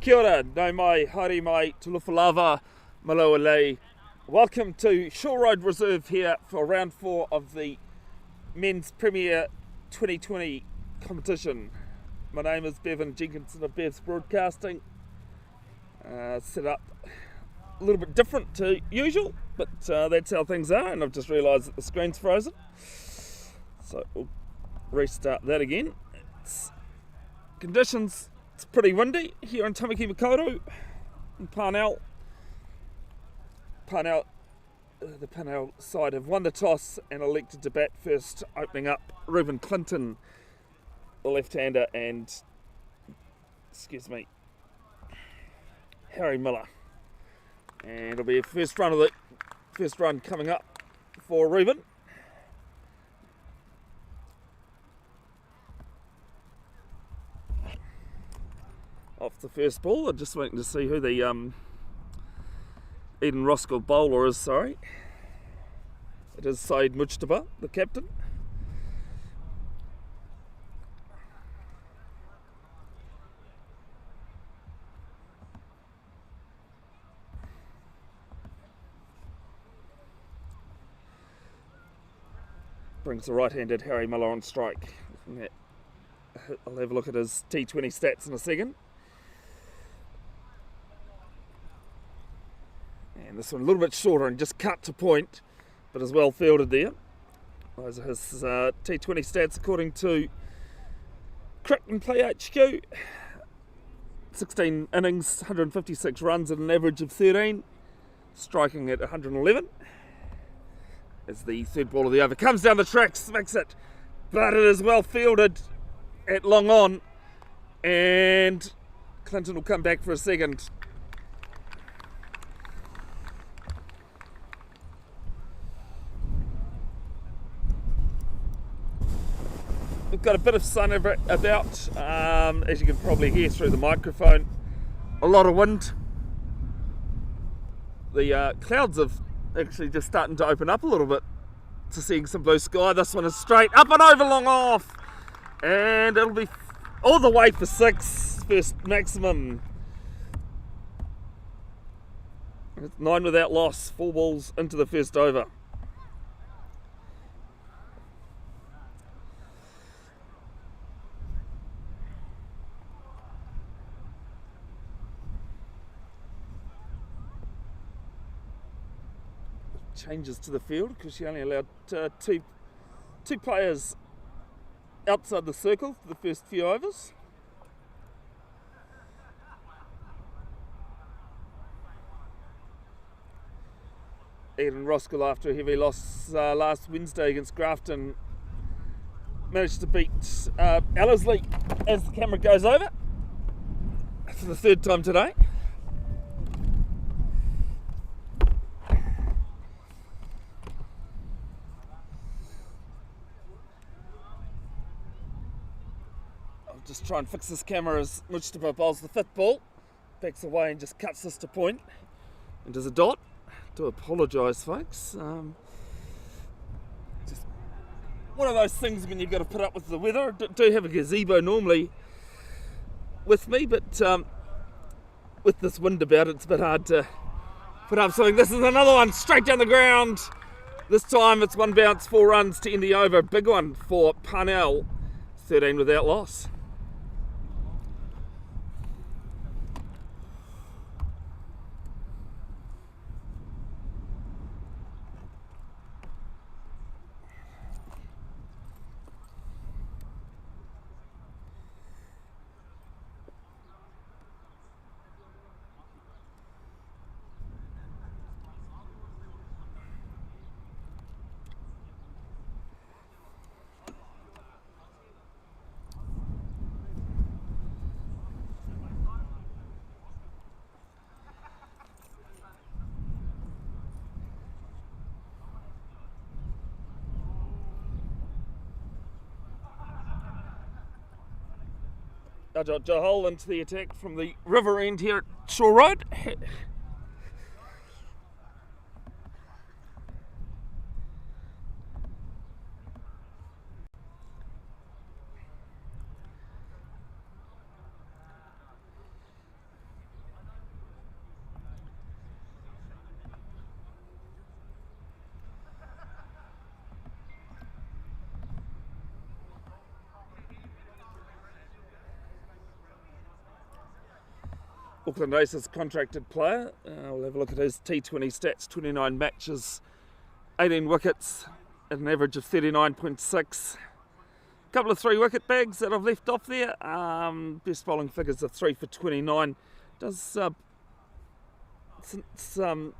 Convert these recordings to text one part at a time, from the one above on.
Kia ora, nau mai, haere mai, tulufalava, malaualei. Welcome to Shore Road Reserve here for round 4 of the Men's Premier 2020 competition. My name is Bevan Jenkinson of Bev's Broadcasting. Set up a little bit different to usual, but that's how things are, and I've just realised that the screen's frozen. So we'll restart that again. Conditions, it's pretty windy here in Tamaki Makaurau in Parnell. The Parnell side have won the toss and elected to bat first, opening up Reuben Clinton, the left-hander, and Harry Miller. And it'll be a first run coming up for Reuben. Off the first ball, I'm just waiting to see who the Eden Roskill bowler is, sorry. It is Saeed Mujtaba, the captain. Brings the right-handed Harry Miller on strike. I'll have a look at his T20 stats in a second. And this one a little bit shorter and just cut to point, but is well fielded there. Those are his T20 stats according to Cric and Play HQ. 16 innings, 156 runs at an average of 13, striking at 111. As the third ball of the over comes down the track, smacks it, but it is well fielded at long on, and Clinton will come back for a second. We've got a bit of sun about, as you can probably hear through the microphone. A lot of wind. The clouds have actually just starting to open up a little bit to seeing some blue sky. This one is straight up and over, long off, and it'll be all the way for 6, first maximum. It's 9 without loss, 4 balls into the first over. Changes to the field because she only allowed two players outside the circle for the first few overs. Eden Roskill, after a heavy loss last Wednesday against Grafton, managed to beat Ellerslie as the camera goes over for the third time today. Just try and fix this camera as Mujtaba bowls the 5th ball, backs away and just cuts this to point and does a dot. Do apologise, folks. Just one of those things when you've got to put up with the weather. I do have a gazebo normally with me, but with this wind about, it's a bit hard to put up something. This is another one straight down the ground. This time it's 1 bounce, 4 runs to end the over. Big one for Parnell, 13 without loss. Jahal into the attack from the river end here at Shore Road. Auckland Aces contracted player. We'll have a look at his T20 stats, 29 matches, 18 wickets at an average of 39.6. A couple of 3-wicket bags that I've left off there. Best bowling figures are 3 for 29. Does since the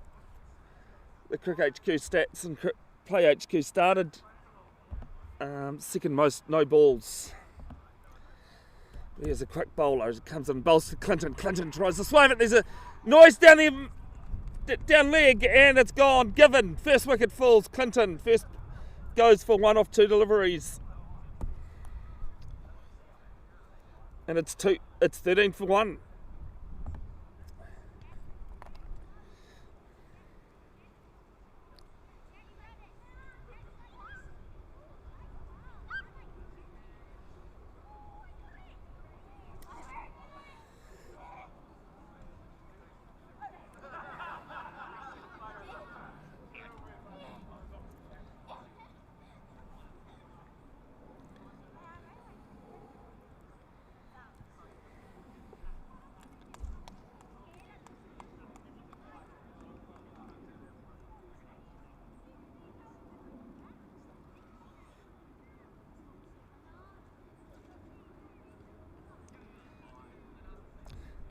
Cric HQ stats and Play HQ started, second most no balls. Here's a quick bowler. It comes in, bowls to Clinton. Clinton tries to swipe it. There's a noise down leg, and it's gone. Given. First wicket falls. Clinton first goes for 1 off 2 deliveries. And it's 13 for 1.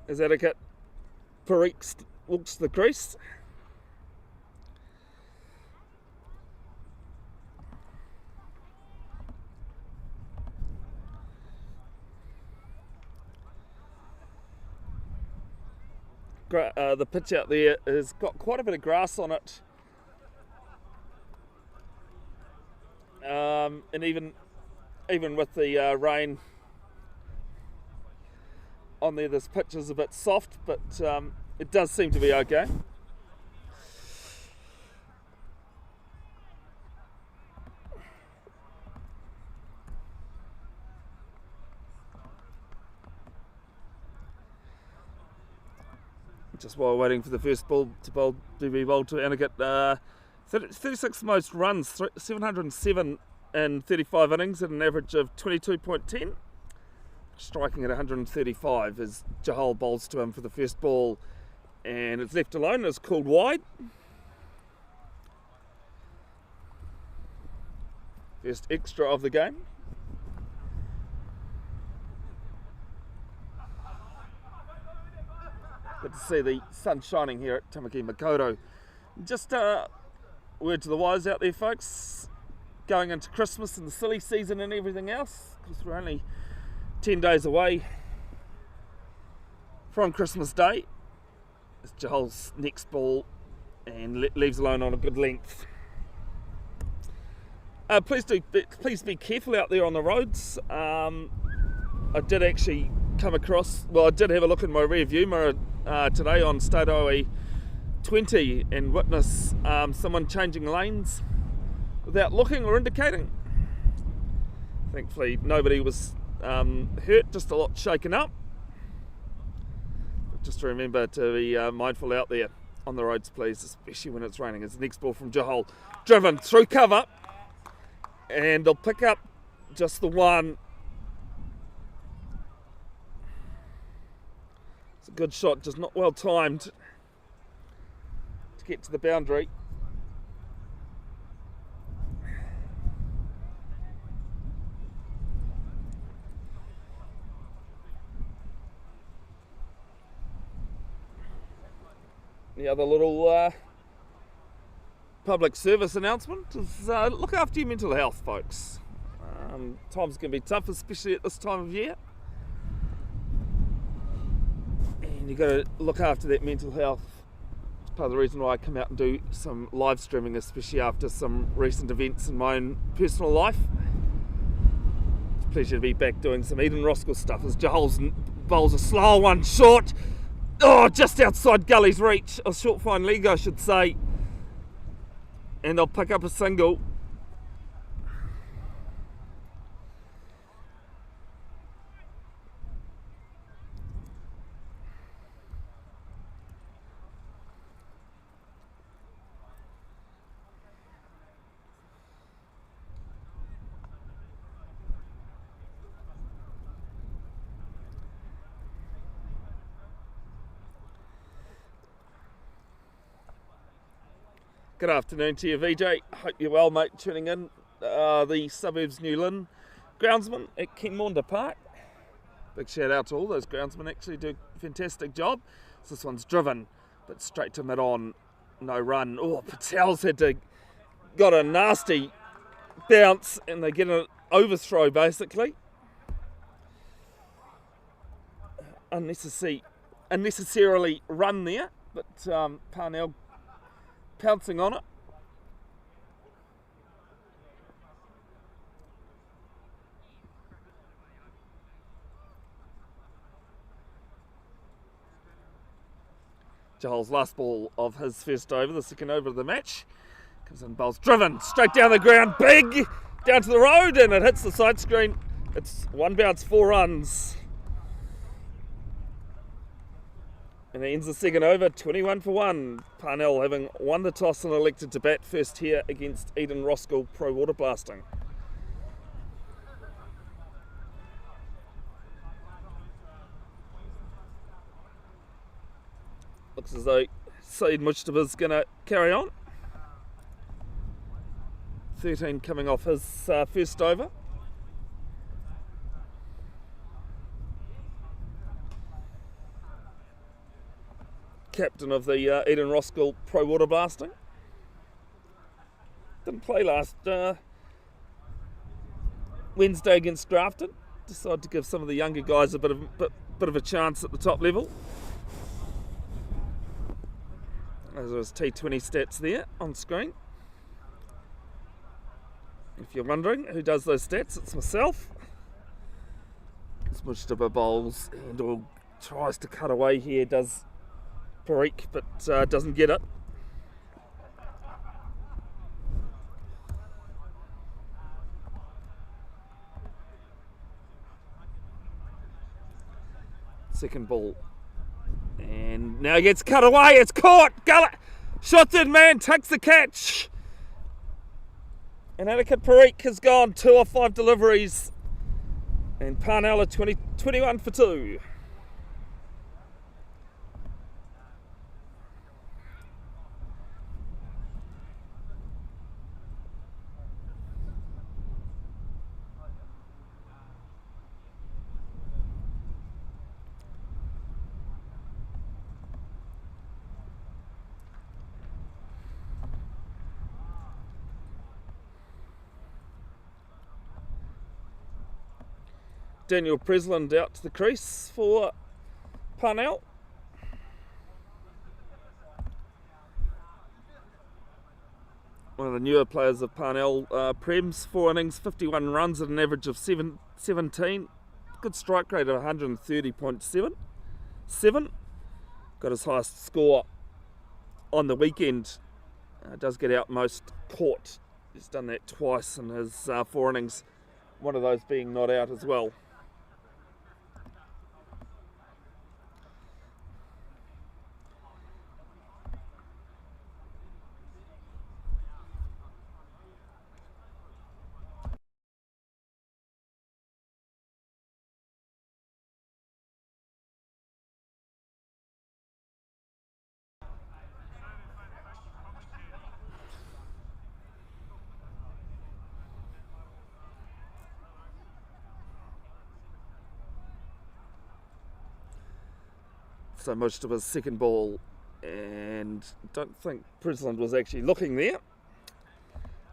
As etiquette, Cric walks to the crease. The pitch out there has got quite a bit of grass on it. And even with the rain on there, this pitch is a bit soft, but it does seem to be okay. Just while waiting for the first ball to be bowled to Etiquette, 36 most runs, 707 in 35 innings at an average of 22.10. Striking at 135 as Jahal bowls to him for the first ball, and it's left alone. It's called wide. First extra of the game. Good to see the sun shining here at Tamaki Makaurau. Just word to the wise out there, folks. Going into Christmas and the silly season and everything else, because we're only 10 days away from Christmas Day. It's Jahal's next ball and leaves alone on a good length. Please be careful out there on the roads. I did actually come across, I did have a look in my rear view mirror today on State Highway 20 and witness someone changing lanes without looking or indicating. Thankfully nobody was hurt, just a lot shaken up. But just to remember to be mindful out there on the roads, please, especially when it's raining. It's the next ball from Jahal, driven through cover, and they'll pick up just the one. It's a good shot, just not well timed to get to the boundary. The other little public service announcement is look after your mental health, folks. Times can be tough, especially at this time of year. And you've got to look after that mental health. It's part of the reason why I come out and do some live streaming, especially after some recent events in my own personal life. It's a pleasure to be back doing some Eden Roskill stuff as Jahal's bowls a slow one short. Oh, just outside Gully's reach. A short fine leg, I should say. And they'll pick up a single. Good afternoon to you, VJ. Hope you're well, mate. Tuning in. The Suburbs New Lynn groundsman at Kenmorda Park. Big shout out to all those groundsmen, actually do a fantastic job. So this one's driven, but straight to mid-on, no run. Oh, Patel's got a nasty bounce and they get an overthrow basically. Unnecessarily run there, but Parnell pouncing on it. Joel's last ball of his first over, the second over of the match. Comes in, bowls driven, straight down the ground, big, down to the road, and it hits the side screen. It's one bounce, 4 runs. And it ends the second over, 21 for 1. Parnell having won the toss and elected to bat first here against Eden Roskill Pro Waterblasting. Looks as though Saeed Mujtaba's going to carry on. 13 coming off his first over. Captain of the Eden Roskill Pro Waterblasting. Didn't play last Wednesday against Grafton. Decided to give some of the younger guys a bit of a chance at the top level. Those are his T20 stats there on screen. If you're wondering who does those stats, it's myself. Mujtaba bowls and tries to cut away here, does Cric, but doesn't get it. Second ball. And now he gets cut away. It's caught. Gullet. Shots in, man. Takes the catch. And Anakin Cric has gone 2 off 5 deliveries. And Parnell are 21 for 2. Daniel Presland out to the crease for Parnell. One of the newer players of Parnell, Prems, 4 innings, 51 runs at an average of 17. Good strike rate of 130.7. Got his highest score on the weekend. Does get out most caught. He's done that twice in his 4 innings. One of those being not out as well. So most of his second ball, and don't think Presland was actually looking there.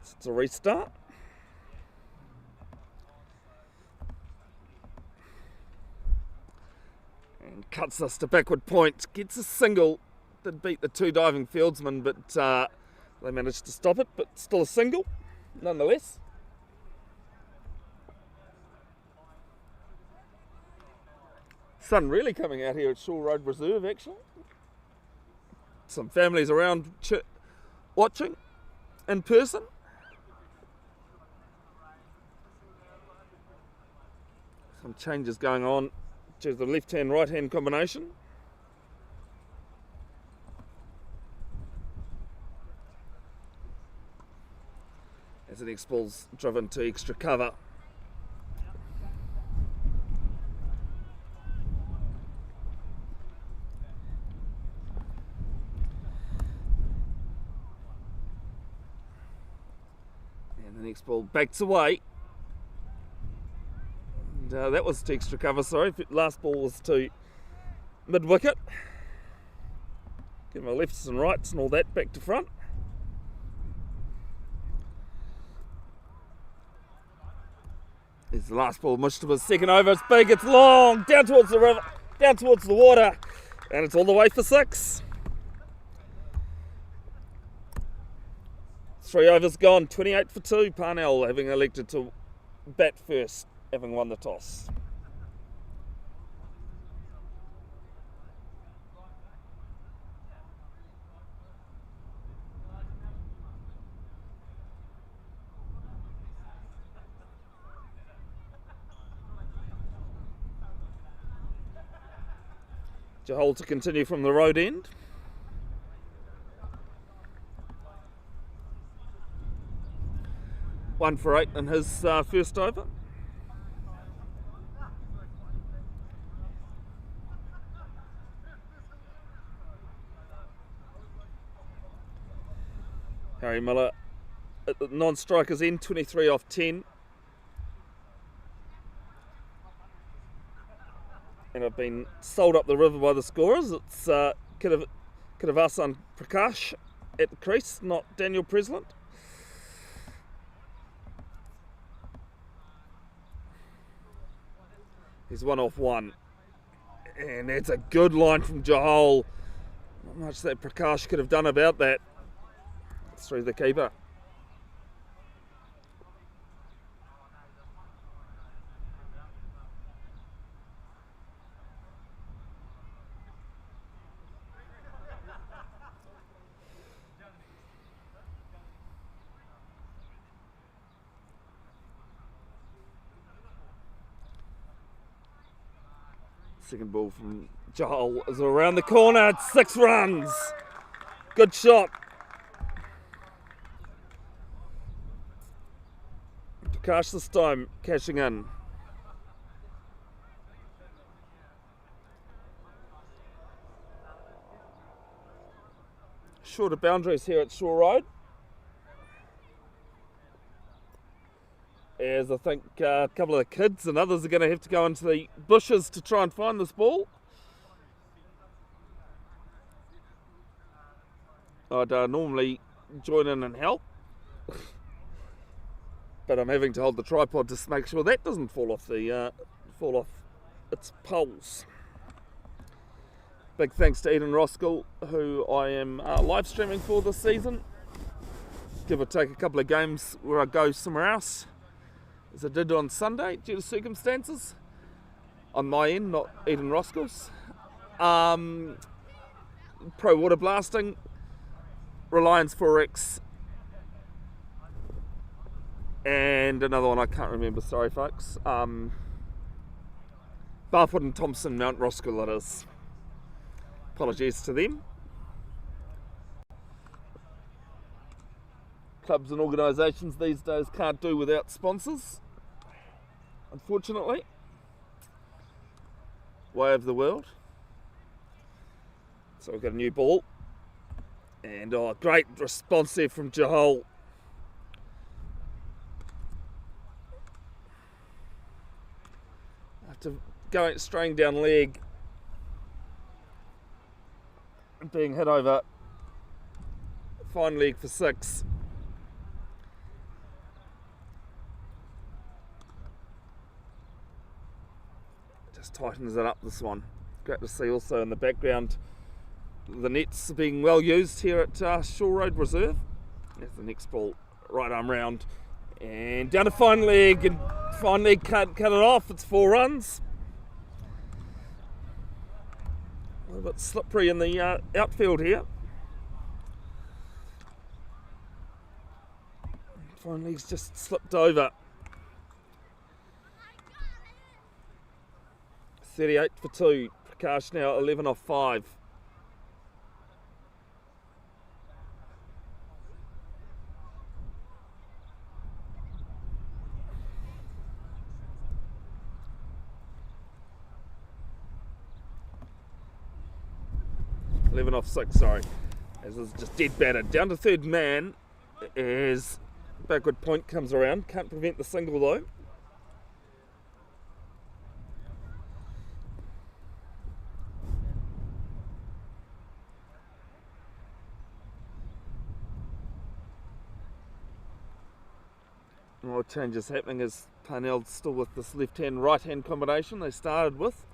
So it's a restart. And cuts us to backward point, gets a single. Did beat the 2 diving fieldsmen, but they managed to stop it, but still a single nonetheless. Sun really coming out here at Shaw Road Reserve, actually. Some families around watching in person. Some changes going on to the left-hand, right-hand combination. As the next ball's driven to extra cover. And the next ball backs away. And, that was to extra cover, sorry. Last ball was to mid-wicket. Give my lefts and rights and all that back to front. There's the last ball, Mushtaba's second over. It's big, it's long, down towards the river, down towards the water. And it's all the way for 6. 3 overs gone, 28 for 2. Parnell having elected to bat first, having won the toss. Johal to continue from the road end. One for 8 in his first over. Harry Miller at the non-strikers end, 23 off 10. And I've been sold up the river by the scorers. It's Kidavasan Prakash at the crease, not Daniel Presland. He's 1 off 1. And that's a good line from Johal. Not much that Prakash could have done about that. It's through the keeper. Second ball from Johal is around the corner. It's 6 runs. Good shot. Prakash this time cashing in. Shorter boundaries here at Shore Road. As I think a couple of the kids and others are going to have to go into the bushes to try and find this ball. I'd normally join in and help, but I'm having to hold the tripod to make sure that doesn't fall off its poles. Big thanks to Eden Roskill, who I am live streaming for this season. Give or take a couple of games where I go somewhere else, as I did on Sunday due to circumstances. On my end, not Eden Roskill's. Pro Waterblasting, Reliance Forex, and another one I can't remember, sorry folks. Barfoot and Thompson, Mount Roskill it is. Apologies to them. Clubs and organisations these days can't do without sponsors, unfortunately. Way of the world. So we've got a new ball. And great response there from Johal. After going straying down leg and being hit over, fine leg for 6. Just tightens it up, this one. Great to see also in the background the nets are being well used here at Shore Road Reserve. There's the next ball, right arm round and down to fine leg, and fine leg cut it off. It's 4 runs. A little bit slippery in the outfield here. Fine leg's just slipped over. 38 for 2. Prakash now 11 off 5. Off 6, sorry. As is just dead battered. Down to third man is Backward point comes around. Can't prevent the single though. More changes happening as Parnell still with this left-hand, right-hand combination they started with.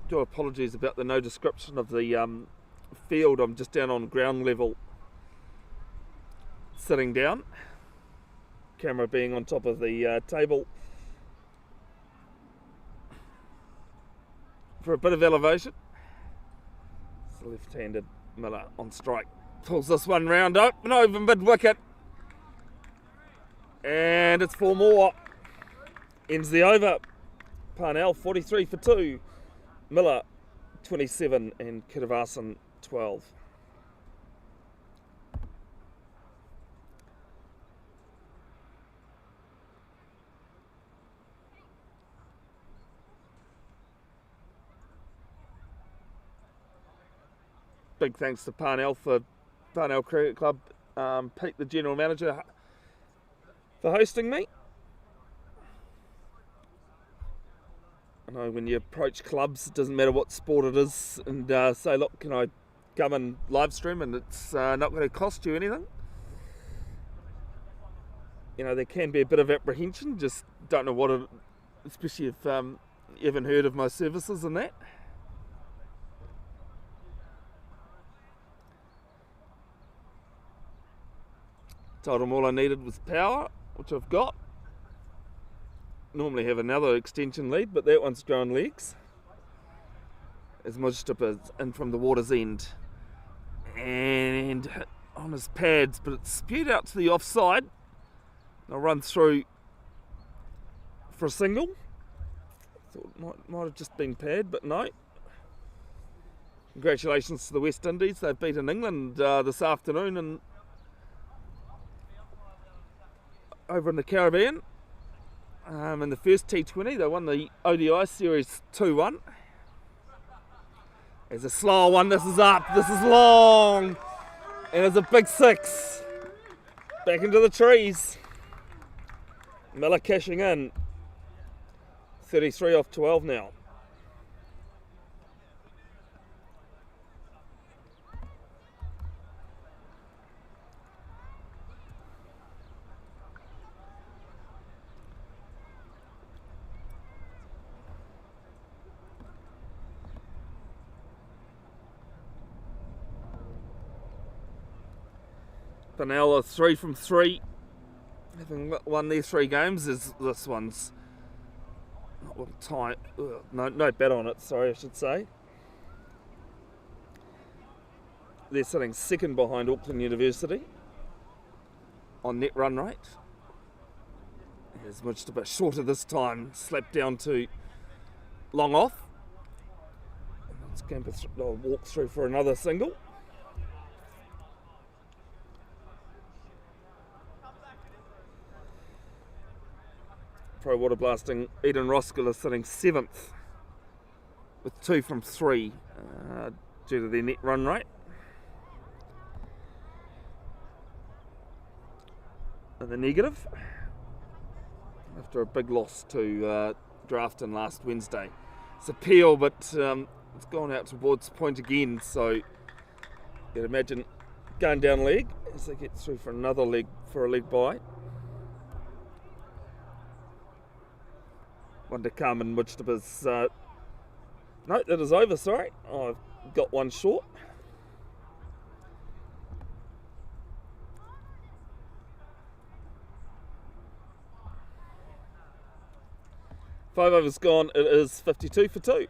Do apologies about the no description of the field. I'm just down on ground level, sitting down. Camera being on top of the table for a bit of elevation. It's left-handed. Miller on strike, pulls this one round up and over mid-wicket, and it's 4 more. Ends the over. Parnell 43 for 2, Miller 27 and Kiravasan 12. Big thanks to Parnell Cricket Club, Pete the General Manager, for hosting me. I know when you approach clubs, it doesn't matter what sport it is, and say, look, can I come and live stream, and it's not going to cost you anything. You know, there can be a bit of apprehension, just don't know what it, especially if you haven't heard of my services and that. Told them all I needed was power, which I've got. Normally have another extension lead, but that one's grown legs. As Mujtaba is in from the water's end. And hit on his pads, but it's spewed out to the offside. I'll run through for a single. Thought might have just been pad, but no. Congratulations to the West Indies. They've beaten England this afternoon and over in the Caribbean. In the first T20, they won the ODI series 2-1. There's a slow one, this is up, this is long, and it's a big 6. Back into the trees. Miller cashing in. 33 off 12 now. Parnell are 3 from 3. Having won their 3 games, this one's not tight. No bet on it, sorry, I should say. They're sitting second behind Auckland University on net run rate. It's much a bit shorter this time, slapped down to long off. They'll walk through for another single. Pro Waterblasting, Eden Roskill is sitting 7th with 2 from 3 due to their net run rate. And the negative after a big loss to Drafton last Wednesday. It's appeal, but it's gone out towards point again, so you'd imagine going down leg as they get through for another leg for a leg bye. One to come, and Mujtaba's no, that is over, sorry. I've got one short. Five overs gone, it is 52 for 2.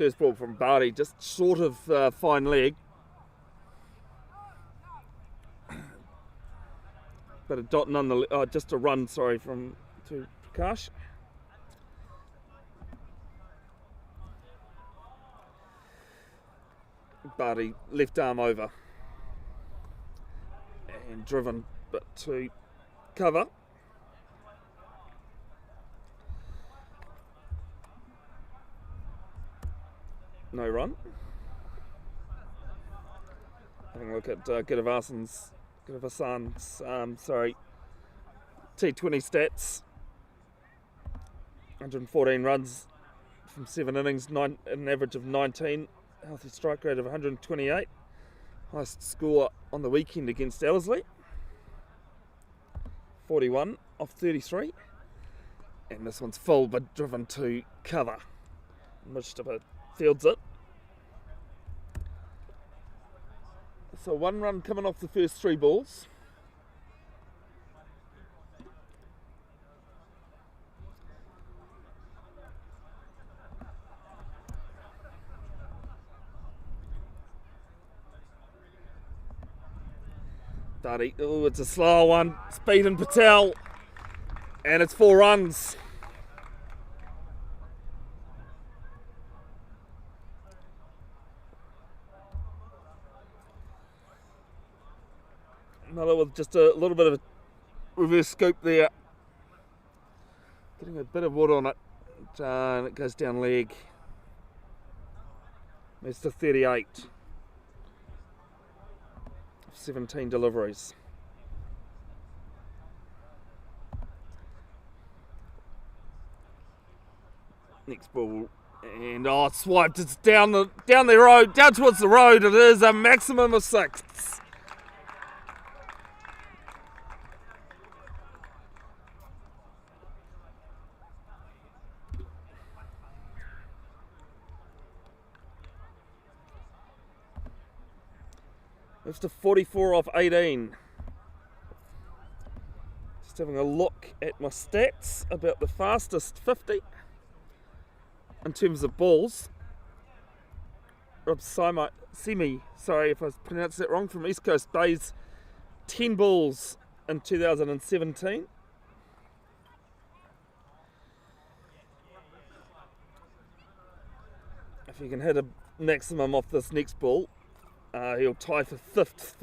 First ball from Barty, just short of fine leg. But a dot nonetheless, just a run, sorry, to Prakash. Barty left arm over and driven, but to cover. No run. Having a look at Gidavasan's T20 stats. 114 runs from 7 innings, an average of 19. Healthy strike rate of 128. Highest score on the weekend against Ellerslie. 41 off 33. And this one's full but driven to cover. Mujtaba fields it. So 1 run coming off the first 3 balls. Barty, oh, it's a slow one. Speed and Patel. And it's 4 runs. Miller with just a little bit of a reverse scoop there. Getting a bit of wood on it. And it goes down leg. It's to 38. 17 deliveries. Next ball, and it's swiped. It's down the road, down towards the road. It is a maximum of 6. It's to 44 off 18. Just having a look at my stats about the fastest 50 in terms of balls. Rob Semi, sorry if I pronounced that wrong, from East Coast Bays, 10 balls in 2017. If he can hit a maximum off this next ball, he'll tie for 5th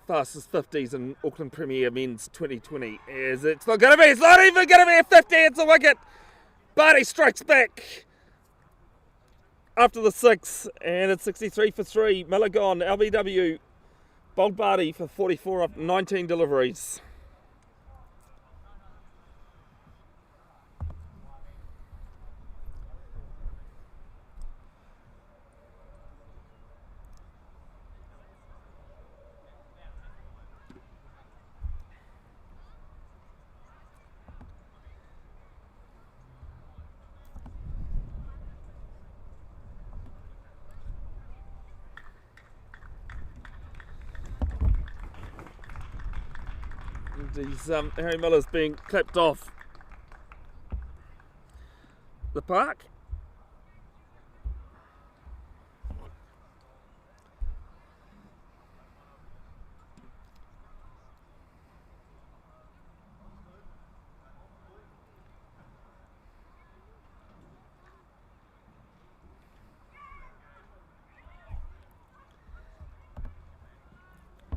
fastest 50s in Auckland Premier Men's 2020. It's not even going to be a 50, it's a wicket. Barty strikes back after the 6, and it's 63 for 3. Miller gone, LBW, bowled Barty for 44 off 19 deliveries. Harry Miller's being clapped off the park.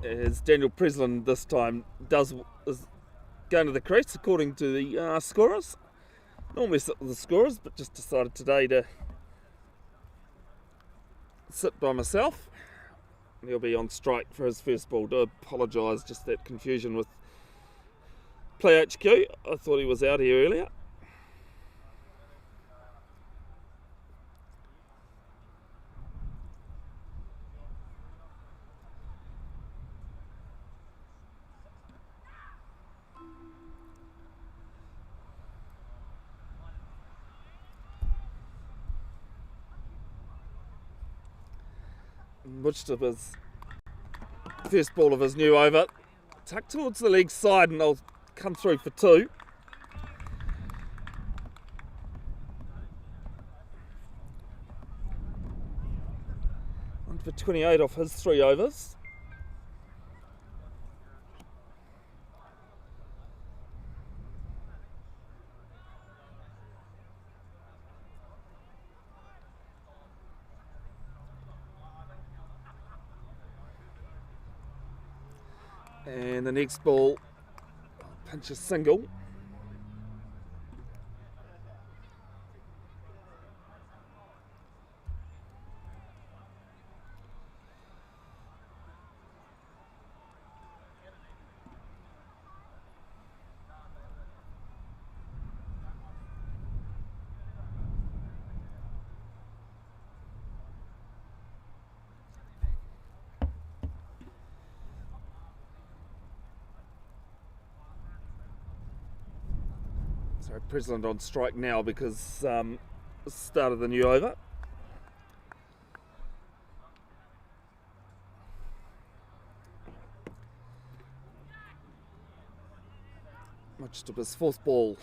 As Daniel Preslin this time is going to the crease according to the scorers. Normally sit with the scorers, but just decided today to sit by myself. He'll be on strike for his first ball. Do apologise, just that confusion with Play HQ. I thought he was out here earlier. Mujtaba's first ball of his new over, tucked towards the leg side, and they'll come through for 2. for 28 off his 3 overs. And the next ball, punch a single. So President on strike now because start of the new over. Much to his fourth ball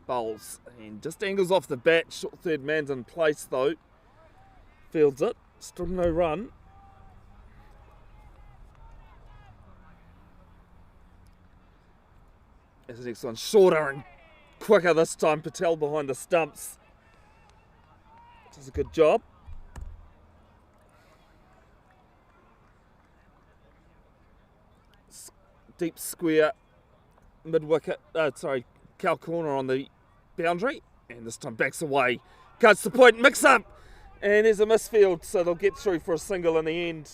bowls and just angles off the bat. Short third man's in place though. Fields it. Still no run. As the next one shorter and quicker this time. Patel behind the stumps. Does a good job. Deep square, mid wicket, cow corner on the boundary. And this time backs away. Cuts the point, mix up. And there's a misfield, so they'll get through for a single in the end.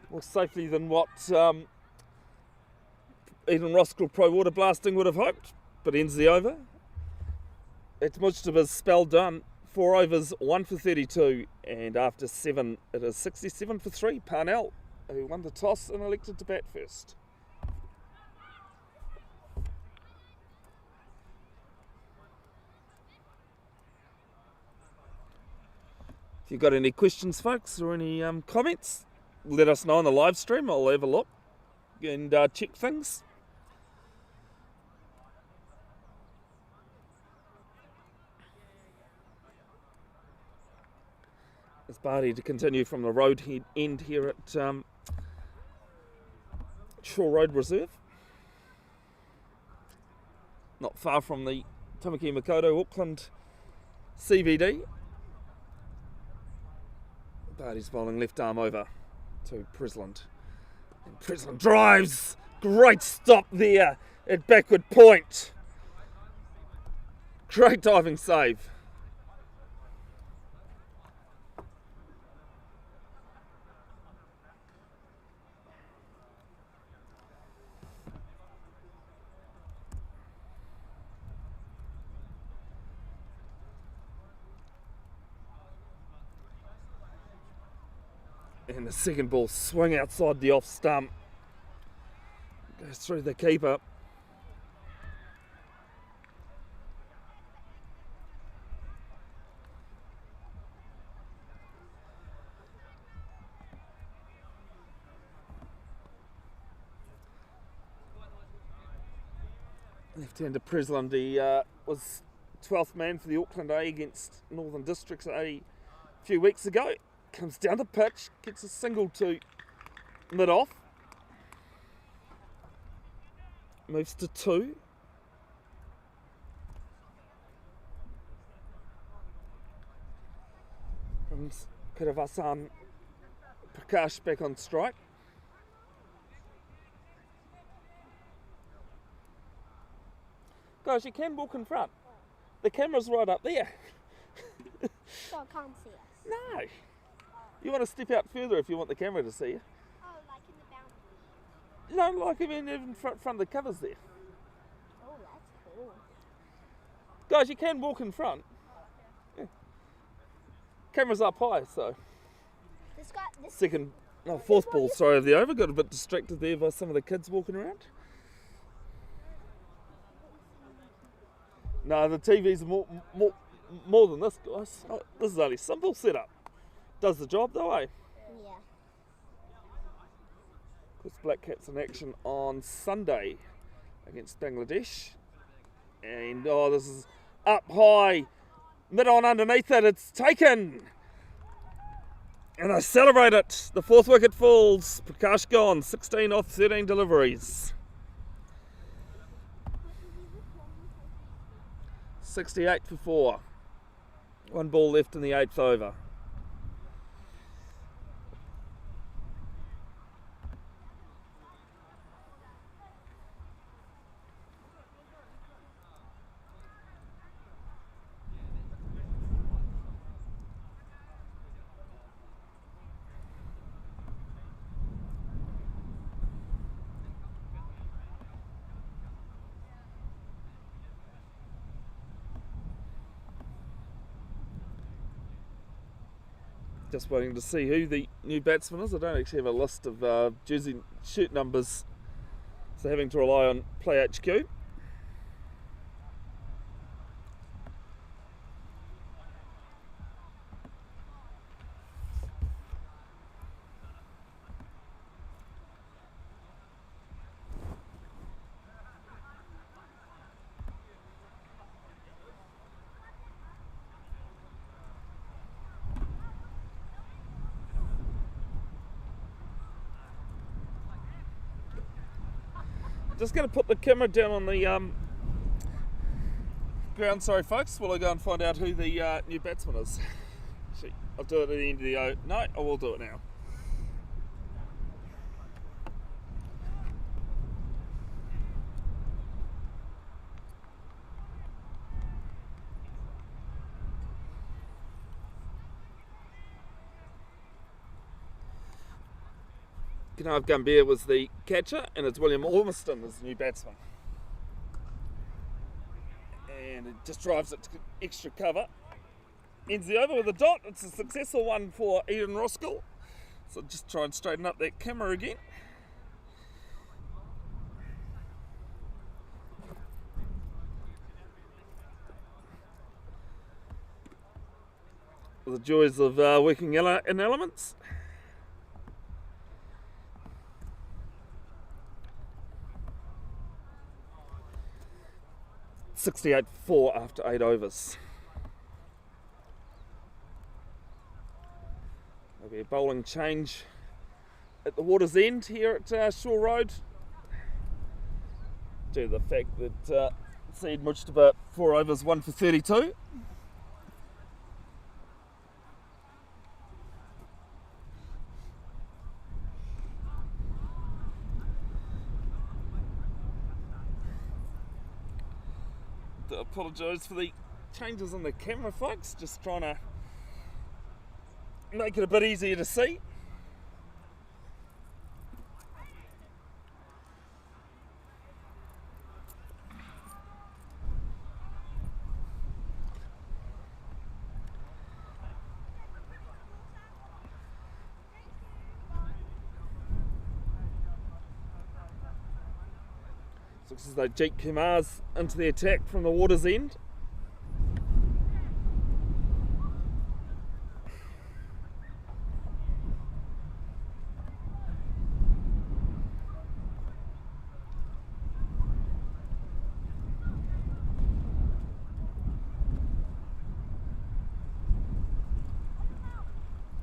More safely than what even Roskill Pro Waterblasting would have hoped. But ends the over. It's Mujtaba's spell done. 4 overs, 1 for 32, and after 7, it is 67 for 3. Parnell, who won the toss and elected to bat first. If you've got any questions, folks, or any comments, let us know on the live stream. I'll have a look and check things. It's Barty to continue from the road end here at Shore Road Reserve. Not far from the Tamaki Makaurau Auckland CBD. Barty's bowling left arm over to Presland. And Presland drives! Great stop there at backward point. Great diving save. And the second ball swing outside the off stump. Goes through the keeper. Left-hander Presland, he was 12th man for the Auckland A against Northern Districts A a few weeks ago. Comes down the pitch, gets a single to mid-off. Moves to 2. Comes Kiravasan Prakash back on strike. Guys, you can walk in front. The camera's right up there. So I can't see us? No. You want to step out further if you want the camera to see you. Oh, like in the boundary? No, like in front of the covers there. Oh, that's cool. Guys, you can walk in front. Yeah. Camera's up high, so. Fourth ball, sorry, of the over. Got a bit distracted there by some of the kids walking around. No, the TV's more than this, guys. Oh, this is only simple setup. Does the job though, eh? Yeah. Because Black Cats in action on Sunday against Bangladesh. And this is up high. Mid on underneath it, it's taken. And they celebrate it. The fourth wicket falls. Prakash gone. 16 off 13 deliveries. 68 for 4. One ball left in the 8th over. Just waiting to see who the new batsman is. I don't actually have a list of jersey shirt numbers, so having to rely on Play HQ. Just going to put the camera down on the ground, sorry folks, while I go and find out who the new batsman is. Actually, I'll do it at the end of the... No, I will do it now. Kanav Gambhir was the catcher, and it's William Ormiston as the new batsman. And it just drives it to extra cover. Ends the over with a dot. It's a successful one for Eden Roskill. So just try and straighten up that camera again. The joys of working in elements. .68 for 4 after 8 overs. There'll be a bowling change at the water's end here at Shore Road, due to the fact that Saeed Mujtaba 4 overs 1 for 32. Apologise for the changes on the camera, folks. Just trying to make it a bit easier to see. Looks as though Jeet Kumar's into the attack from the water's end.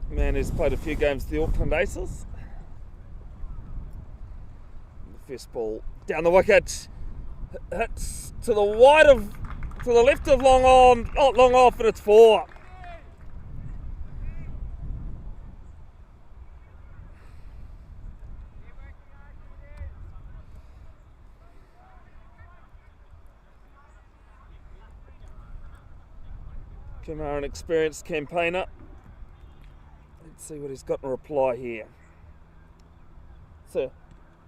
Man who's played a few games with the Auckland Aces. The first ball down the wicket, hits to the left of long on, oh, long off, and it's 4. Kumar, an experienced campaigner. Let's see what he's got in reply here. Sir,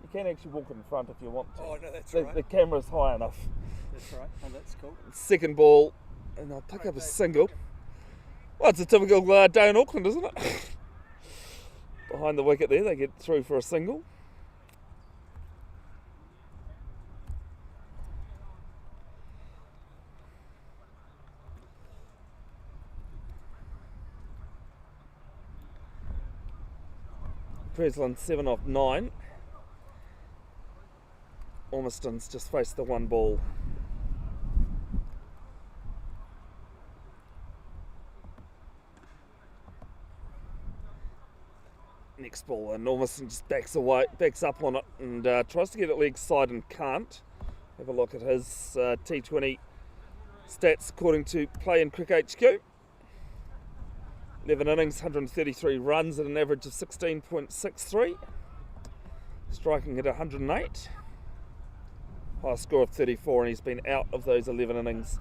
you can actually walk in front if you want to. Oh, no, that's right. The camera's high enough. That's right. Oh, that's cool. Second ball, and I'll pick up a single. Well, it's a typical day in Auckland, isn't it? Behind the wicket there, they get through for a single. Presland 7 off 9. Ormiston's just faced the one ball. Next ball, and Ormiston just backs up on it and tries to get it leg side and can't. Have a look at his T20 stats according to Play in Cric HQ. 11 innings, 133 runs at an average of 16.63. Striking at 108. High score of 34, and he's been out of those 11 innings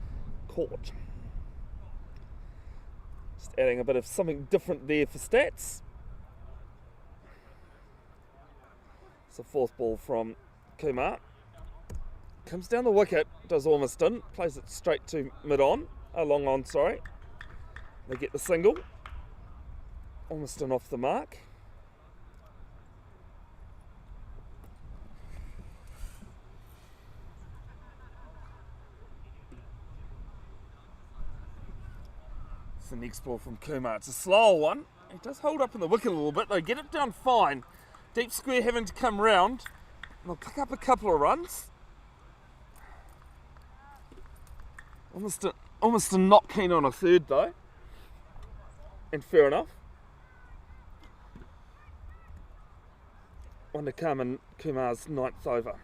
caught. Just adding a bit of something different there for stats. It's a fourth ball from Kumar. Comes down the wicket, does Ormiston, plays it straight to long on. They get the single. Ormiston off the mark. It's the next ball from Kumar. It's a slower one. It does hold up in the wicket a little bit. They get it down fine. Deep square having to come round. They'll pick up a couple of runs. Almost not keen on a third though. And fair enough. One to come in Kumar's 9th over.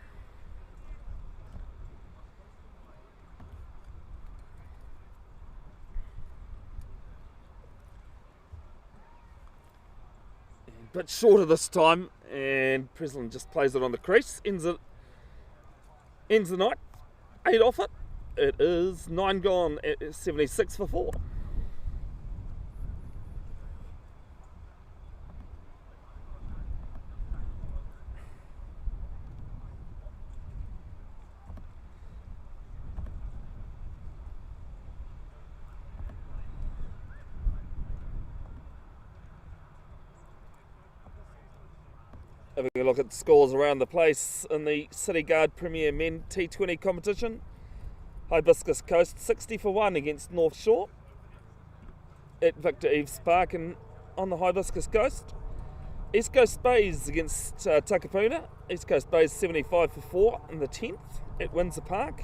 A bit shorter this time, and Preslin just plays it on the crease. Ends the night. 8 off it. It is 9 gone at 76 for 4. Having a look at the scores around the place in the City Guard Premier Men T20 competition. Hibiscus Coast 60 for 1 against North Shore at Victor Eves Park and on the Hibiscus Coast. East Coast Bays against Takapuna. East Coast Bays 75 for 4 in the 10th at Windsor Park.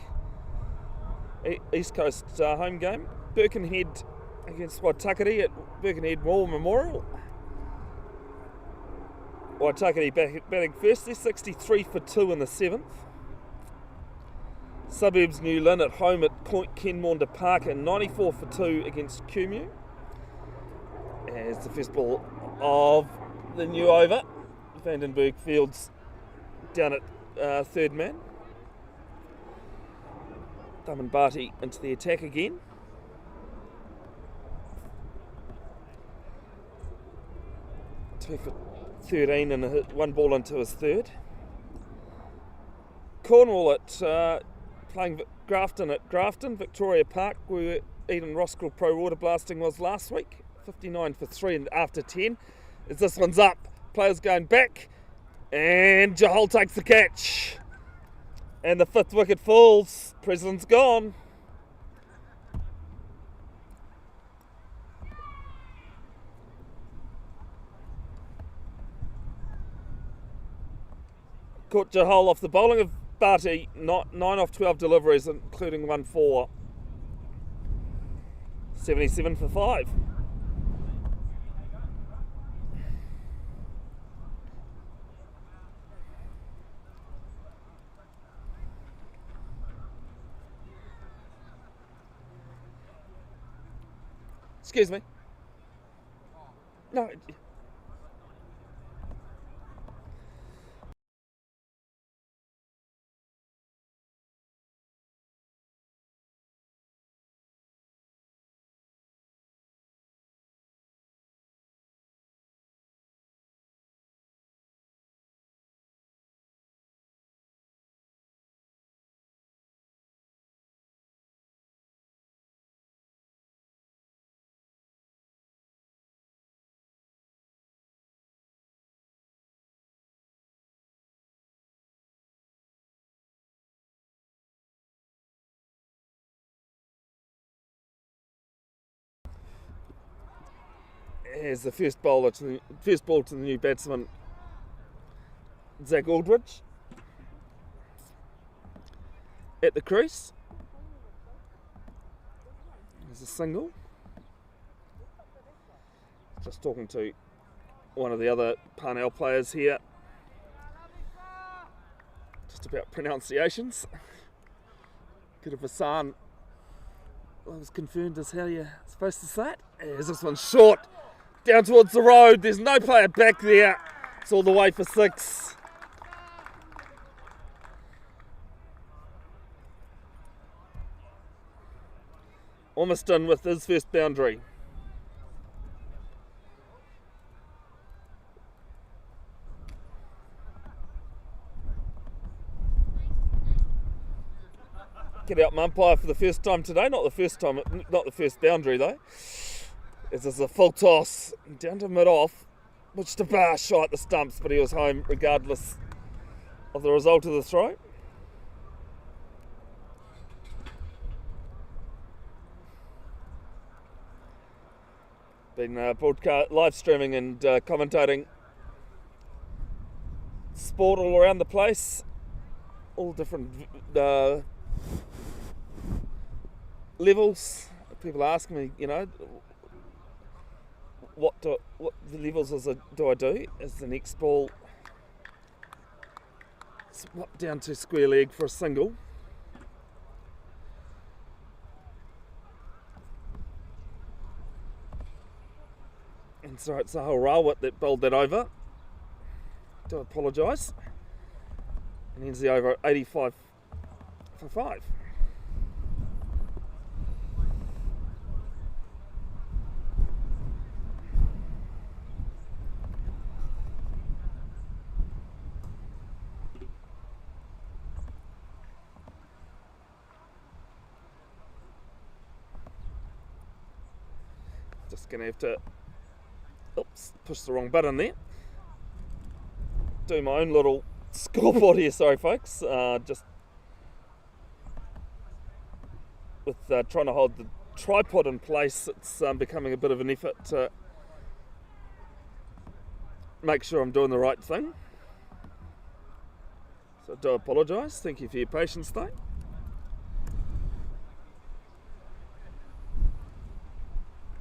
East Coast home game. Birkenhead against Waitakere at Birkenhead War Memorial. Waitakere batting first, they're 63 for 2 in the 7th. Suburbs New Lynn at home at Kenmorda Park at 94 for 2 against Kumu. As the first ball of the new over. Vandenberg Fields down at third man. Daman Barty into the attack again. Two for 13 and 1 ball into his third. Cornwall at playing Grafton at Grafton, Victoria Park, where Eden Roskill Pro Waterblasting was last week. 59 for 3 and after 10. As this one's up, players going back, and Jahal takes the catch. And the 5th wicket falls. President's gone. Caught Jahal off the bowling of Barty, 9 off 12 deliveries, including 1 for 77 for 5. Excuse me. No. Here's the first ball to the new batsman, Zach Aldridge, at the crease. There's a single. Just talking to one of the other Parnell players here. Just about pronunciations. Kirafasan was confirmed as how you're supposed to say it. As this one's short, down towards the road. There's no player back there. It's all the way for 6. Almost done with his first boundary. Get out umpire for the first time today. Not the first time, not the first boundary though. As there's a full toss down to mid-off, which the bar shot at the stumps, but he was home regardless of the result of the throw. Been broadcast, live streaming and commentating sport all around the place, all different levels. People ask me, you know, what the levels do I do as the next ball swap down to square leg for a single. And so it's a whole Rawat that bowled that over. Do apologise. And ends the over 85 for 5. Just going to have to, oops, push the wrong button there. Do my own little scoreboard here, sorry folks. Just with trying to hold the tripod in place, it's becoming a bit of an effort to make sure I'm doing the right thing. So I do apologise. Thank you for your patience though.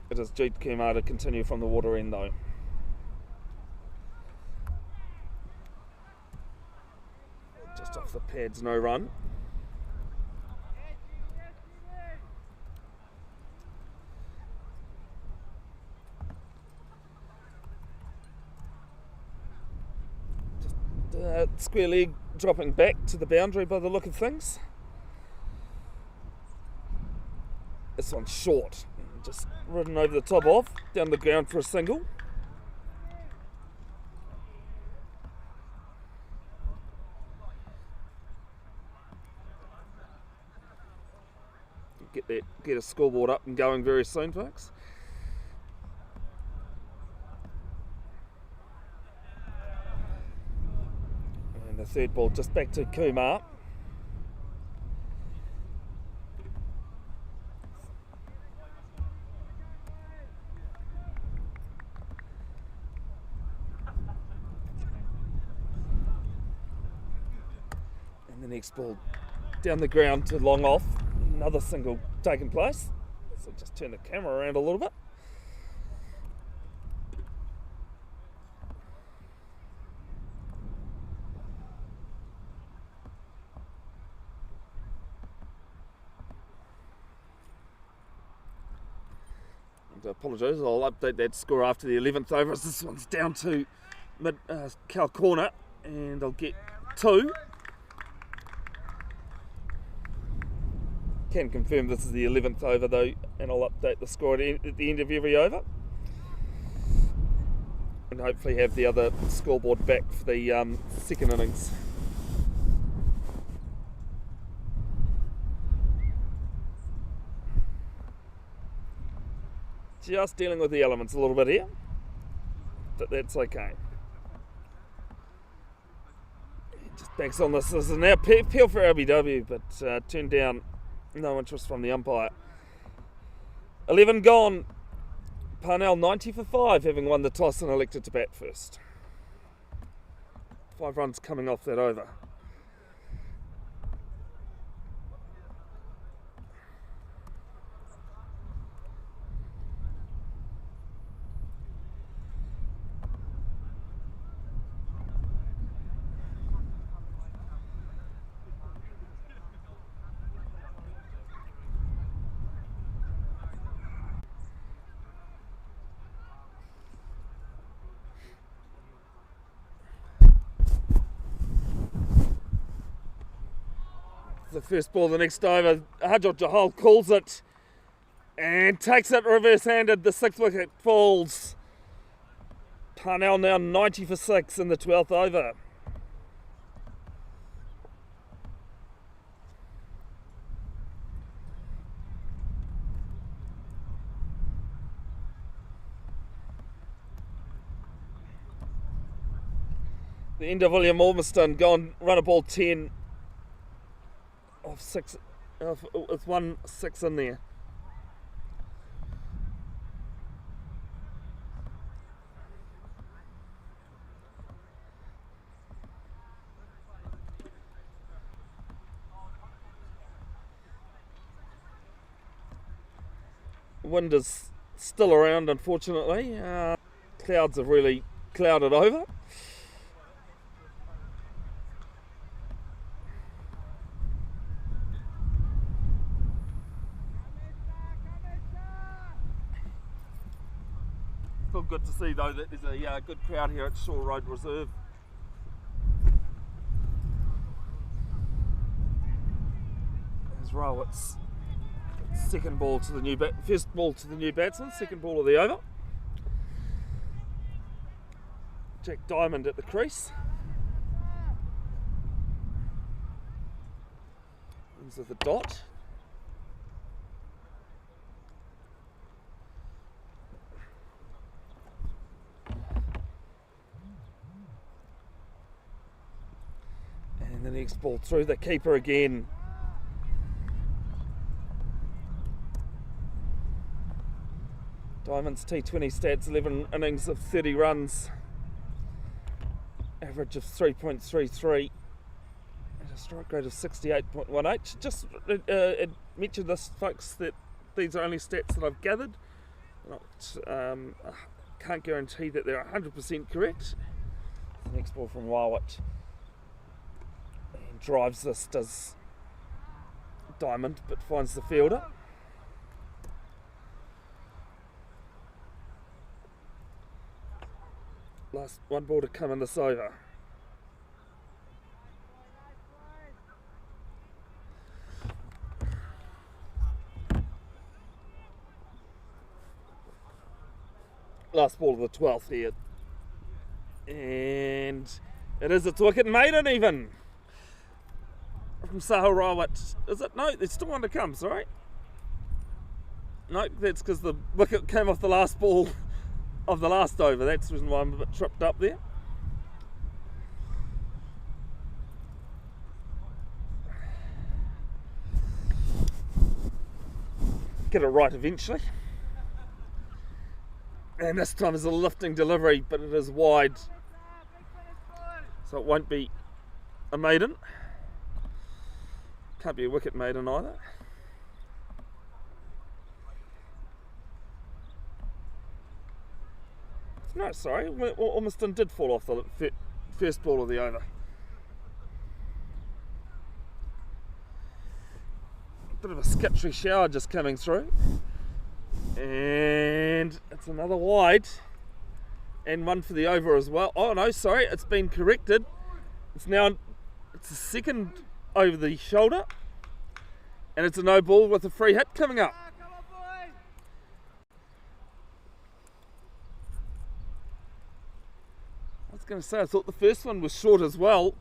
It is Jeet Kumar to continue from the water end though. Just off the pads, no run. Just square leg dropping back to the boundary by the look of things. This one's short. Just ridden over the top off, down the ground for a single. Get a scoreboard up and going very soon, folks. And the third ball just back to Kumar. And the next ball down the ground to long off. Another single taking place. So just turn the camera around a little bit. And I apologise, I'll update that score after the 11th over as this one's down to mid cow corner and I'll get 2. Can confirm this is the 11th over though, and I'll update the score at the end of every over. And hopefully have the other scoreboard back for the second innings. Just dealing with the elements a little bit here, but that's okay. Just banks on this. This is now peel for LBW, but turned down. No interest from the umpire. 11 gone. Parnell 90 for 5, having won the toss and elected to bat first. 5 runs coming off that over. The first ball the next over, Hajjot Jahal calls it and takes it reverse-handed. The 6th wicket falls. Parnell now 90 for 6 in the 12th over. The end of William Ormiston gone, run a ball 10 of 6, with 1 6 in there. Wind is still around, unfortunately. Clouds have really clouded over. Still good to see though that there's a good crowd here at Shore Road Reserve. There's Rowett's second ball to the new first ball to the new batsman, second ball of the over. Jack Diamond at the crease. Ends with the dot. And the next ball through the keeper again. Diamond's T20 stats, 11 innings of 30 runs. Average of 3.33. And a strike rate of 68.18. Just mention this, folks, that these are only stats that I've gathered. Can't guarantee that they're 100% correct. The next ball from Rowett. Drives this, does Diamond, but finds the fielder. Last one ball to come in this over. Last ball of the 12th here. And it is, it's wicket maiden even. From Sahil Rawat. Is it? No, there's still one to come, sorry. No, that's because the wicket came off the last ball of the last over. That's the reason why I'm a bit tripped up there. Get it right eventually. And this time is a lifting delivery, but it is wide. So it won't be a maiden. Can't be a wicket maiden either. No, sorry, Ormiston did fall off the first ball of the over. Bit of a skittery shower just coming through. And it's another wide. And one for the over as well. Oh no, sorry, it's been corrected. It's a second over the shoulder, and it's a no ball with a free hit coming up. I was going to say, I thought the first one was short as well.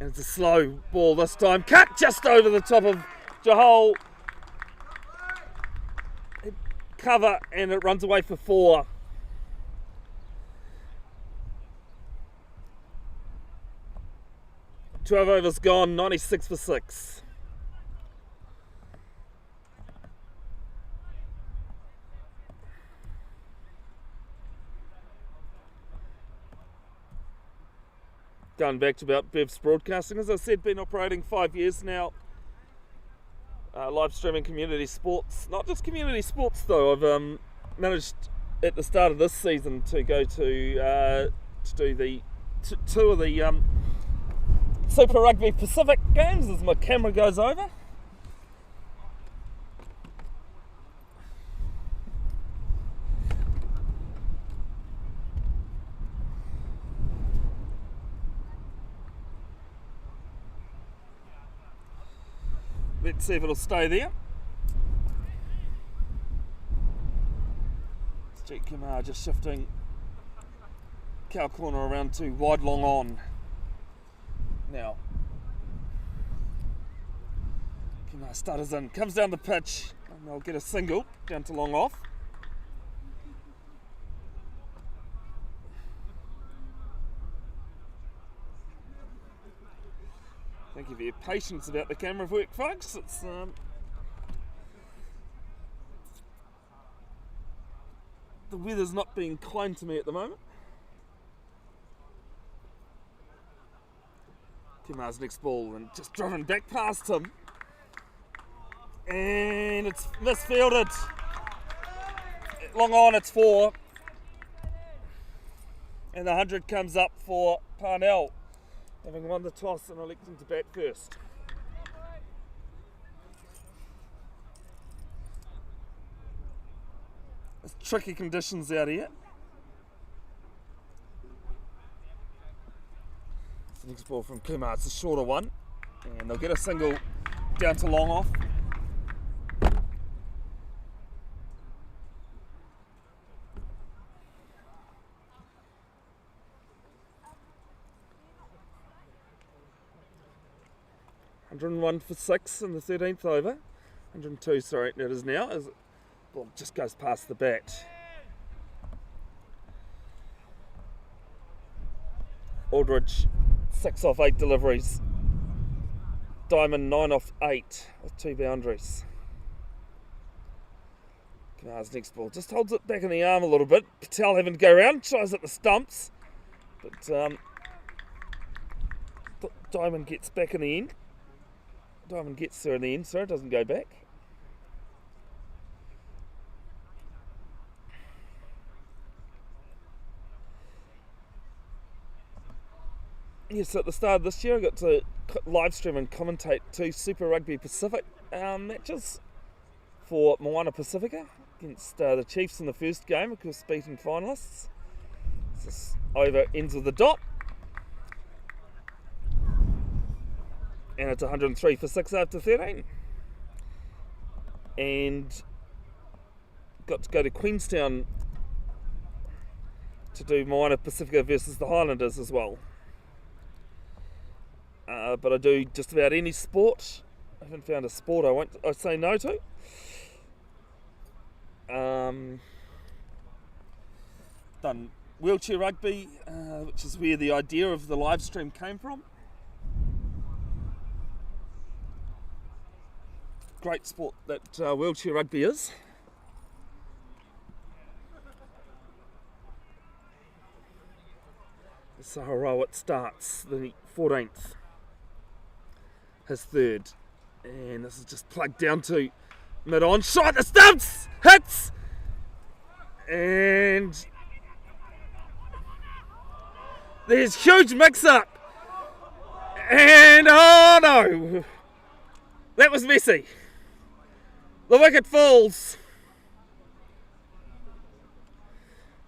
And it's a slow ball this time, cut just over the top of Jahal. Cover, and it runs away for 4. Twelve overs gone, 96 for 6. Going back to about Bev's Broadcasting, as I said, been operating 5 years now. Live streaming community sports, not just community sports though. I've managed at the start of this season to go to do the two of the Super Rugby Pacific games as my camera goes over. Let's see if it'll stay there. Street Kumar just shifting cow corner around to wide long on. Now, Kumar stutters in, comes down the pitch, and they'll get a single down to long off. Thank you for your patience about the camera work, folks. It's the weather's not being kind to me at the moment. Kumar's next ball and just driven back past him. And it's misfielded. Long on, it's 4. And the 100 comes up for Parnell, having won the toss and electing to bat first. It's tricky conditions out here. The next ball from Kumar, it's a shorter one, and they'll get a single down to long off. $101 for 6 in the 13th over. 102, sorry, it is now, as the ball just goes past the bat. Aldridge, 6 off 8 deliveries. Diamond, 9 off 8 with 2 boundaries. Kumar's next ball just holds it back in the arm a little bit. Patel having to go around, tries at the stumps, but Diamond gets back in the end. Diamond gets there in the end, so it doesn't go back. Yes, at the start of this year I got to live stream and commentate 2 Super Rugby Pacific matches for Moana Pacifica against the Chiefs in the first game, of course beating finalists. This over ends with a dot. And it's 103 for 6 after 13. And got to go to Queenstown to do Moana Pacifica versus the Highlanders as well. But I do just about any sport. I haven't found a sport I say no to. Done wheelchair rugby, which is where the idea of the live stream came from. Great sport that wheelchair rugby is. So it starts the 14th, his third, and this is just plugged down to mid-on, shot, the stumps, hits, and there's huge mix-up, and oh no, that was messy. The wicket falls.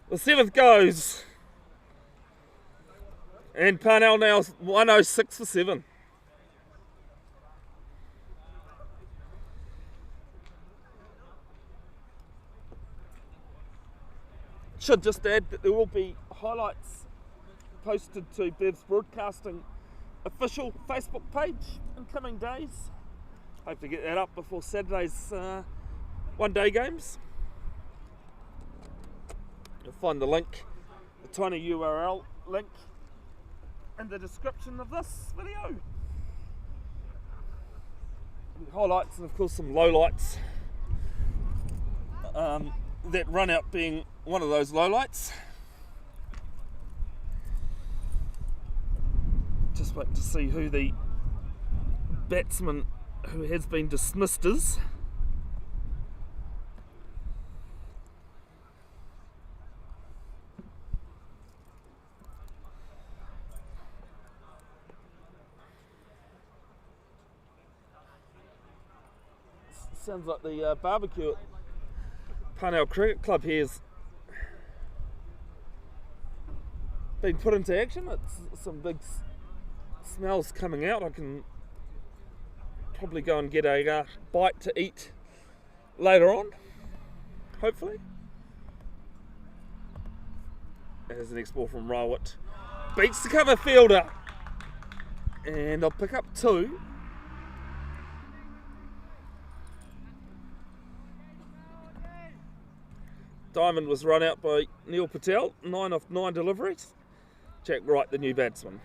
The 7th goes. And Parnell now 106 for 7. Should just add that there will be highlights posted to Bev's Broadcasting official Facebook page in coming days. Hope to get that up before Saturday's one-day games. You'll find the link, the tiny URL link, in the description of this video. Highlights and of course some lowlights. That run out being one of those lowlights. Just waiting to see who the batsman who has been dismissed is. Sounds like the barbecue at Parnell Cricket Club here has been put into action. It's some big smells coming out. I can probably go and get a bite to eat later on, hopefully. There's the next ball from Rawat. Beats the cover fielder. And I'll pick up 2. Diamond was run out by Neil Patel, 9 off 9 deliveries. Jack Wright, the new batsman.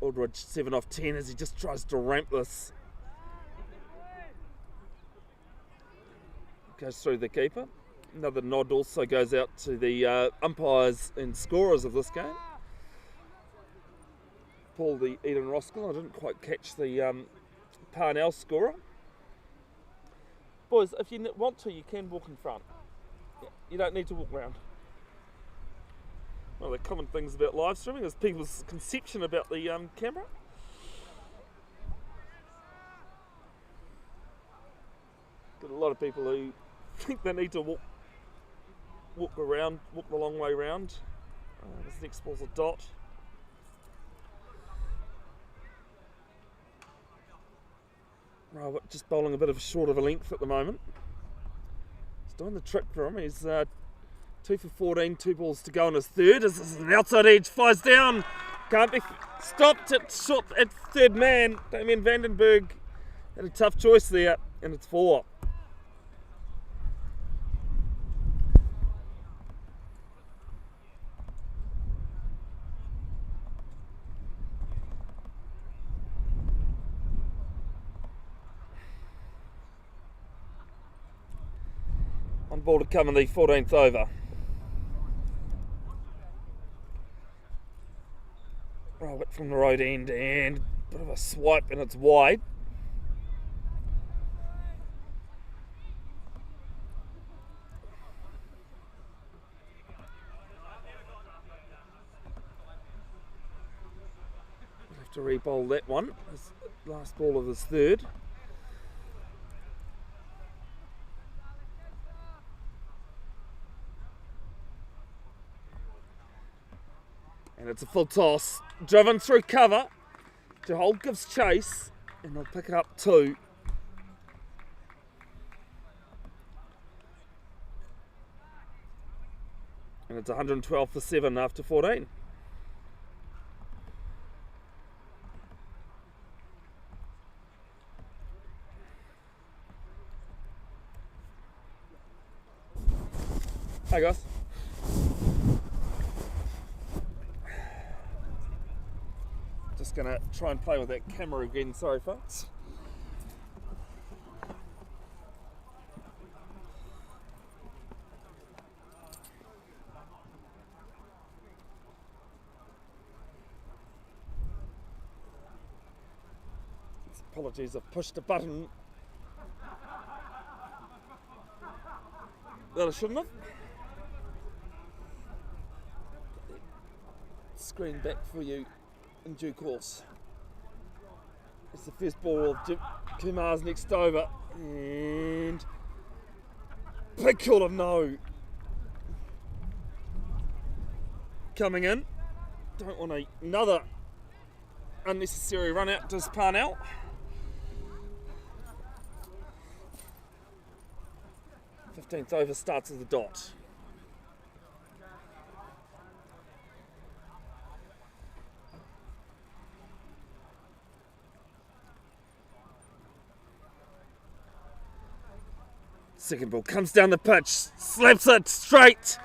Aldridge 7 off 10 as he just tries to ramp this. Goes through the keeper. Another nod also goes out to the umpires and scorers of this game. Paul the Eden Roskill. I didn't quite catch the Parnell scorer. Boys, if you want to, you can walk in front. You don't need to walk round. One of the common things about live streaming is people's conception about the camera. Got a lot of people who think they need to walk the long way round. This next ball's a dot. Right, just bowling a bit of a short of a length at the moment. He's doing the trick for him. He's 2 for 14, 2 balls to go on his third. This is an outside edge, flies down. Can't be stopped at shot at third man. Damien Vandenberg had a tough choice there, and it's 4. On ball to come in the 14th over. Robert from the right end and a bit of a swipe and it's wide. We'll have to re-bowl that one. His last ball of his third. And it's a full toss, driven through cover. Jahold gives chase, and they'll pick it up 2. And it's 112 for 7 after 14. Hi guys. Just gonna try and play with that camera again, sorry folks. Apologies, I've pushed a button that I shouldn't have. Screen back for you in due course. It's the first ball of Kumar's next over, and big call no. Coming in, don't want another unnecessary run out to Parnell. Fifteenth over starts at the dot. Second ball comes down the pitch, slaps it straight,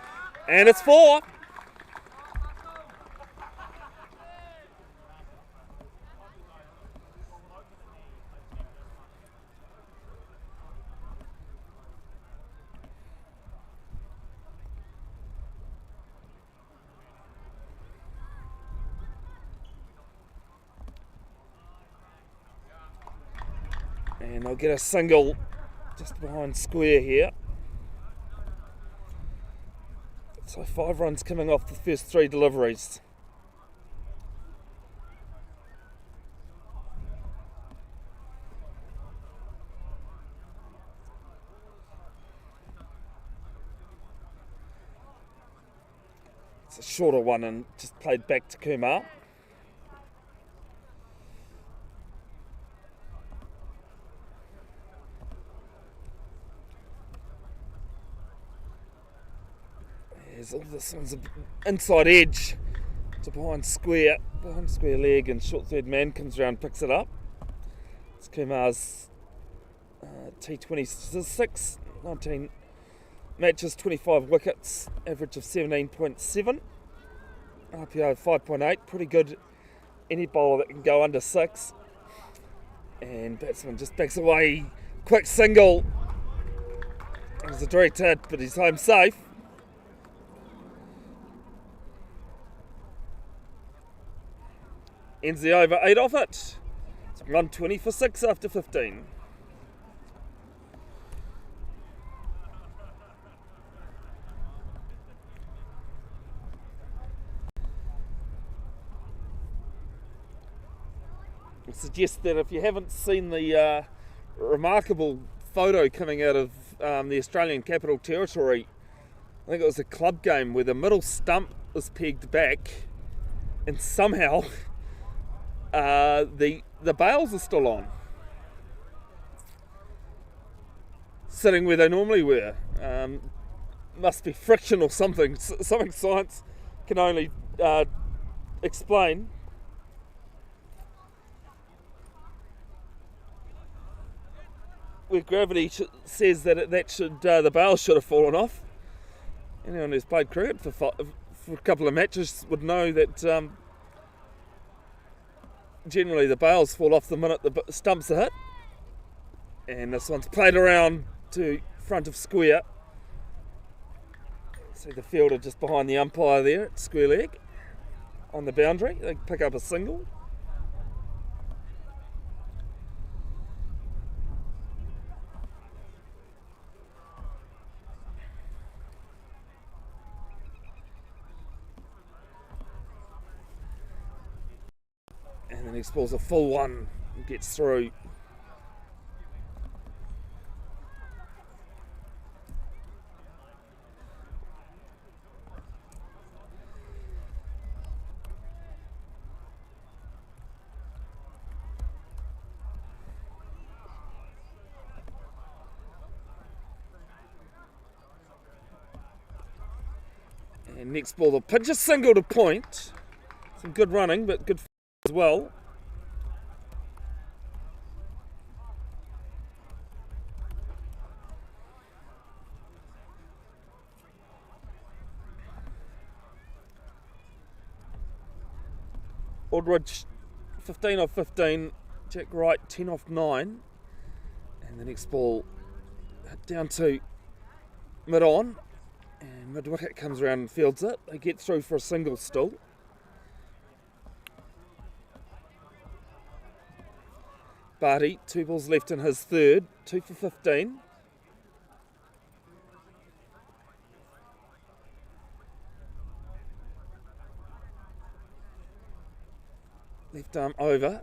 and it's 4. And I'll get a single just behind square here. So 5 runs coming off the first 3 deliveries. a shorter one and just played back to Kumar. This one's an inside edge to behind square leg, and short third man comes around, picks it up. It's Kumar's T20 statistics, 19 matches, 25 wickets, average of 17.7, RPO of 5.8, pretty good. Any bowler that can go under 6. And batsman just backs away, quick single. It was a direct hit, but he's home safe. Ends the over 8 off it. It's 120 for 6 after 15. I suggest that if you haven't seen the remarkable photo coming out of the Australian Capital Territory, I think it was a club game where the middle stump was pegged back and somehow the bails are still on, sitting where they normally were. Must be friction or something science can only explain. Where gravity says that the bails should have fallen off. Anyone who's played cricket for a couple of matches would know that generally the bails fall off the minute the stumps are hit. And this one's played around to front of square. See the fielder just behind the umpire there at square leg on the boundary. They pick up a single. And then he spills a full one and gets through. And next ball, the pitch, a single to point. Some good running, but good as well. Aldridge 15 off 15, Jack Wright 10 off 9, and the next ball down to mid on, and mid wicket comes around and fields it. They get through for a single still. Barty, 2 balls left in his third, 2 for 15. Left arm over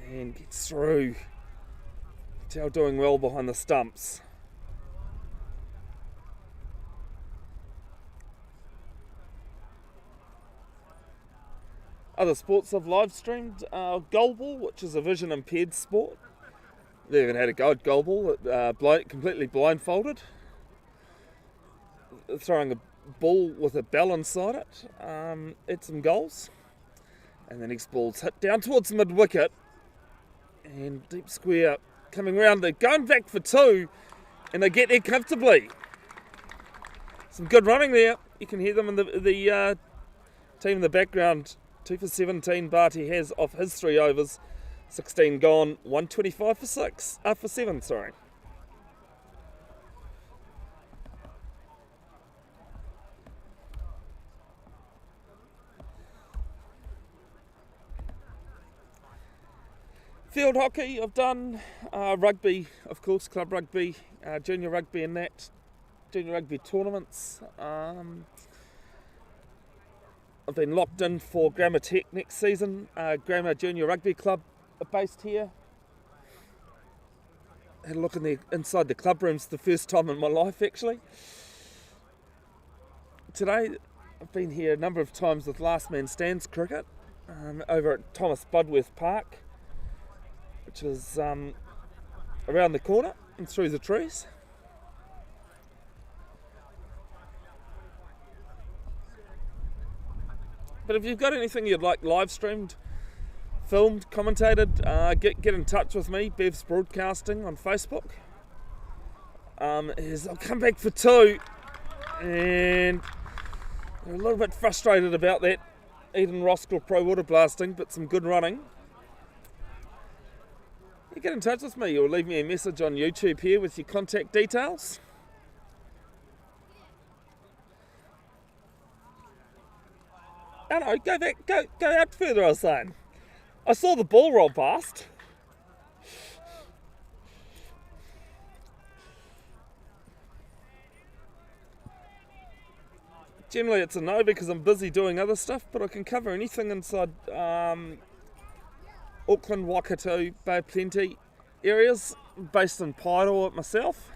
and gets through. Tao doing well behind the stumps. Other sports I've live streamed, goalball, which is a vision impaired sport. They even had a go at goalball, completely blindfolded. Throwing a ball with a bell inside it, had some goals. And the next ball's hit down towards mid wicket, and deep square coming round. They're going back for 2, and they get there comfortably. Some good running there. You can hear them in the team in the background. 2 for 17 Barty has off his 3 overs. 16 gone, 125 for 6. For 7, sorry. Field hockey I've done, rugby of course, club rugby, junior rugby and that, junior rugby tournaments. I've been locked in for Grammar Tech next season. Grammar Junior Rugby Club are based here. Had a look inside the club rooms the first time in my life actually. Today I've been here a number of times with Last Man Stands cricket over at Thomas Budworth Park, which is around the corner and through the trees. But if you've got anything you'd like live streamed, filmed, commentated, get in touch with me, Bev's Broadcasting on Facebook. I'll come back for 2, and I'm a little bit frustrated about that. Eden Roskill Pro Waterblasting, but some good running. You get in touch with me or leave me a message on YouTube here with your contact details. Oh no, go out further, I was saying. I saw the ball roll past. Generally it's a no because I'm busy doing other stuff, but I can cover anything inside Auckland, Waikato, Bay of Plenty areas, based in Parnell myself.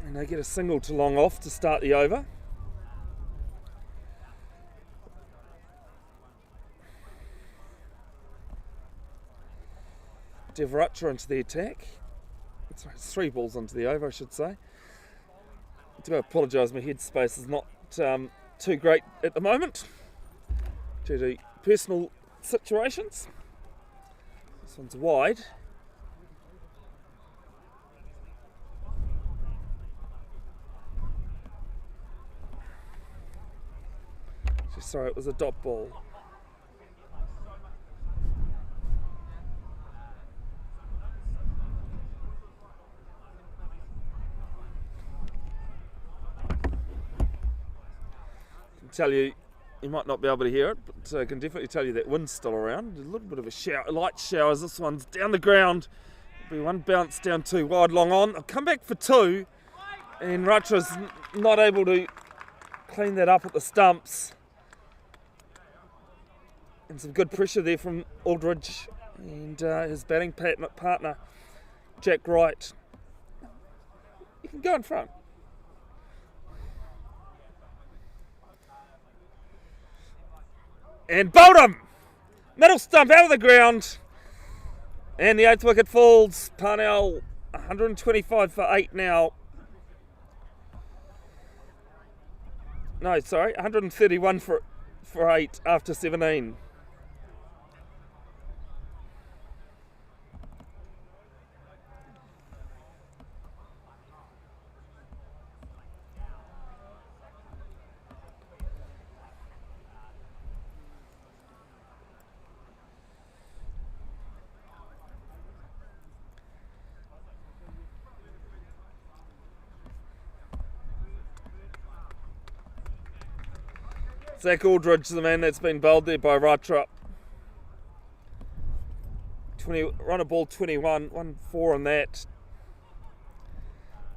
And I get a single to long off to start the over. Devaracha into the attack. Sorry, it's 3 balls into the over, I should say. I do apologise, my headspace is not too great at the moment due to personal situations. This one's wide. Sorry, it was a dot ball. Tell you might not be able to hear it, but I can definitely tell you that wind's still around. A little bit of a shower, light showers. This one's down the ground. It'll be 1 bounce down 2 wide, long on. I'll come back for 2, and Ratra's not able to clean that up at the stumps. And some good pressure there from Aldridge and his batting partner, Jack Wright. You can go in front. And bowled him! Middle stump out of the ground. And the 8th wicket falls. Parnell 125 for 8 now. No, sorry, 131 for 8 after 17. Zach Aldridge, the man that's been bowled there by Ratra. Run a ball 21, 1-4 on that.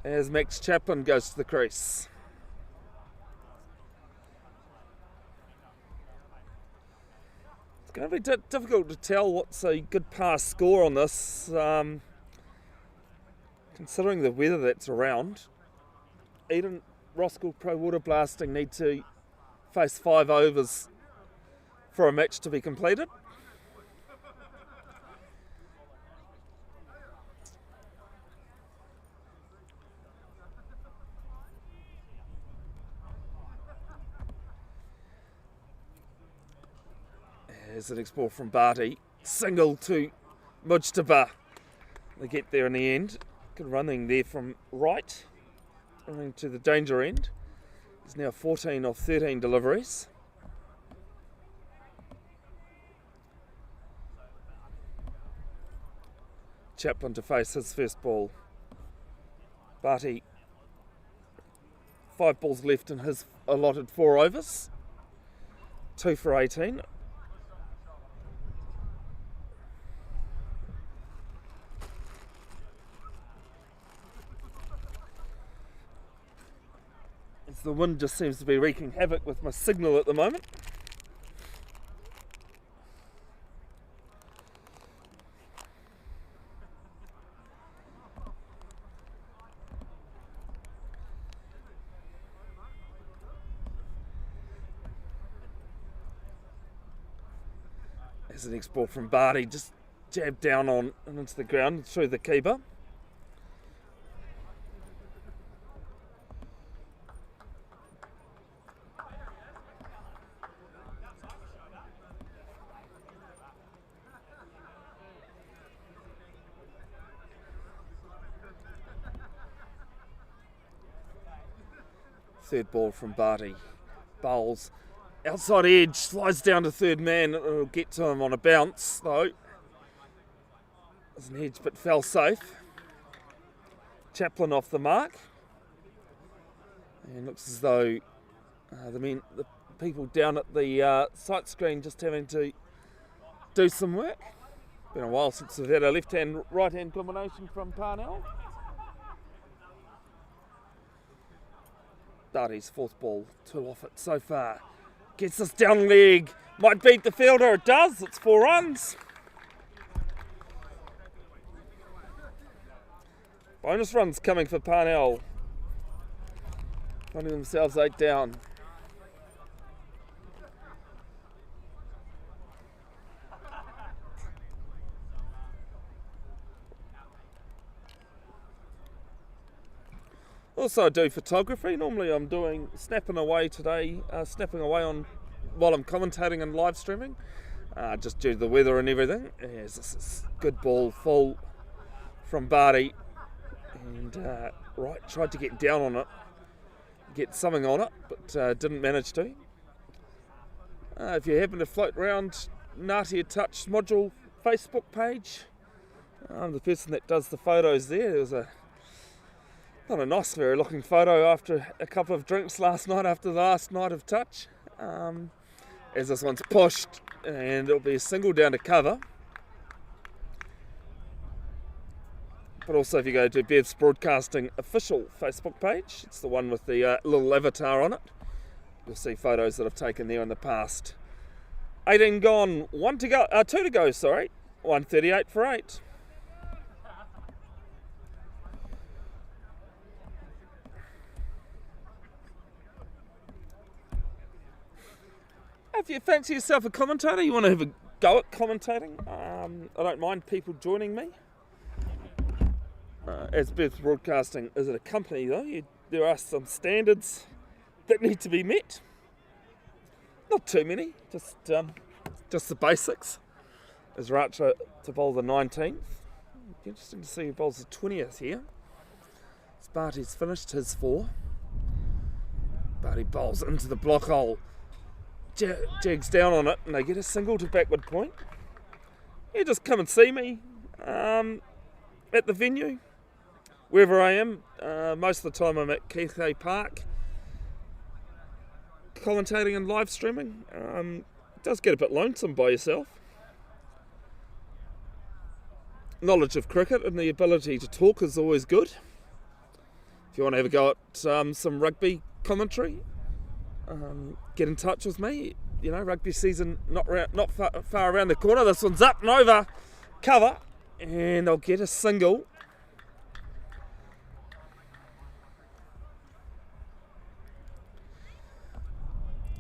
As Max Chaplin goes to the crease. It's going to be difficult to tell what's a good pass score on this, considering the weather that's around. Eden Roskill Pro Waterblasting need to face 5 overs for a match to be completed. There's the next ball from Barty. Single to Mujtaba. They get there in the end. Good running there from Wright. Running to the danger end. He's now 14 off 13 deliveries. Chaplin to face his first ball. Barty, 5 balls left in his allotted 4 overs. 2 for 18. The wind just seems to be wreaking havoc with my signal at the moment. There's the next ball from Barty, just jabbed down on and into the ground through the keeper. Third ball from Barty. Bowls outside edge, slides down to third man. It'll get to him on a bounce though. There's an edge but fell safe. Chaplin off the mark. And looks as though the people down at the sight screen just having to do some work. Been a while since we've had a left-hand, right-hand combination from Parnell. Barty's fourth ball, 2 off it so far. Gets us down leg. Might beat the fielder. It does. It's 4 runs. Bonus runs coming for Parnell. Finding themselves 8 down. Also, I do photography. Normally I'm doing snapping away today, on while I'm commentating and live streaming, just due to the weather and everything. Yes, this is good ball, full from Barty, and tried to get down on it, get something on it, but didn't manage to. If you happen to float around Ngāti Touch module Facebook page, I'm the person that does the photos there. There was not a nice, very looking photo after a couple of drinks last night after the last night of touch. As this one's pushed, and it'll be a single down to cover. But also if you go to Bev's Broadcasting official Facebook page, it's the one with the little avatar on it, you'll see photos that I've taken there in the past. 18 gone, 2 to go, 138 for 8. If you fancy yourself a commentator, you want to have a go at commentating, I don't mind people joining me. As Bev's Broadcasting is it a company though, there are some standards that need to be met. Not too many, just the basics. As Racha to bowl the 19th. Interesting to see who bowls the 20th here. Barty's finished his 4. Barty bowls into the block hole. Jags down on it and they get a single to backward point. You just come and see me at the venue, wherever I am. Most of the time I'm at Keithay Park commentating and live streaming. It does get a bit lonesome by yourself. Knowledge of cricket and the ability to talk is always good. If you want to have a go at some rugby commentary, get in touch with me. You know, rugby season not far around the corner. This one's up and over cover, and I'll get a single.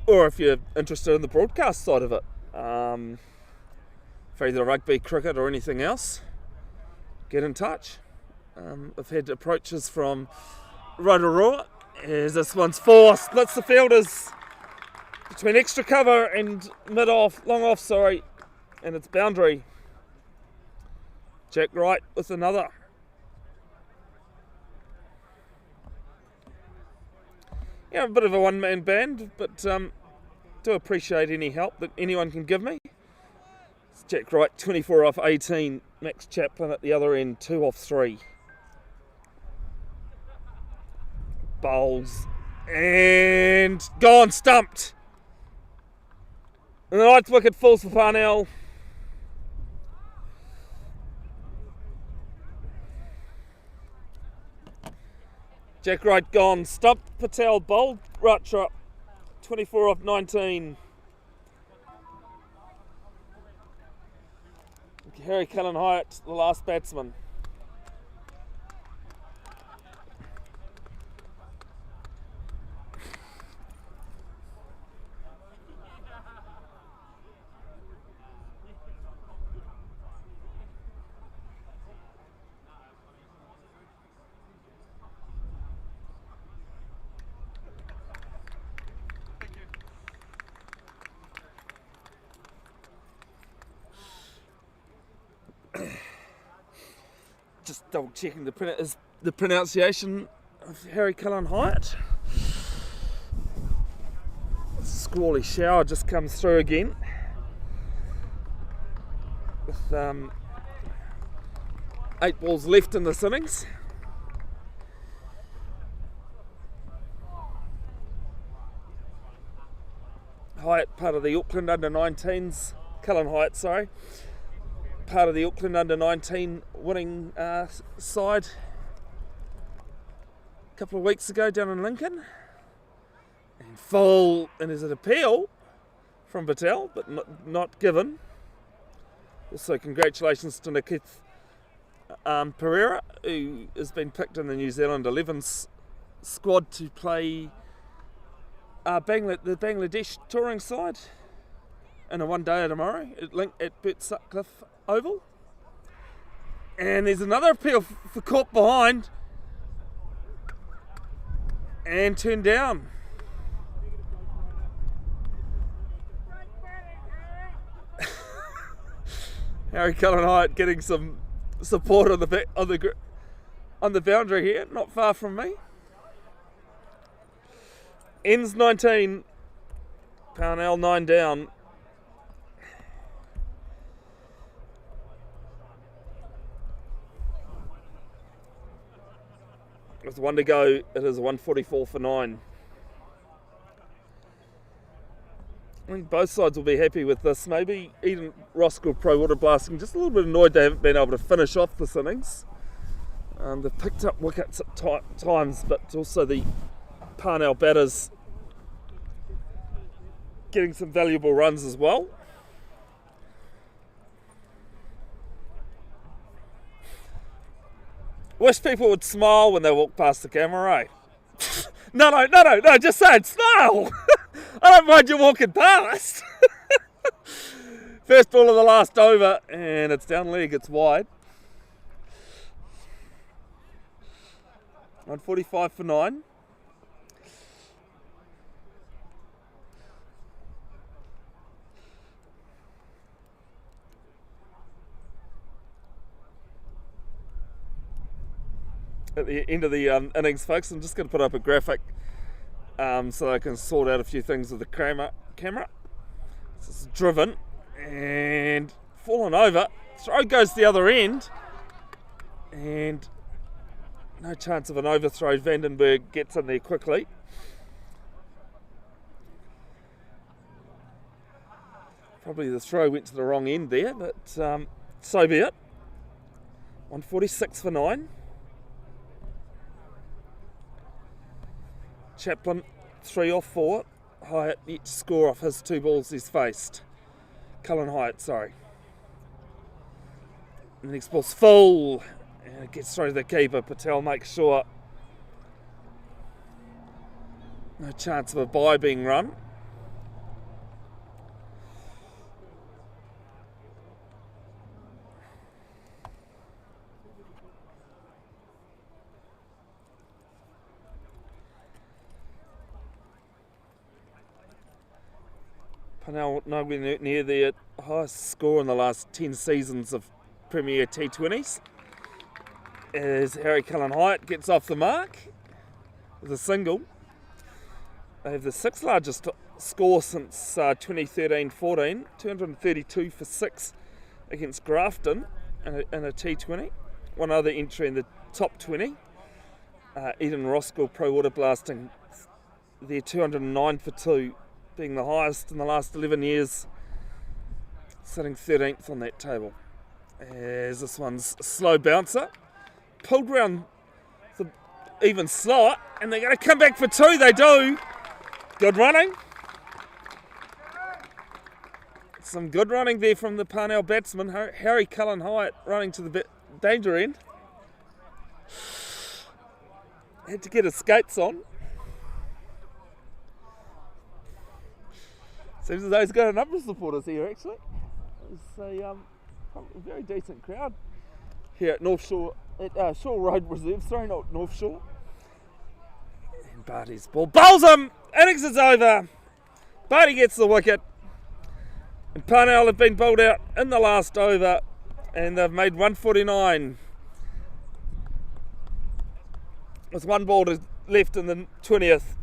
Or if you're interested in the broadcast side of it, for either rugby, cricket or anything else, get in touch. I've had approaches from Rotorua. As this one's 4, splits the fielders between extra cover and long off, and it's boundary. Jack Wright with another. Yeah, a bit of a one-man band, but do appreciate any help that anyone can give me. It's Jack Wright, 24 off 18. Max Chaplin at the other end, 2 off 3. Bowls and gone, stumped. And the 9th wicket falls for Parnell. Jack Wright gone, stumped. Patel bowled. Racha, 24 off 19. Harry Cullen Hyatt, the last batsman. just double checking the pronunciation of Harry Cullen Hyatt. Squally shower just comes through again with 8 balls left in this innings. Hyatt, part of the Auckland under-19s, Cullen Hyatt, sorry, part of the Auckland under-19 winning side a couple of weeks ago down in Lincoln. And full, and there's an appeal from Patel, but not given. Also, congratulations to Nikith Pereira, who has been picked in the New Zealand 11s squad to play the Bangladesh touring side in a one-day tomorrow at Bert Sutcliffe Oval. And there's another appeal for caught behind and turned down. Harry Cullen Hyatt getting some support on the boundary here, not far from me. Ends 19, Parnell 9 down. With 1 to go, it is 144 for 9. I think both sides will be happy with this. Maybe even Roskill Pro Waterblasting just a little bit annoyed they haven't been able to finish off this innings. They've picked up wickets at times, but also the Parnell batters getting some valuable runs as well. Wish people would smile when they walk past the camera, eh? No, just say it, smile! I don't mind you walking past. First ball of the last over, and it's down leg, it's wide. 145 for 9. At the end of the innings, folks, I'm just going to put up a graphic so I can sort out a few things with the camera. This is driven and fallen over. Throw goes the other end, and no chance of an overthrow. Vandenberg gets in there quickly. Probably the throw went to the wrong end there, but so be it. 146 for 9. Chaplin 3 off 4. Hyatt yet to score off his 2 balls he's faced. Cullen Hyatt, sorry. The next ball's full, and it gets through to the keeper. Patel makes sure. No chance of a bye being run. Parnell nowhere near their highest score in the last 10 seasons of Premier T20s. As Harry Cullen Hyatt gets off the mark with a single. They have the 6th largest score since 2013-14, 232 for 6 against Grafton in a T20. One other entry in the top 20, Eden Roskill Pro Waterblasting, they're 209 for 2. Being the highest in the last 11 years, sitting 13th on that table. As this one's a slow bouncer, pulled round the even slower, and they're going to come back for 2, they do. Good running. Some good running there from the Parnell batsman, Harry Cullen Hyatt, running to the danger end. Had to get his skates on. Seems as though he's got a number of supporters here, actually. It's a very decent crowd here at North Shore, at Shore Road Reserve. Sorry, not North Shore. And Barty's ball bowls him. Innings is over. Barty gets the wicket, and Parnell have been bowled out in the last over, and they've made 149. with 1 ball left in the 20th.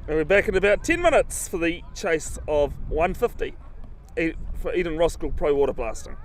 And we're back in about 10 minutes for the chase of 150 for Eden Roskill Pro Waterblasting.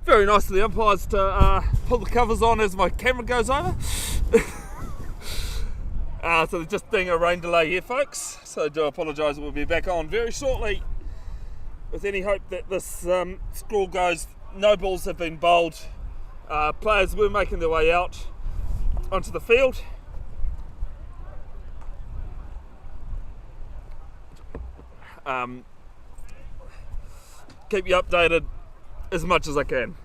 very nice of the umpires to pull the covers on as my camera goes over. So there's just being a rain delay here, folks. So I do apologise, we'll be back on very shortly with any hope that this score goes. No balls have been bowled. Players were making their way out onto the field. Keep you updated as much as I can.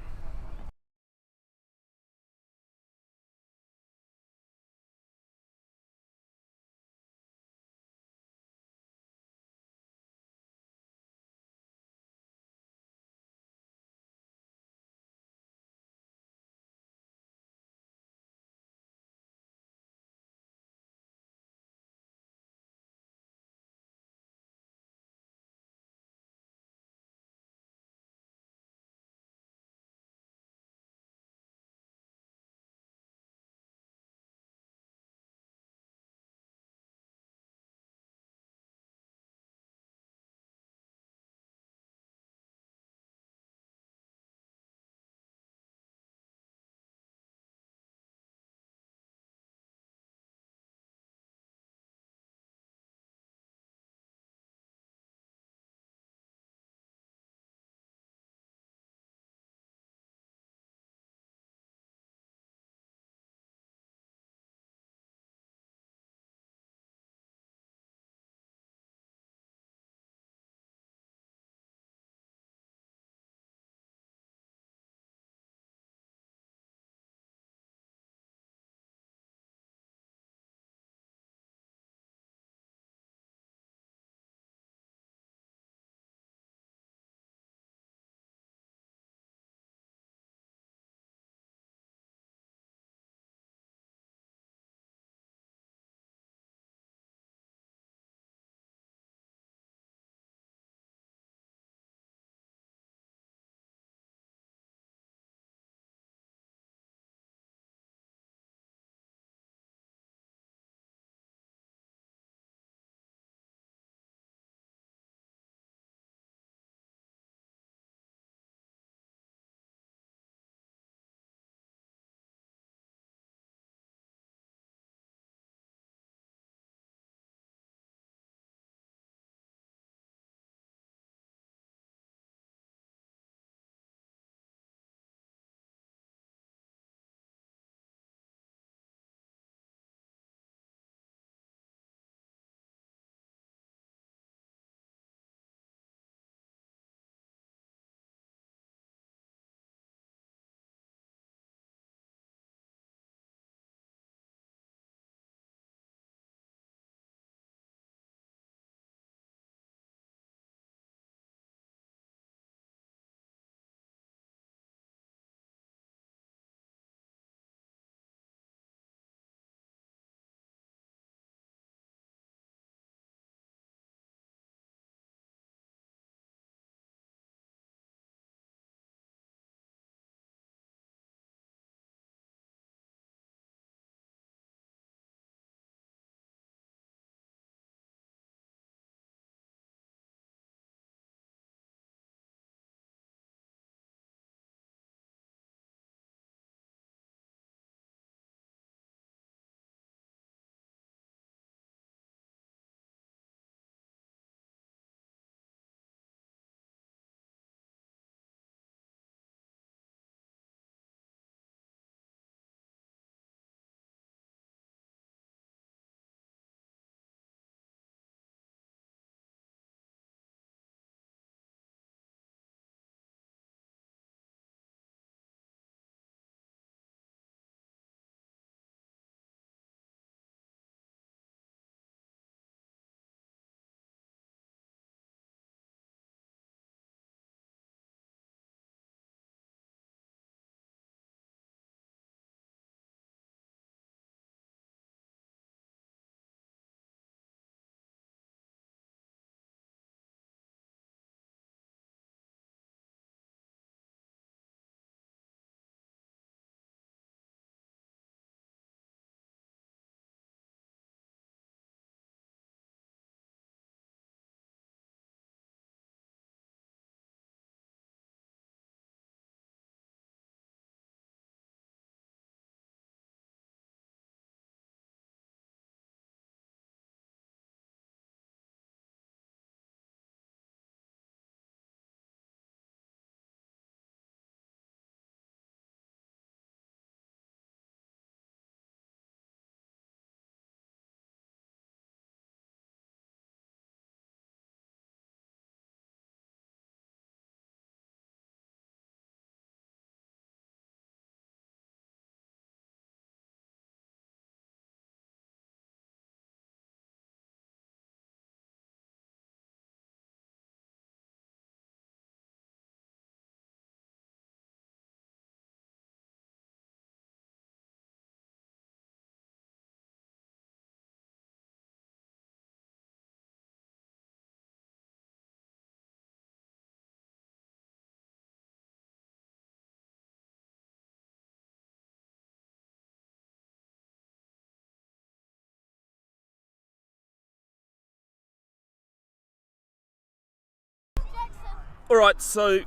Alright, so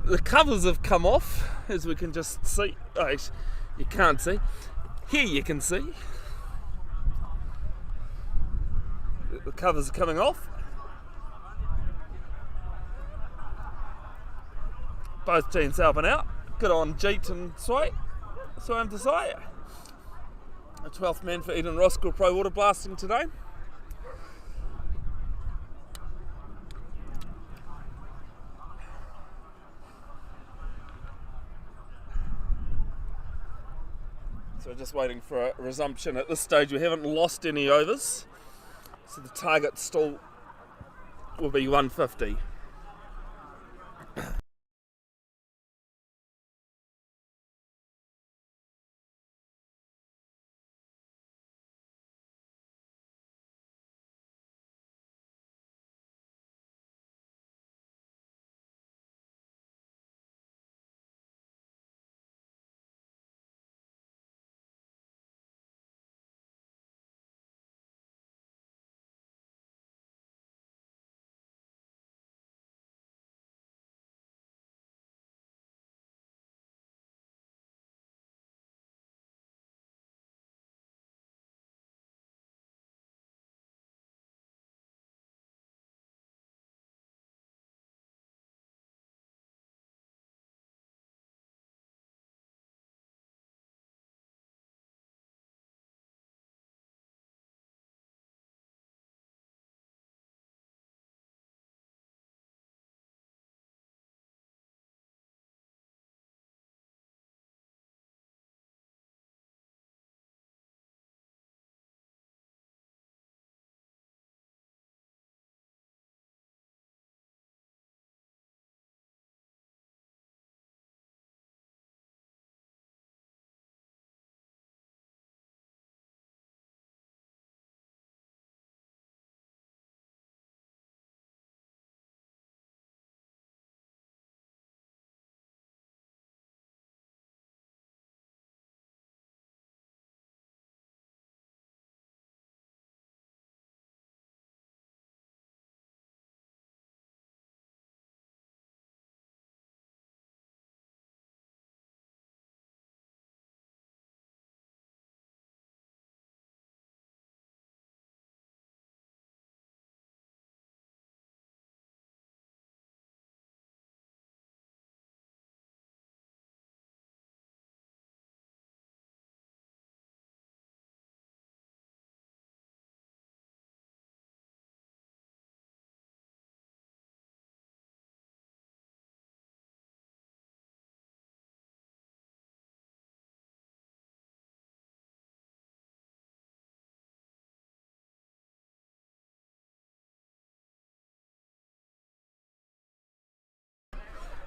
the covers have come off, as we can just see. Oh, actually, you can't see. Here you can see. The covers are coming off. Both teams helping out. Good on Jeet and Sway. So I have to say. A 12th man for Eden Roskill Pro Waterblasting today. So we're just waiting for a resumption. At this stage we haven't lost any overs. So the target still will be 150.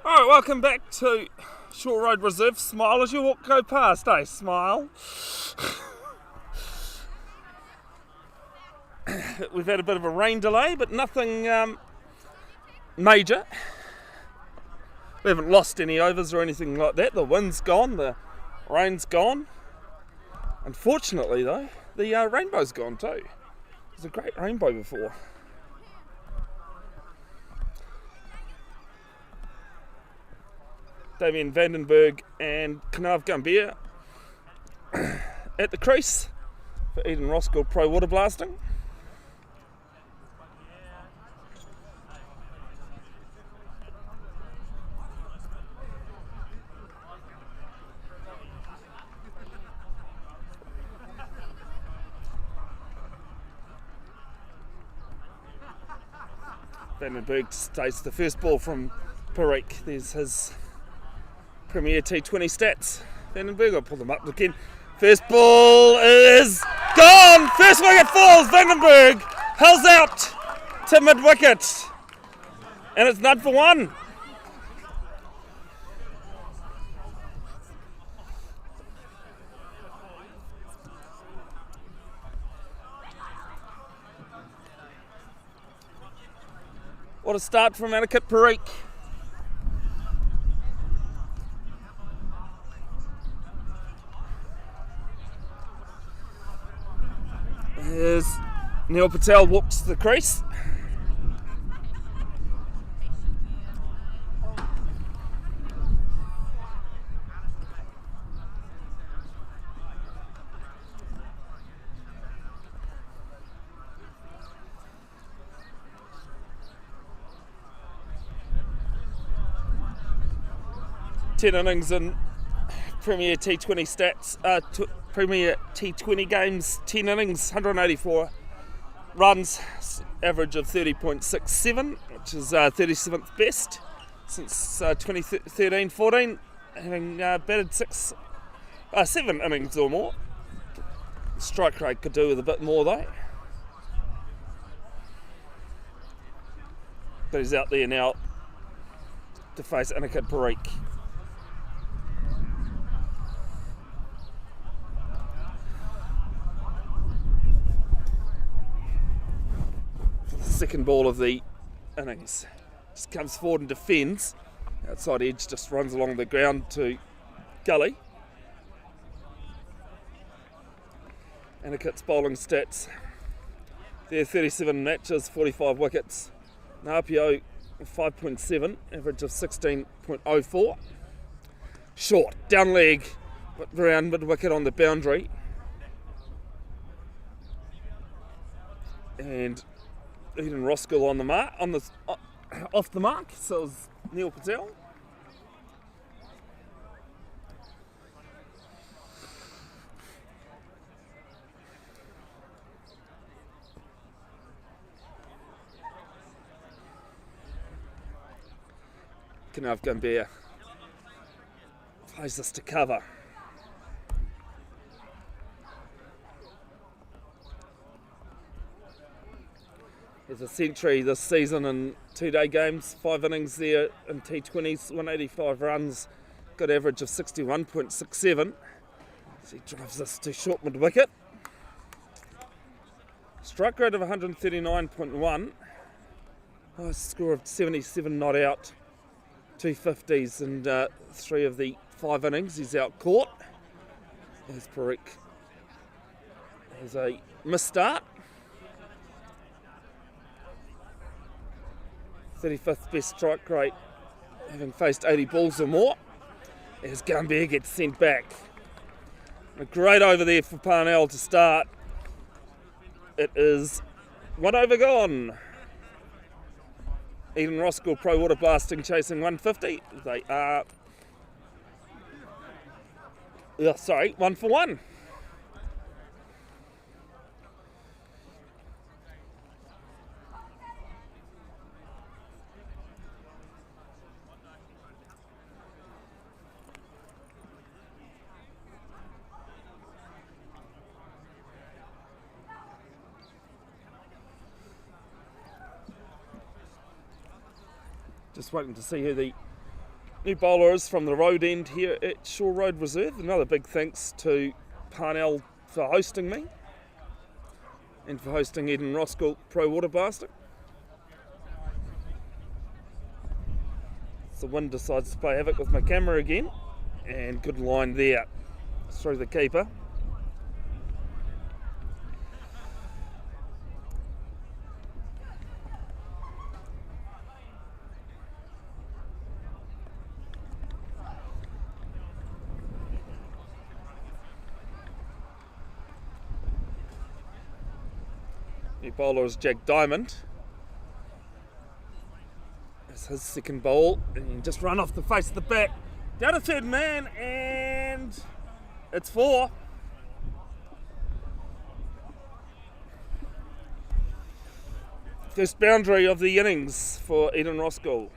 Alright, welcome back to Shore Road Reserve. Smile as you go past, eh? Smile. We've had a bit of a rain delay, but nothing major. We haven't lost any overs or anything like that. The wind's gone, the rain's gone. Unfortunately though, the rainbow's gone too. There was a great rainbow before. Damien Vandenberg and Kanav Gambir at the crease for Eden Roskill Pro Waterblasting. Vandenberg takes the first ball from Cric. There's his Premier T20 stats. Vandenberg, I'll pull them up again. First ball is gone! First wicket falls! Vandenberg hulls out to mid-wicket. And it's none for one. What a start from Cric. Here's Neil Patel walks to the crease. 10 innings in Premier T20 stats, Premier T20 games, 10 innings, 184 runs, average of 30.67, which is 37th best since 2013-14, having batted 7 innings or more. Strike rate could do with a bit more though. But he's out there now to face Cric. Second ball of the innings. Just comes forward and defends. Outside edge just runs along the ground to gully. Cric's bowling stats. There 37 matches, 45 wickets. An RPO of 5.7, average of 16.04. Short, down leg, around mid wicket on the boundary. And Eden Roskill on the mark, off the mark, so it was Neil Patel. Kanav Gambia plays this to cover. There's a century this season in 2-day games, 5 innings there in T20s, 185 runs, good average of 61.67. So he drives this to short mid wicket. Strike rate of 139.1. Highest score of 77 not out. 250s and 3 of the 5 innings he's out caught. There's Cric. There's a misstart. 35th best strike rate, having faced 80 balls or more. As Gambia gets sent back. A great over there for Parnell to start. It is 1 over gone. Eden Roskill Pro Waterblasting chasing 150. They are 1 for 1. Just waiting to see who the new bowler is from the road end here at Shore Road Reserve. Another big thanks to Parnell for hosting me and for hosting Eden Roskill Pro Waterblasting. The wind decides to play havoc with my camera again, and good line there through the keeper. New bowler is Jack Diamond. That's his second bowl, and just run off the face of the bat. Down to third man, and it's 4. First boundary of the innings for Eden Roskill.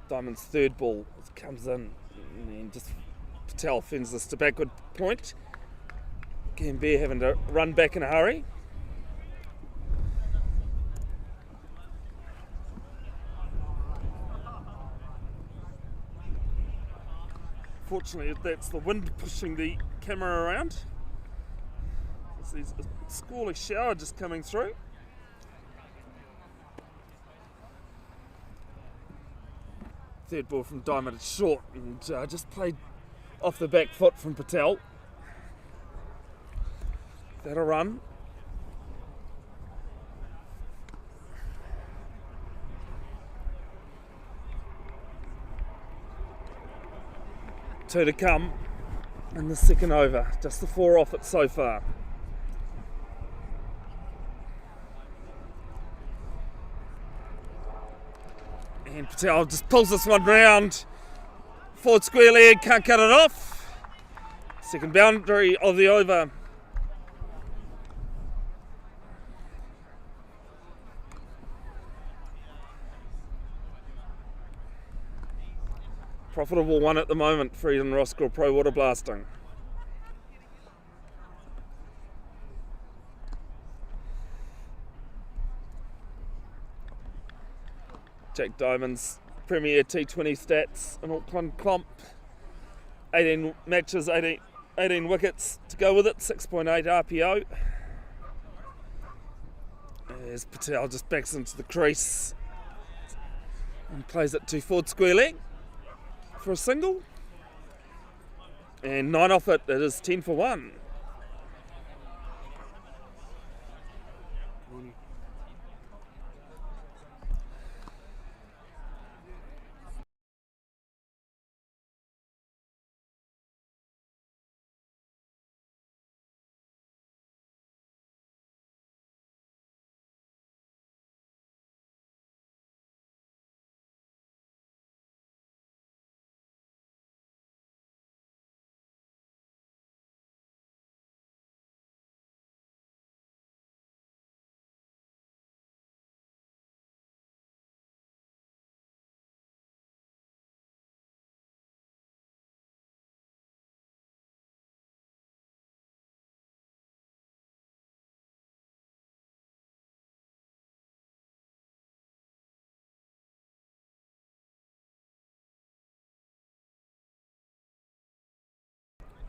Diamond's third ball comes in and just Patel fends this to backward point. Gambia having to run back in a hurry. Fortunately, that's the wind pushing the camera around. There's a squally shower just coming through. Third ball from Diamond, it's short and just played off the back foot from Patel. That'll run. 2 to come in the second over. Just the 4 off it so far. And Patel just pulls this one round. Forward square leg, can't cut it off. Second boundary of the over. Profitable one at the moment for Eden Roskill Pro Waterblasting. Jack Diamond's Premier T20 stats in Auckland comp. 18 matches, 18 wickets to go with it, 6.8 RPO. As Patel just backs into the crease and plays it to forward square leg for a single. And 9 off it, it is 10 for 1.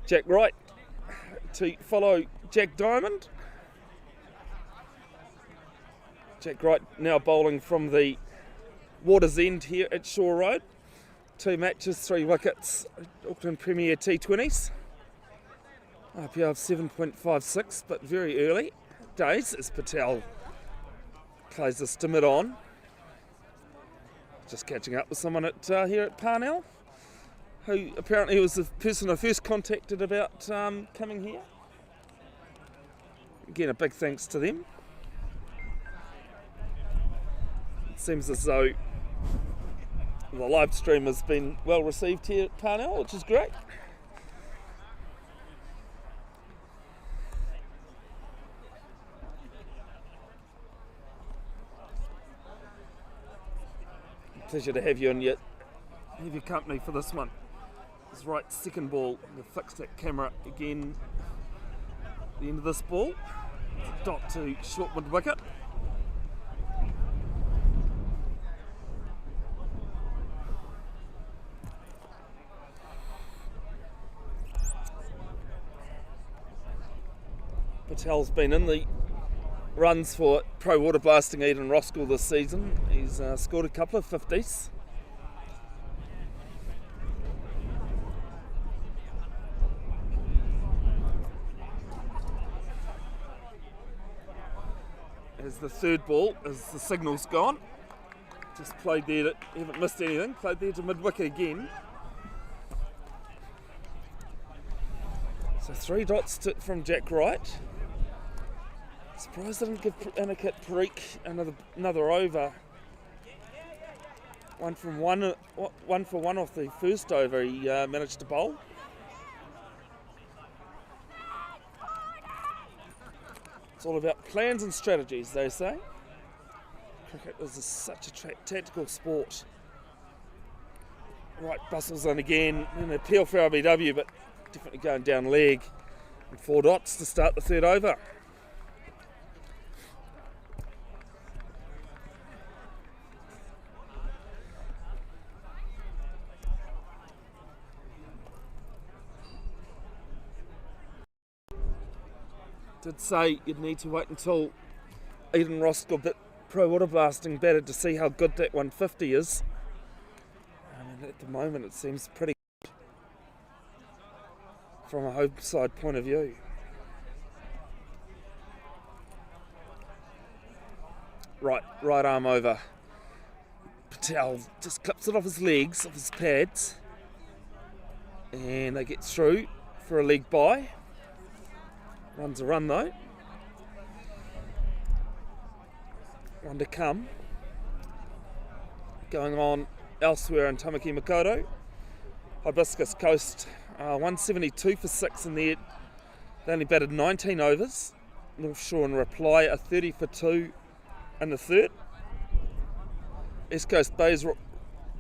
Jack Wright to follow Jack Diamond. Jack Wright now bowling from the water's end here at Shore Road. 2 matches, 3 wickets, Auckland Premier T20s. RPO of 7.56, but very early days as Patel plays this to mid-on. Just catching up with someone here at Parnell, who apparently was the person I first contacted about coming here. Again, a big thanks to them. It seems as though the live stream has been well received here at Parnell, which is great. Pleasure to have you and have your company for this one. It's right, second ball. We'll fix that camera again. The end of this ball. Dot to short mid wicket. Patel's been in the runs for Pro Waterblasting Eden Roskill this season. He's scored a couple of 50s. As the third ball, as the signal's gone, just played there, haven't missed anything, played there to mid-wicket again. So 3 dots from Jack Wright. Surprised I didn't give Cric another over. One for one off the first over he managed to bowl. It's all about plans and strategies, they say. Cricket is such a tactical sport. Right, bustles in again, an appeal for RBW, but definitely going down leg. And 4 dots to start the third over. Did say you'd need to wait until Eden Roskill Pro Waterblasting batted to see how good that 150 is. I mean, at the moment it seems pretty good from a home side point of view. Right arm over. Patel just clips it off his legs, off his pads. And they get through for a leg bye. Run's a run though. One to come. Going on elsewhere in Tamaki Makaurau. Hibiscus Coast, 172 for 6 in there. They only batted 19 overs. North Shore in reply, a 30 for 2 in the third. East Coast Bays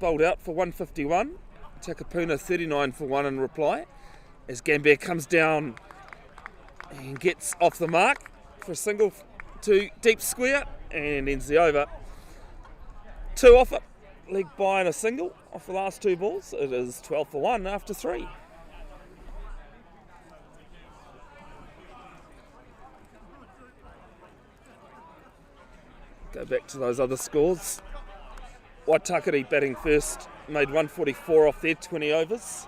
bowled out for 151. Takapuna 39 for 1 in reply. As Gambier comes down and gets off the mark for a single to deep square and ends the over. 2 off it, leg by and a single off the last 2 balls. It is 12 for 1 after 3. Go back to those other scores. Waitakere batting first, made 144 off their 20 overs.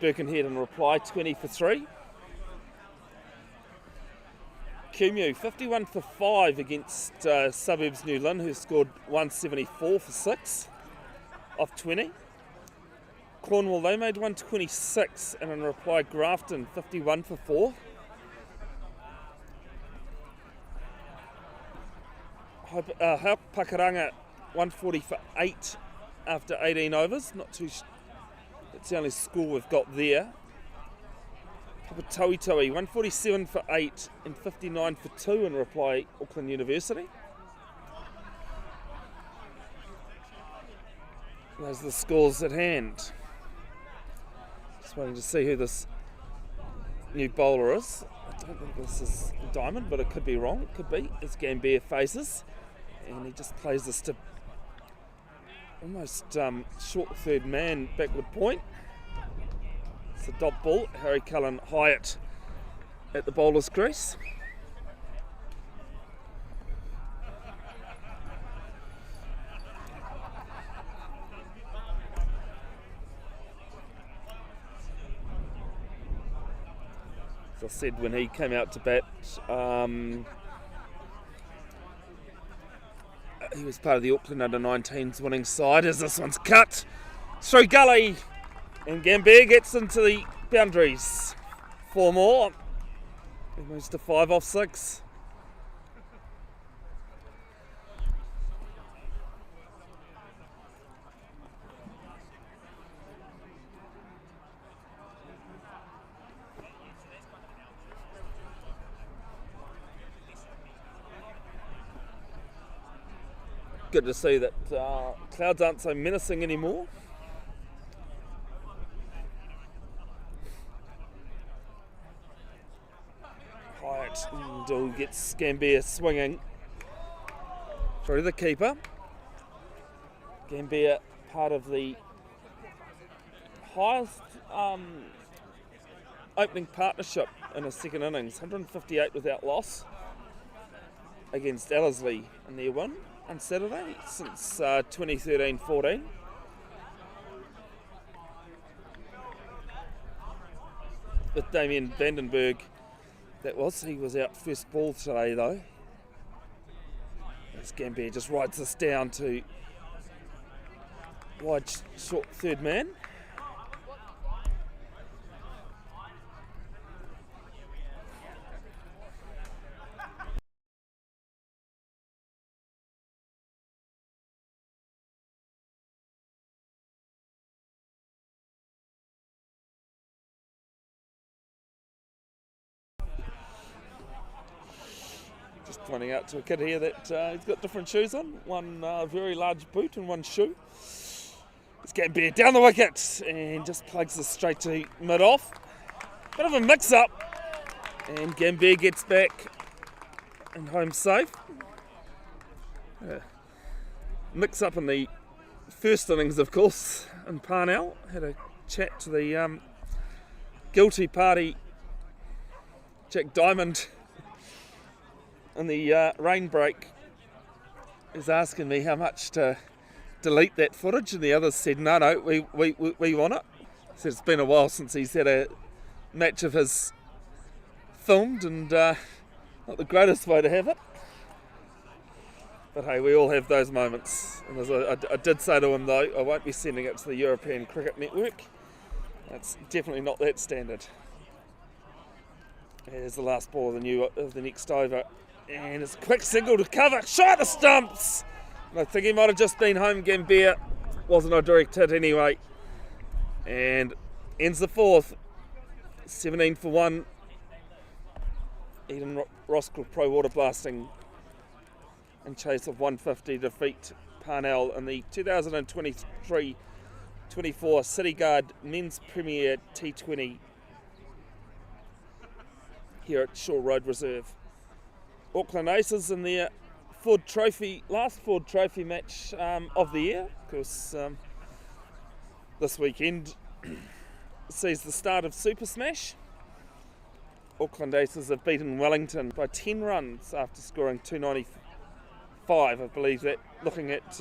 Birkenhead in reply, 20 for 3. Kumu, 51 for 5 against Suburbs New Lynn, who scored 174 for 6 off 20. Cornwall, they made 126, and in reply Grafton, 51 for 4. Pakaranga, 140 for 8 after 18 overs. Not too. That's the only score we've got there. Papatauitui, 147 for 8 and 59 for 2 in reply Auckland University. Those are the scores at hand. Just waiting to see who this new bowler is. I don't think this is Diamond, but it could be wrong. It could be. As Gambier faces. And he just plays this to almost short third man backward point. It's a dot ball. Harry Cullen Hyatt at the bowler's crease. As I said, when he came out to bat, he was part of the Auckland under-19s winning side. As this one's cut through gully, and Gambier gets into the boundaries. 4 more. He moves to 5 off 6. Good to see that clouds aren't so menacing anymore. Hyatt gets Gambier swinging through the keeper. Gambier, part of the highest opening partnership in a second innings, 158 without loss against Ellerslie in their win on Saturday since 2013-14. With Damien Vandenberg, he was out first ball today though. As Gambier just rides this down to wide short third man. Just pointing out to a kid here that he's got different shoes on. One very large boot and one shoe. It's Gambier down the wicket and just plugs this straight to mid-off. Bit of a mix-up. And Gambier gets back and home safe. Mix-up in the first innings, of course, in Parnell. Had a chat to the guilty party, Jack Diamond, in the rain break. Is asking me how much to delete that footage, and the others said no, we want it. Said it's been a while since he's had a match of his filmed, and not the greatest way to have it, but hey, we all have those moments. And as I did say to him though, I won't be sending it to the European Cricket Network. That's definitely not that standard. Here's the last ball of the next over. And it's a quick single to cover. Shot the stumps! I think he might have just been home Gambier. Wasn't a direct hit anyway. And ends the fourth. 17 for 1. Eden Roskill Pro Waterblasting in chase of 150 defeat Parnell in the 2023-24 City Guard Men's Premier T20 here at Shore Road Reserve. Auckland Aces in their last Ford Trophy match of the year. Of course, this weekend sees the start of Super Smash. Auckland Aces have beaten Wellington by 10 runs after scoring 295. I believe that, looking at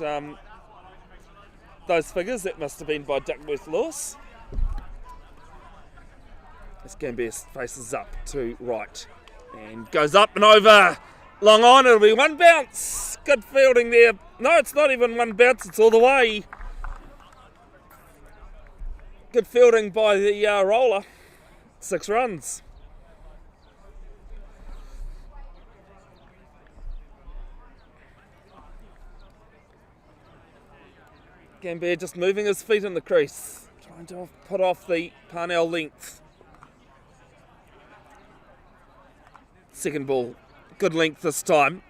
those figures, that must have been by Duckworth Lewis. This Gambier faces up to right and goes up and over. Long on, it'll be one bounce. Good fielding there. No, it's not even one bounce, it's all the way. Good fielding by the roller. 6 runs. Gambier just moving his feet in the crease, trying to put off the Parnell length. Second ball, good length this time,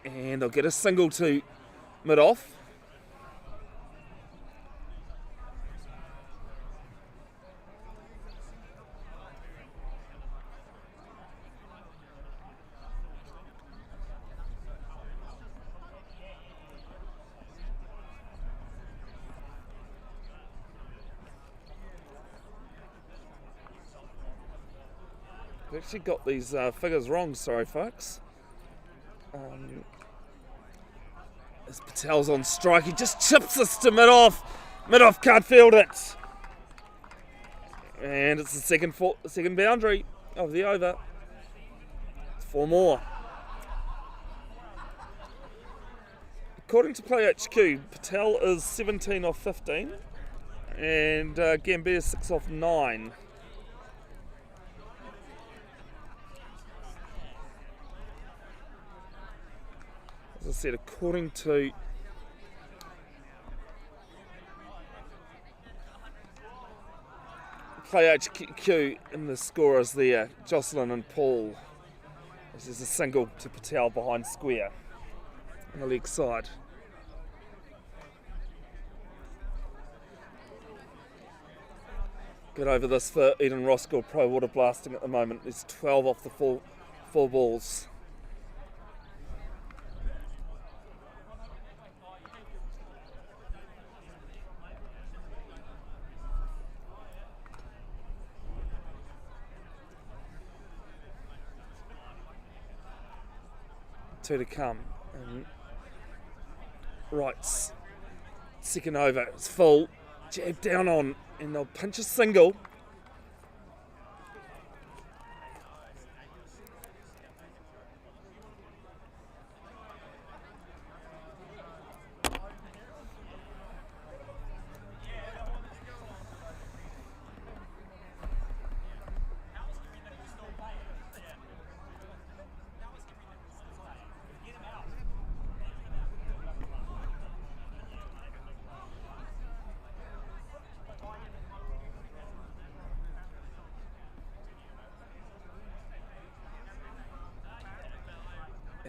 and they'll get a single to mid-off. I've actually got these figures wrong, sorry folks. As Patel's on strike, he just chips this to mid-off. Mid-off can't field it. And it's the second boundary of the over. 4 more. According to Play HQ, Patel is 17 off 15 and Gambier 6 off 9. As I said, according to Play HQ in the scorers there, Jocelyn and Paul. This is a single to Patel behind square on the leg side. Get over this for Eden Roskill Pro Waterblasting at the moment. There's 12 off the four balls. Two to come. And Wright's second over. It's full. Jab down on, and they'll punch a single.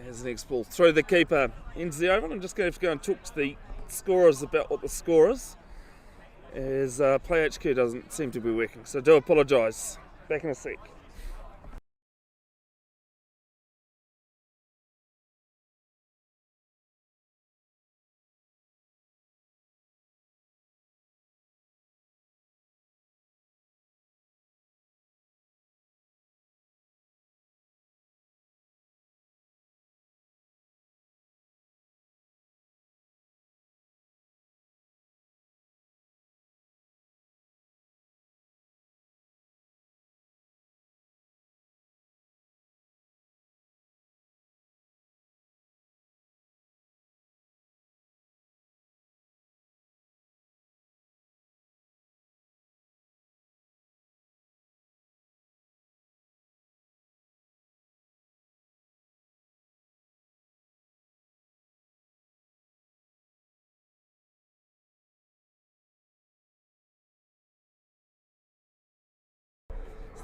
As the next ball through the keeper ends the over. I'm just going to have to go and talk to the scorers about what the score is, as Play HQ doesn't seem to be working, so I do apologise. Back in a sec.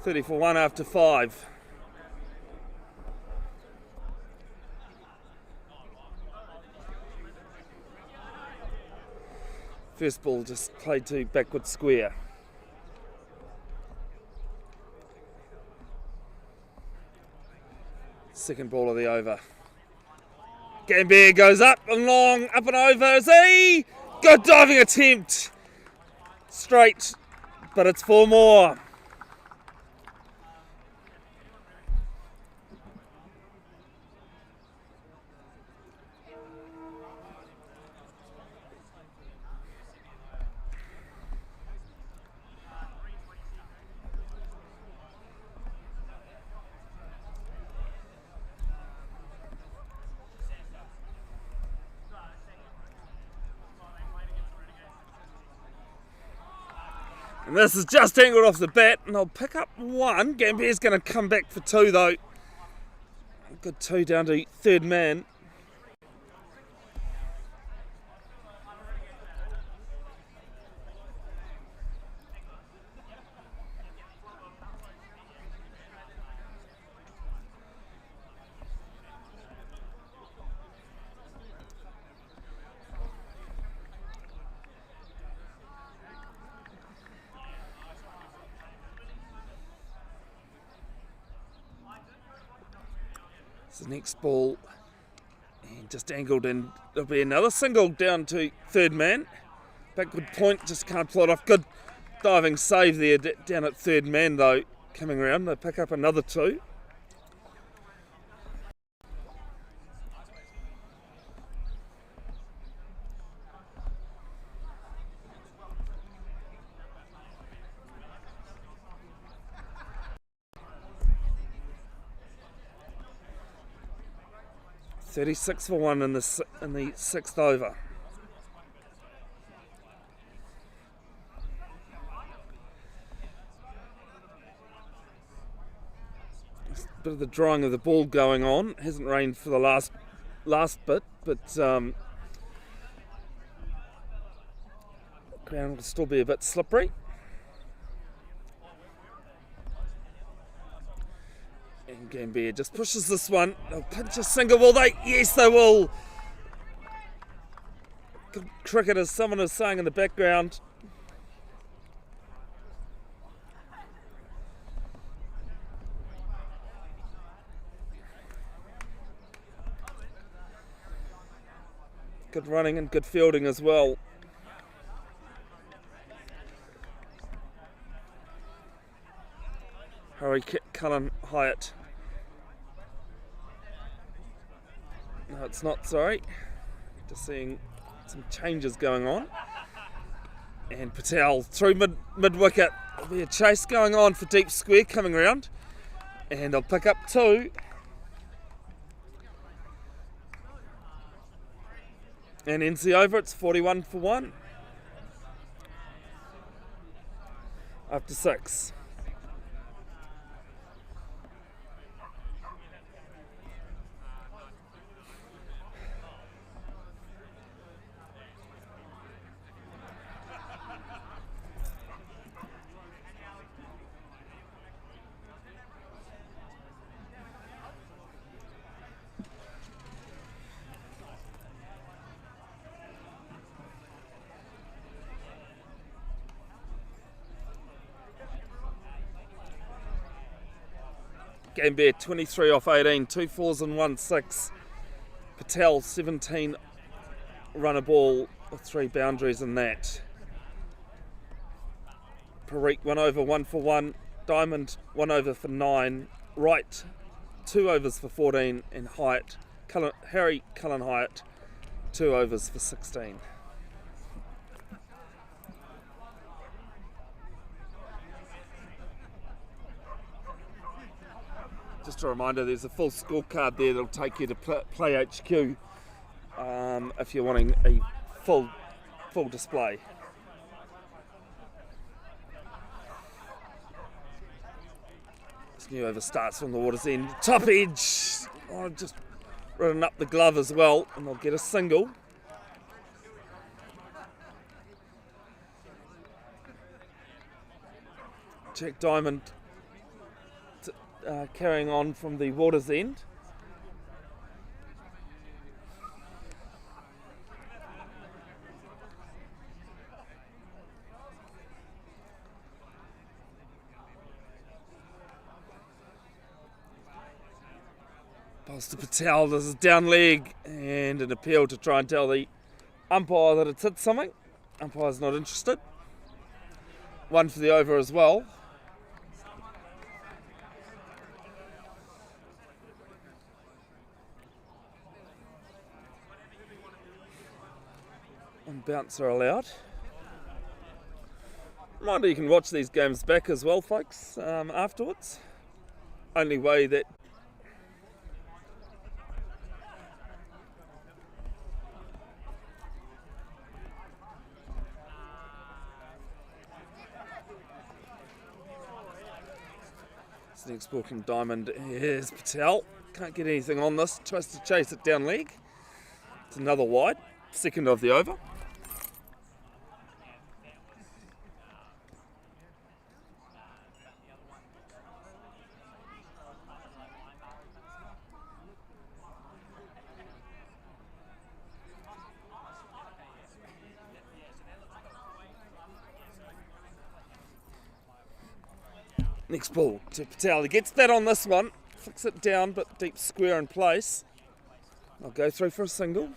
30 for 1 after 5. First ball just played to backward square. Second ball of the over. Gambier goes up and long, up and over. Is he? Good diving attempt. Straight, but it's 4 more. And this is just angled off the bat, and I'll pick up 1. Gambier's going to come back for 2 though. Good 2 down to third man. The next ball, and just angled, and there'll be another single down to third man. Backward point, just can't pull it off. Good diving save there down at third man though. Coming around, they pick up another 2. .36 for 1 in the 6th over. Bit of the drying of the ball going on. It hasn't rained for the last bit, but ground will still be a bit slippery. And Gambier just pushes this one. They'll pinch a single, will they? Yes, they will. Good cricket, as someone is saying in the background. Good running and good fielding as well. Harry Cullen Hyatt. No, it's not, sorry. Just seeing some changes going on. And Patel through mid wicket. There'll be a chase going on for deep square coming around. And I'll pick up 2. And ends the over, it's 41 for 1. After 6. Gambier 23 off 18, 2 4s and 1 6. Patel 17 run a ball with 3 boundaries in that. Cric 1 over 1 for 1. Diamond 1 over for 9. Wright 2 overs for 14, and Harry Cullen Hyatt 2 overs for 16. Just a reminder, there's a full scorecard there that'll take you to Play HQ if you're wanting a full display. This new over starts from the water's end. Top edge! Oh, just running up the glove as well, and they'll get a single. Jack Diamond carrying on from the water's end. Pass to Patel, this is down leg, and an appeal to try and tell the umpire that it's hit something. Umpire's not interested. One for the over as well. And bouncer allowed. Reminder, you can watch these games back as well, folks, afterwards. Only way that next ball from Diamond is Patel. Can't get anything on this. Tries to chase it down leg. It's another wide. Second of the over. Next ball to Patel. He gets that on this one. Flicks it down, but deep square in place. I'll go through for a single.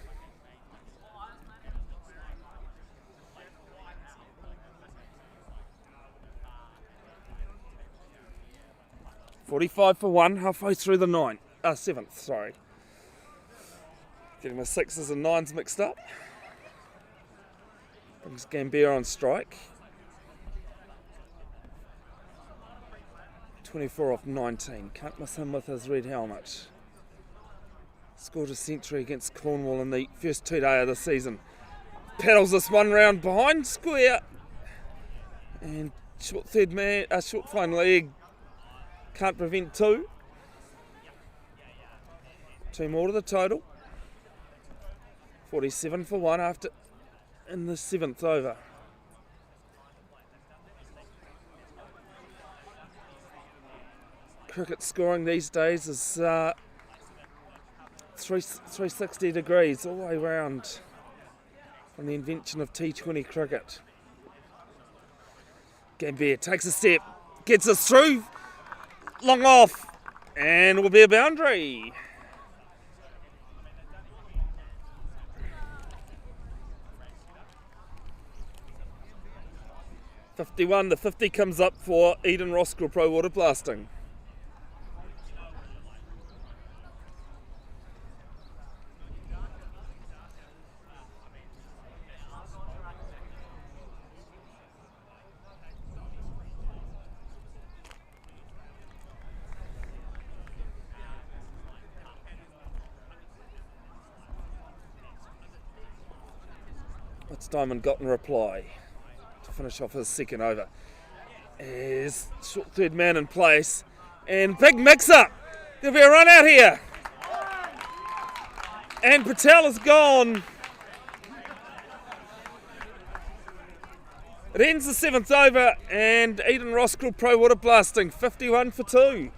.45 for one, halfway through the seventh, sorry. Getting my sixes and nines mixed up. Brings Gambier on strike. 24 off 19. Can't miss him with his red helmet. Scored a century against Cornwall in the first 2 days of the season. Paddles this one round behind square. And short third man, short fine leg. Can't prevent two. Two more to the total. 47 for one after in the seventh over. Cricket scoring these days is 360 degrees all the way round from the invention of T20 cricket. Gambier takes a step, gets us through, long off, and will be a boundary. .51, the 50 comes up for Eden Roskill Pro Waterblasting. What's Diamond got in reply to finish off his second over? Is short third man in place and big mix up. There'll be a run out here. And Patel is gone. It ends the seventh over and Eden Roskill Pro Waterblasting 51 for 2.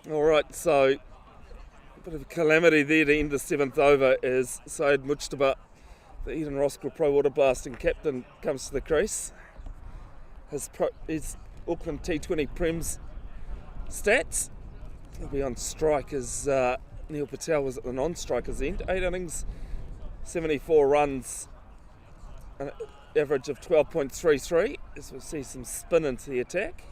All right, so Bit of a calamity there to end the 7th over as Syed Mujtaba, the Eden Roskill Pro Waterblasting captain, comes to the crease. His Auckland T20 Prems stats. He'll be on strike as Neil Patel was at the non-striker's end. 8 innings, 74 runs, an average of 12.33 as we see some spin into the attack.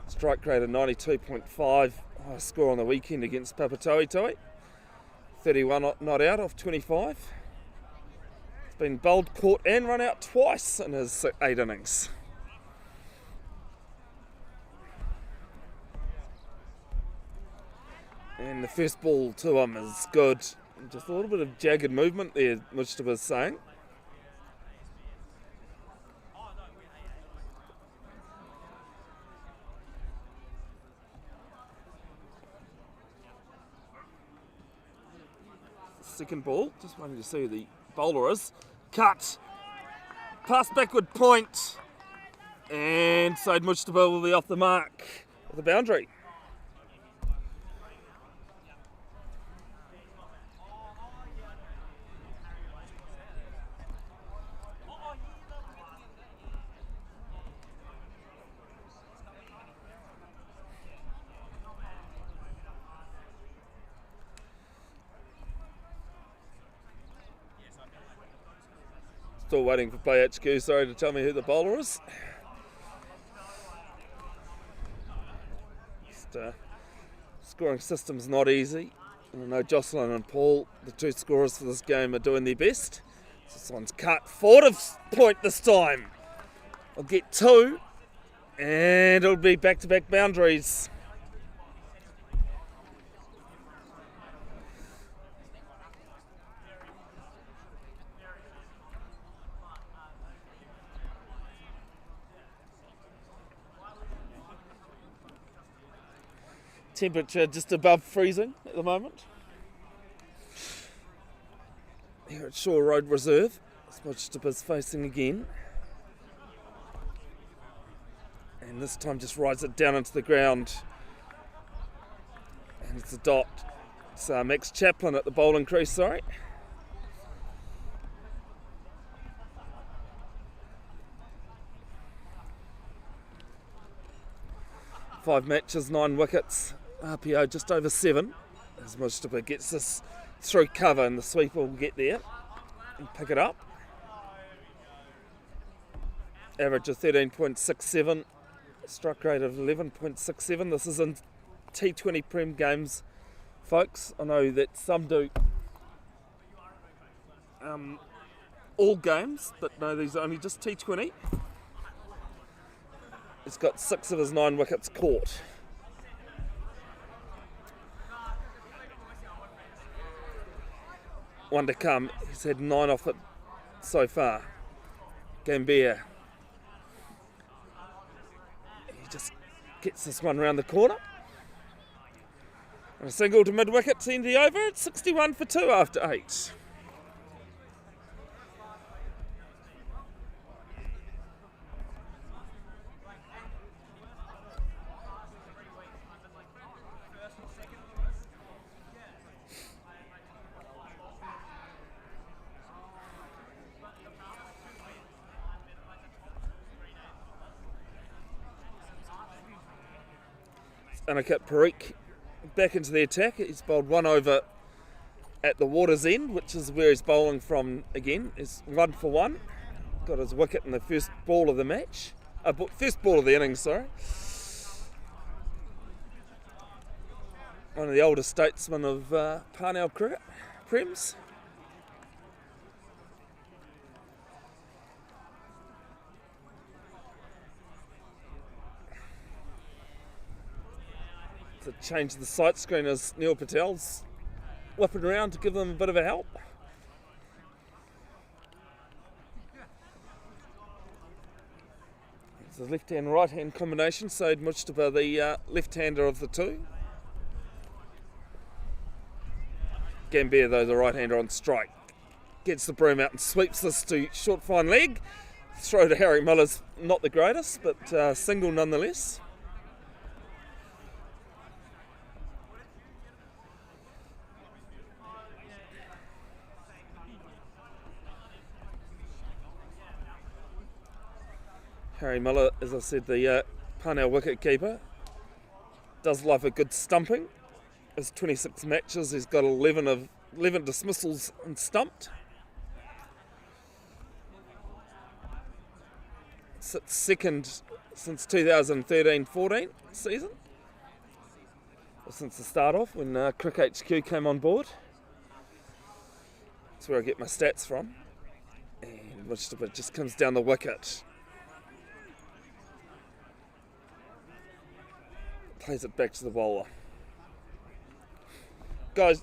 Strike rate of 92.5. High score on the weekend against Papatoetoe. 31 not out off 25. He's been bowled, caught and run out twice in his 8 innings. And the first ball to him is good. Just a little bit of jagged movement there, Mujtaba's saying. Second ball, just waiting to see who the bowler is. Cut. Pass backward point. And Syed Mujtaba will be off the mark with the boundary. Still waiting for Play HQ, sorry, to tell me who the bowler is. Scoring system's not easy. And I know Jocelyn and Paul, the 2 scorers for this game, are doing their best. This one's cut forward of point this time. I'll get 2, and it'll be back-to-back boundaries. Temperature just above freezing at the moment. Here at Shore Road Reserve, Mujtaba's facing again. And this time just rides it down into the ground. And it's a dot. It's Max Chaplin at the bowling crease, sorry. Five matches, 9 wickets. RPO just over 7 as Mujtaba gets this through cover, and the sweeper will get there and pick it up. Average of 13.67, strike rate of 11.67. This is in T20 Prem games, folks. I know that some do all games, but no, these are only just T20. He's got 6 of his 9 wickets caught. One to come. He's had 9 off it so far. Gambia. He just gets this one round the corner. And a single to mid-wicket to end the over. It's 61 for 2 after 8. Cric back into the attack. He's bowled 1 over at the water's end, which is where he's bowling from again. He's 1 for 1. Got his wicket in the first ball of the match. First ball of the innings, sorry. One of the older statesmen of Parnell cricket, Prems. To change the sight screen as Neil Patel's whipping around to give them a bit of a help. It's a left-hand, right-hand combination, so Mujtaba the left-hander of the 2. Gambia, though, the right-hander on strike. Gets the broom out and sweeps this to short fine leg. Throw to Harry Miller's not the greatest, but single nonetheless. Harry Miller, as I said, the Parnell wicket keeper, does love a good stumping. His 26 matches, he's got 11 dismissals and stumped. Sits second since 2013-14 season. Or since the start off, when Cric HQ came on board. That's where I get my stats from. And most of it just comes down the wicket. Plays it back to the bowler. Guys,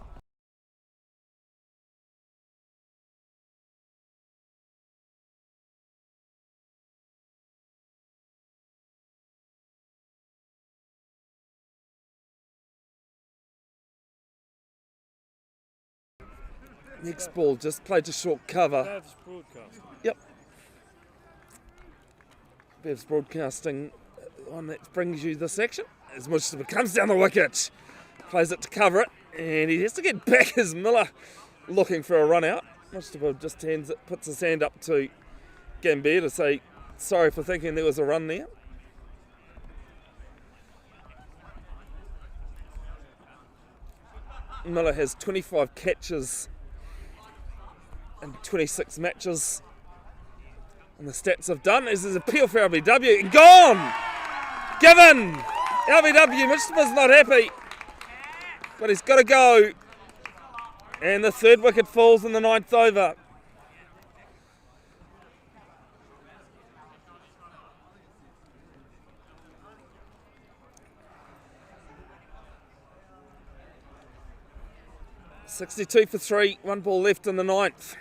next ball just played to short cover. Bev's broadcast. Yep. Bev's broadcasting, one that brings you this action. As Mujtaba comes down the wicket, plays it to cover it, and he has to get back as Miller looking for a run out. Mujtaba just puts his hand up to Gambier to say sorry for thinking there was a run there. Miller has 25 catches in 26 matches. And the stats have done is his appeal for LBW and gone! Given! LBW, Mujtaba's not happy. But he's got to go. And the third wicket falls in the 9th over. .62 for 3, 1 ball left in the 9th.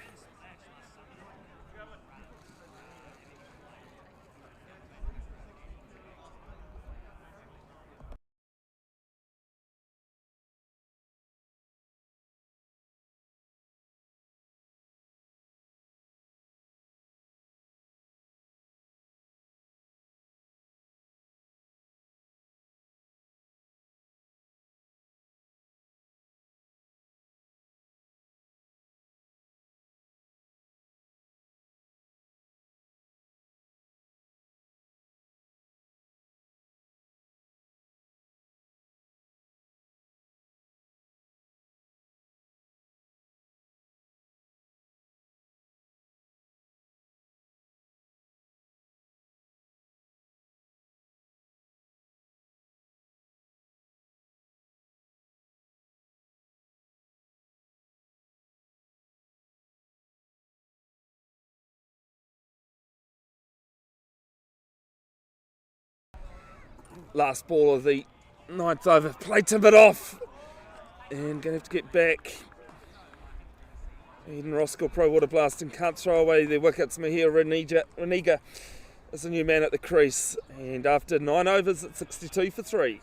Last ball of the 9th over, played a bit off and going to have to get back. Eden Roskill Pro Waterblasting can't throw away their wickets. Mahir Raniga is the new man at the crease, and after 9 overs at 62 for 3.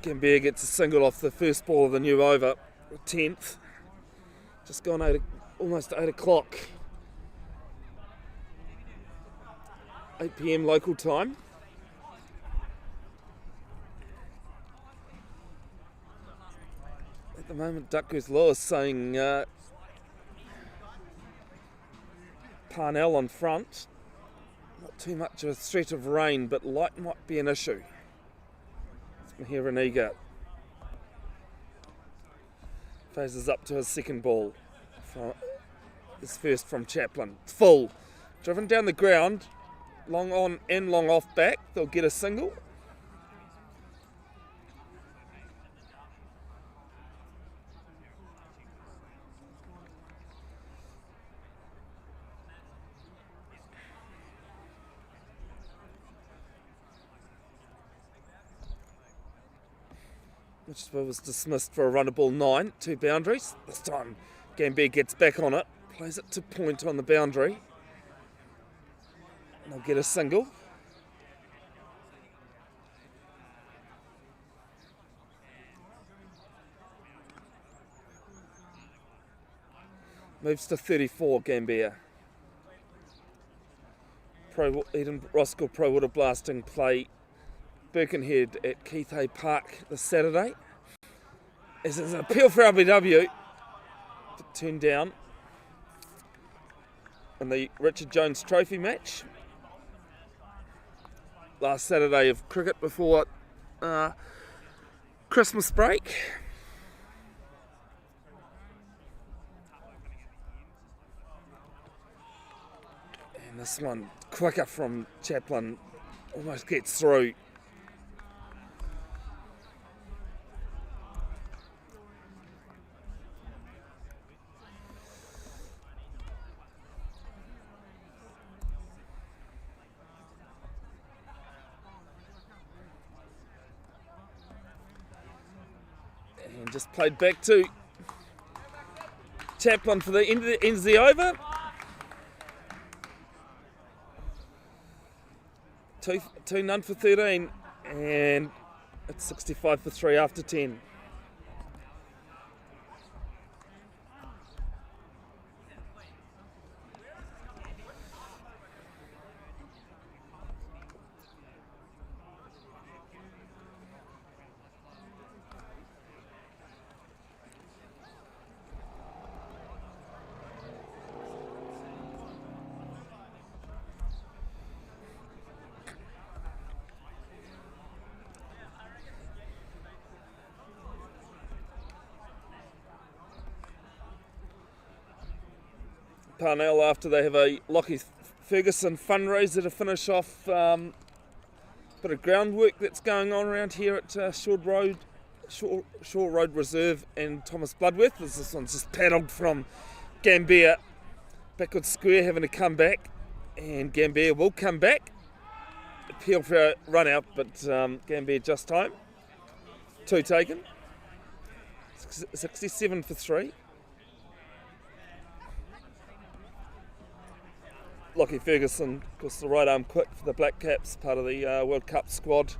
Gambier gets a single off the first ball of the new over, 10th. Just gone almost 8 o'clock. 8 PM local time. At the moment, Duckgoose Lewis saying Parnell on front. Not too much of a threat of rain, but light might be an issue. Mahir Raniga phases up to his second ball. His first from Chaplin. Full. Driven down the ground. Long on and long off back. They'll get a single. which was dismissed for a run of ball 9, 2 boundaries. This time Gambier gets back on it, plays it to point on the boundary. They'll get a single. Moves to 34, Gambier. Roskill Pro Waterblasting play Birkenhead at Keith Hay Park this Saturday. This is an appeal for RBW, but turned down in the Richard Jones Trophy match. Last Saturday of cricket before Christmas break. And this one, quicker from Chaplin, almost gets through. And just played back to Chaplin for the ends of the over. 2 none for 13, and it's 65 for 3 after 10. Parnell, after they have a Lockie Ferguson fundraiser to finish off bit of groundwork that's going on around here at Shore Road Reserve and Thomas Bloodworth. This one's just paddled from Gambier backwards square, having to come back, and Gambier will come back. Appeal for a run out, but Gambier just home. 2 taken. 67 for 3. Lockie Ferguson, of course, the right arm quick for the Black Caps, part of the World Cup squad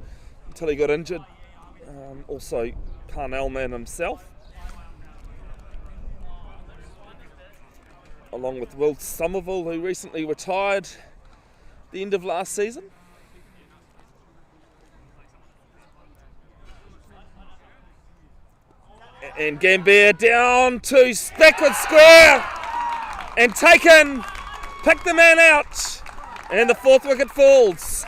until he got injured. Also, Parnell man himself, along with Will Somerville, who recently retired at the end of last season. And Gambier down to backward square and taken. Pick the man out, and the 4th wicket falls.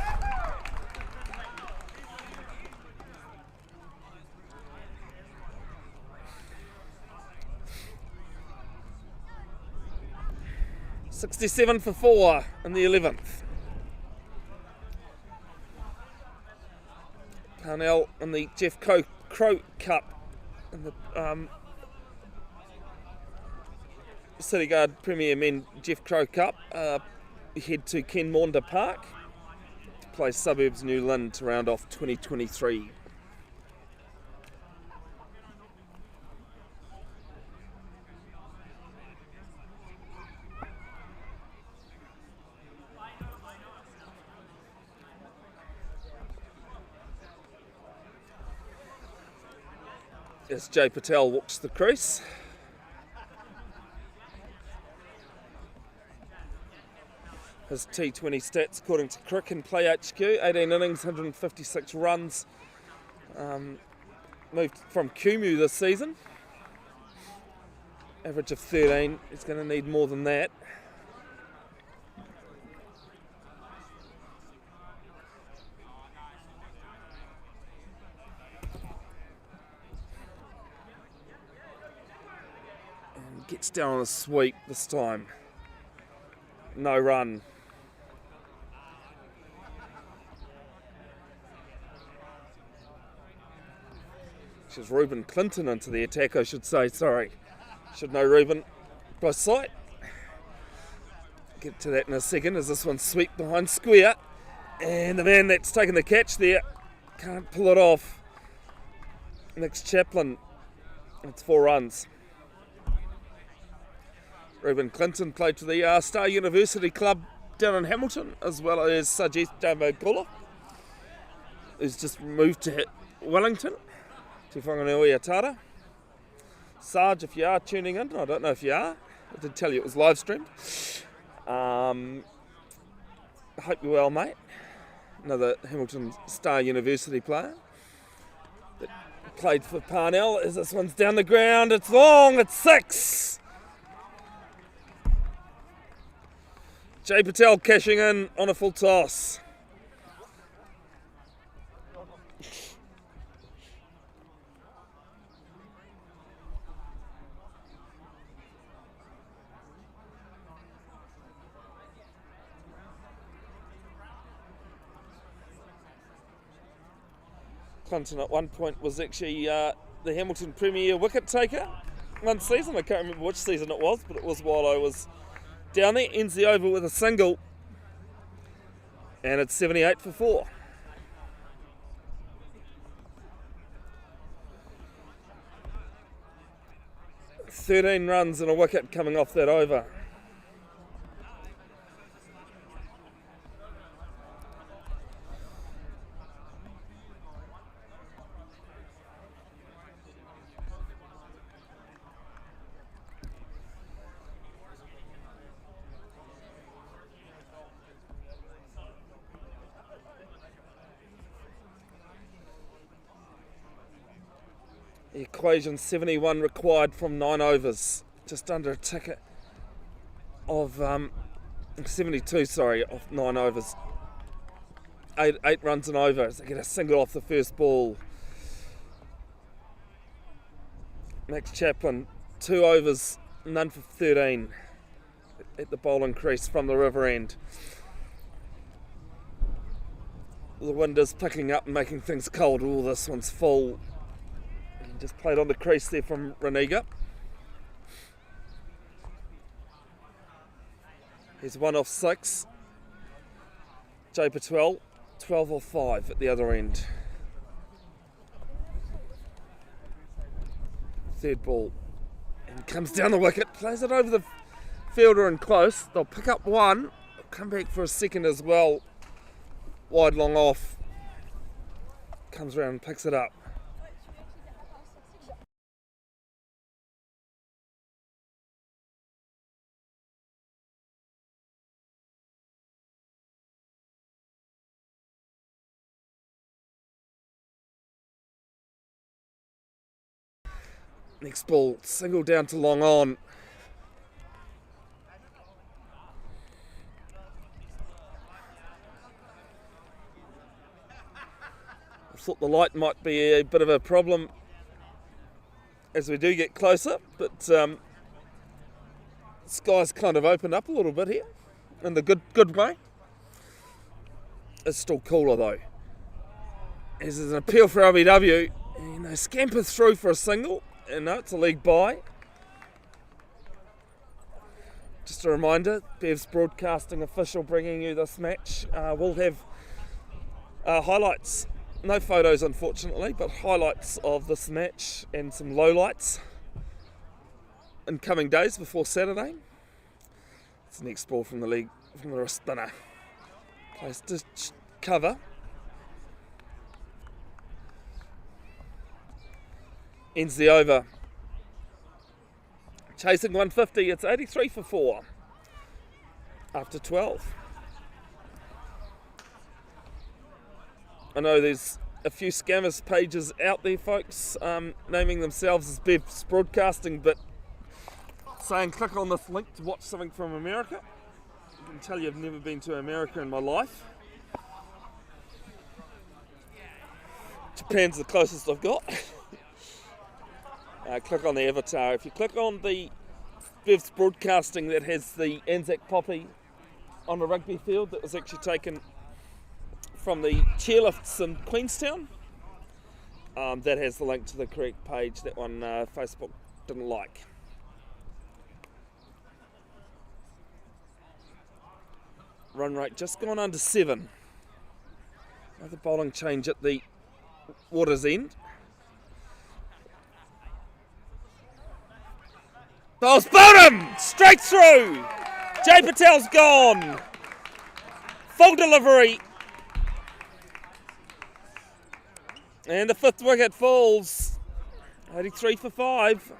$67 for 4 in the 11th. Parnell in the Jeff Crow Cup in the City Guard Premier Men Jeff Crow Cup, head to Ken Maunda Park to play Suburbs New Lynn to round off 2023. As Jay Patel walks the crease. His T20 stats according to Cric and Play HQ, 18 innings, 156 runs. Moved from Kumu this season. Average of 13, he's going to need more than that. And gets down on a sweep this time. No run. Which is Reuben Clinton into the attack, I should say. Sorry. Should know Reuben by sight. Get to that in a second as this one's swept behind square. And the man that's taken the catch there can't pull it off. Next Chaplin, it's 4 runs. Reuben Clinton played for the Star University Club down in Hamilton, as well as Sajith Damogula, who's just moved to Wellington, to Whanganui Tara. Sarge, if you are tuning in, I don't know if you are, I did tell you it was live streamed. I hope you're well, mate. Another Hamilton Star University player that played for Parnell. As this one's down the ground, it's long, it's 6. Jay Patel cashing in on a full toss. Clinton at one point was actually the Hamilton Premier wicket taker one season. I can't remember which season it was, but it was while I was down there. Ends the over with a single, and it's 78 for 4. "13 runs and a wicket coming off that over. The equation 71 required from 9 overs, just under a ticket of 72, of 9 overs. 8 runs and over as they get a single off the first ball. Max Chaplin, 2 overs, none for 13 at the bowling crease from the river end. The wind is picking up and making things cold. Oh, this one's full. Just played on the crease there from Raniga. He's 1 off 6. Jay Patel, 12 off 5 at the other end. Third ball. And comes down the wicket, plays it over the fielder and close. They'll pick up 1. They'll come back for a second as well. Wide long off. Comes around and picks it up. Next ball, single down to long on. I thought the light might be a bit of a problem as we do get closer, but the sky's kind of opened up a little bit here in the good way. It's still cooler though. As there's an appeal for LBW, and they scamper through for a single. And no, it's a league bye. Just a reminder, Bev's broadcasting official bringing you this match. We'll have highlights, no photos unfortunately, but highlights of this match and some lowlights in coming days before Saturday. It's the next ball from the league, from the wrist spinner. Place to cover. Ends the over. Chasing 150, it's 83 for 4 after 12. I know there's a few scammers pages out there, folks, naming themselves as Bev's Broadcasting, but saying click on this link to watch something from America. I can tell you I've never been to America in my life. Japan's the closest I've got. Click on the avatar. If you click on the Bev's Broadcasting that has the Anzac Poppy on a rugby field that was actually taken from the chairlifts in Queenstown, that has the link to the correct page. That one Facebook didn't like. Run rate just gone under 7. Another bowling change at the water's end. Bowls bottom! Straight through! Jay Patel's gone! Full delivery. And the 5th wicket falls. 83 for 5.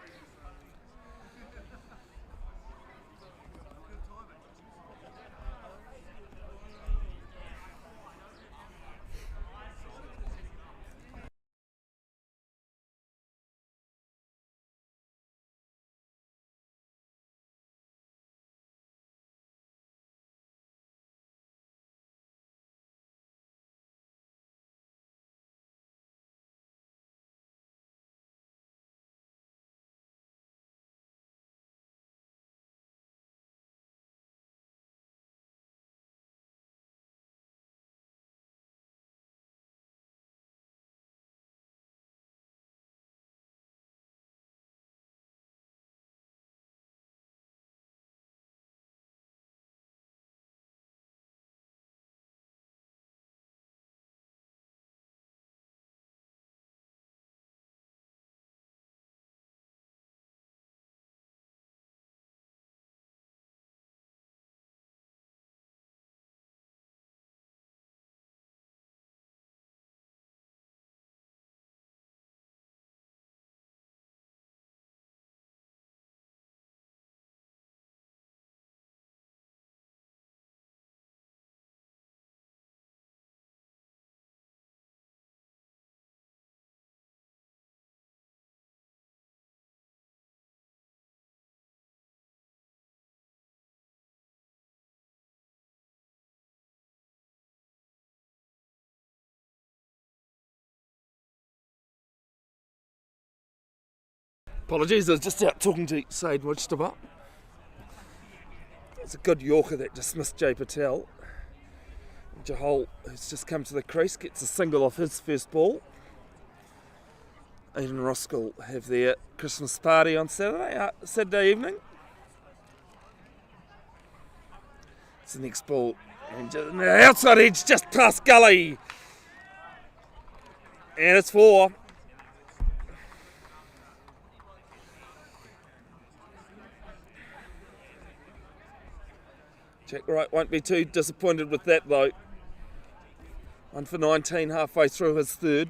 Apologies, I was just out talking to Said Wajtaba. It's a good Yorker that dismissed Jay Patel. Jahal, who's just come to the crease, gets a single off his first ball. Aiden Roskill have their Christmas party on Saturday evening. It's the next ball, and the outside edge just past gully. And it's 4. Jack Wright won't be too disappointed with that though. 1 for 19 halfway through his 3rd.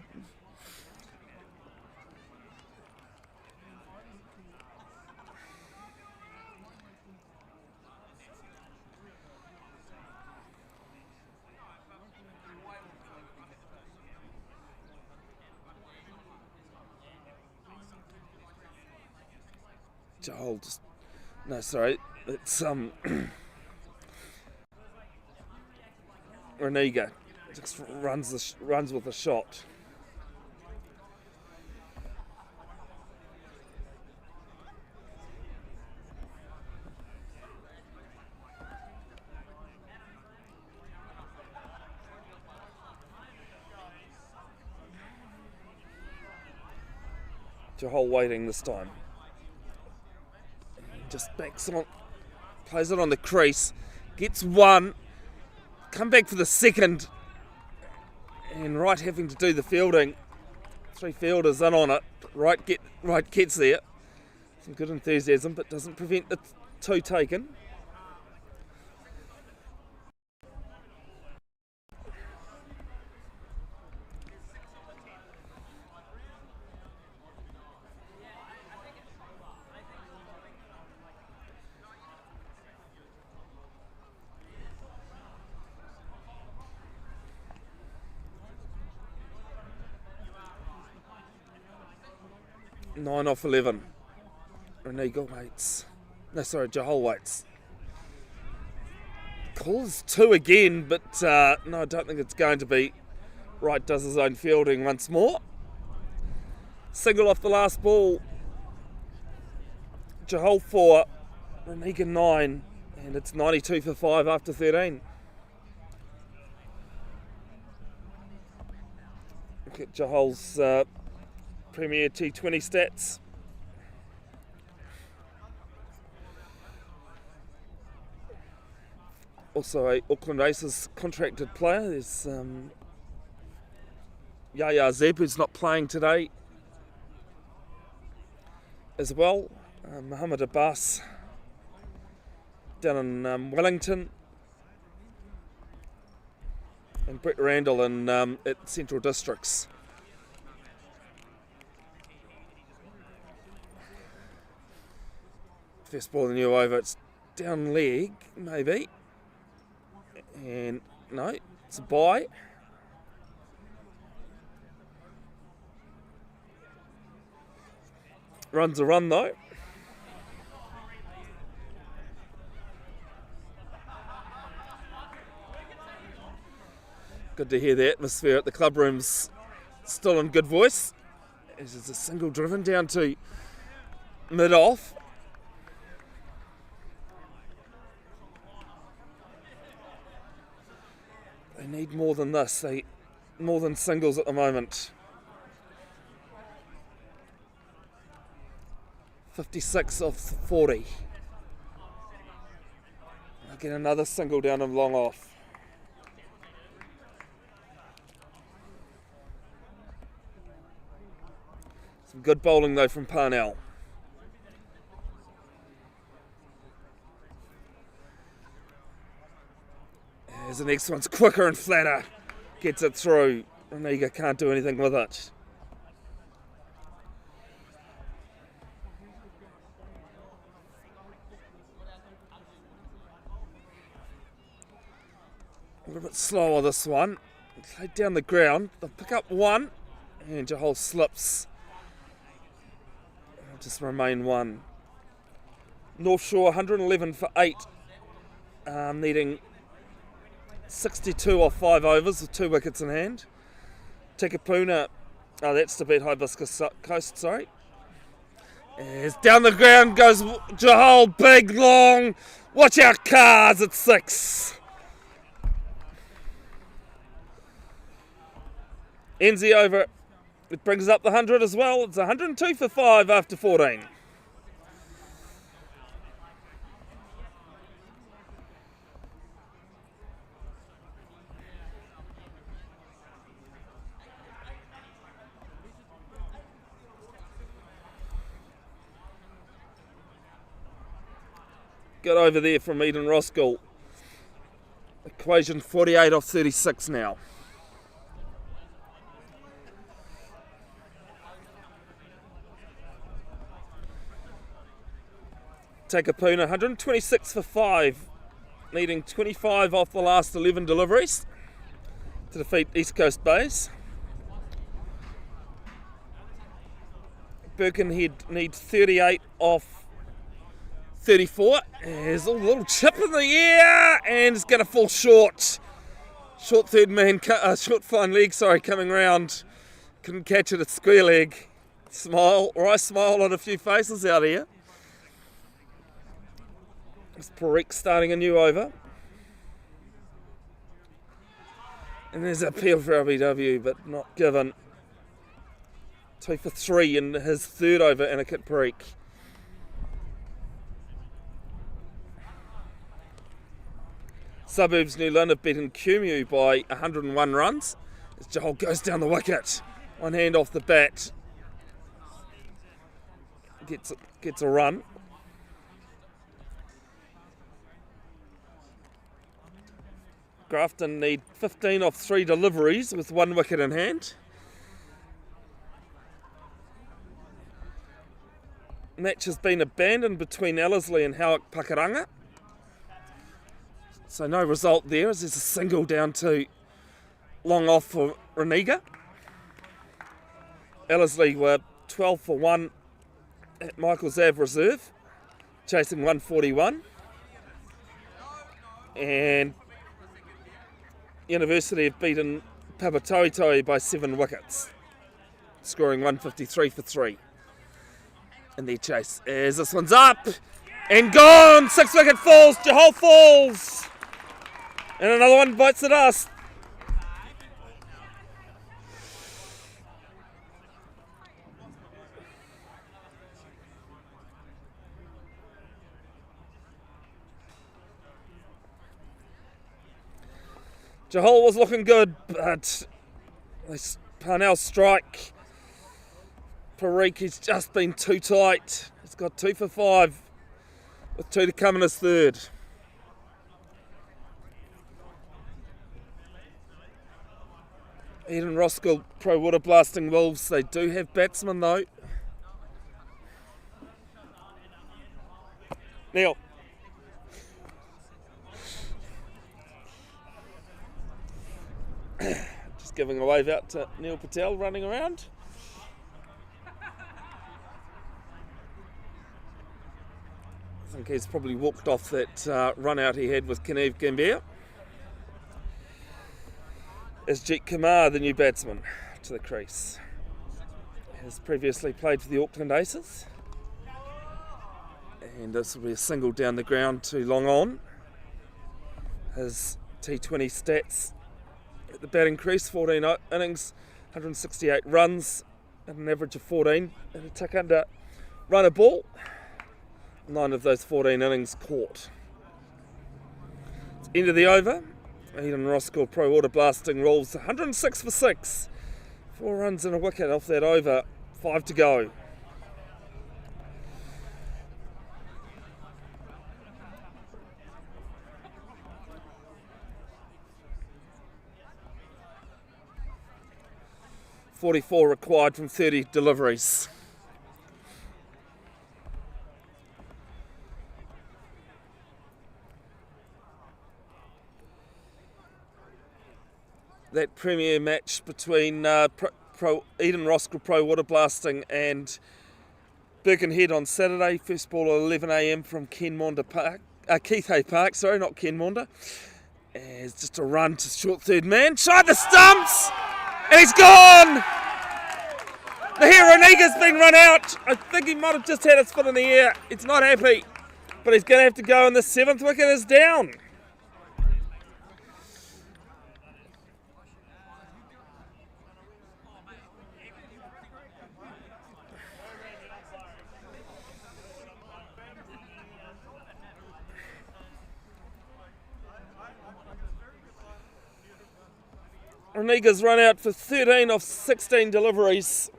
Joel just, no sorry, it's Reniga just runs with a shot. Jahal waiting this time. Just backs it on, plays it on the crease, gets 1. Come back for the 2nd, and Wright having to do the fielding. 3 fielders in on it. Wright gets there. Some good enthusiasm, but doesn't prevent the 2 taken. Nine off 11. Reniga waits. No, sorry, Jahal waits. Calls 2 again, but no, I don't think it's going to be. Wright does his own fielding once more. Single off the last ball. Jahal 4, Reniga 9, and it's 92 for 5 after 13. Look at Jahal's Premier T20 stats. Also a Auckland Aces contracted player. There's Yaya Zeb, who's not playing today as well. Muhammad Abbas down in Wellington, and Brett Randall at Central Districts. First ball of the new over, it's down leg, maybe. And no, it's a bye. Run's a run though. Good to hear the atmosphere at the club room's still in good voice. As it's a single driven down to mid-off. They need more than this. More than singles at the moment. 56 of 40. I'll get another single down and long off. Some good bowling though from Parnell. As the next one's quicker and flatter. Gets it through. Raniga can't do anything with it. A little bit slower this one. Played down the ground. They'll pick up one. And Jahal slips. It'll just remain one. North Shore 111 for 8. Needing 62 off 5 overs with 2 wickets in hand. Tikapuna, that's to beat Hibiscus Coast, sorry. As down the ground goes Jahal, big, long. Watch out, cars at 6. Enzi over, it brings up the 100 as well. It's 102 for 5 after 14. Good over there from Eden Roskill. Equation 48 off 36 now. Takapuna 126 for 5, needing 25 off the last 11 deliveries to defeat East Coast Bays. Birkenhead needs 38 off 34. There's a little chip in the air and it's going to fall short. Short third man, short fine leg, coming round. Couldn't catch it at square leg. Rice smile on a few faces out here. It's Cric starting a new over. And there's an appeal for LBW, but not given. 2 for 3 in his third over, Aniket Cric. Suburbs New Lynn have beaten Cumu by 101 runs. As Jahal goes down the wicket. One hand off the bat. Gets a run. Grafton need 15 off 3 deliveries with 1 wicket in hand. Match has been abandoned between Ellerslie and Howick Pakaranga. So no result there as there's a single down to long off for Raniga. Ellerslie were 12 for 1 at Michael's Ave Reserve, chasing 141. And University have beaten Papatoetoe by 7 wickets, scoring 153 for 3 in their chase. As this one's up and gone, 6 wicket falls, Jahal falls, and another one bites the dust. Jahal was looking good, but Parnell strike Cric, he's just been too tight. He's got 2 for 5 with 2 to come in his third. Eden Roskill Pro Waterblasting Wolves, they do have batsmen though. Neil. Just giving a wave out to Neil Patel running around. I think he's probably walked off that run out he had with Kanev Gambia. Is Jeet Kumar, the new batsman, to the crease. Has previously played for the Auckland Aces. And this will be a single down the ground to long on. His T20 stats at the batting crease, 14 innings, 168 runs, at an average of 14, and a tick under run a ball. 9 of those 14 innings caught. It's end of the over. Eden Roskill Pro Waterblasting Wolves 106 for 6. 4 runs and a wicket off that over. 5 to go. .44 required from 30 deliveries. That premier match between Eden Roskill Pro Waterblasting and Birkenhead on Saturday. First ball at 11 a.m. from Keith Hay Park, not Ken Maunda. It's just a run to short third man. Side the stumps! And he's gone! The Hironiga's been run out. I think he might have just had his foot in the air. It's not happy. But he's going to have to go, and the 7th wicket is down. Hironiga's run out for 13 off 16 deliveries.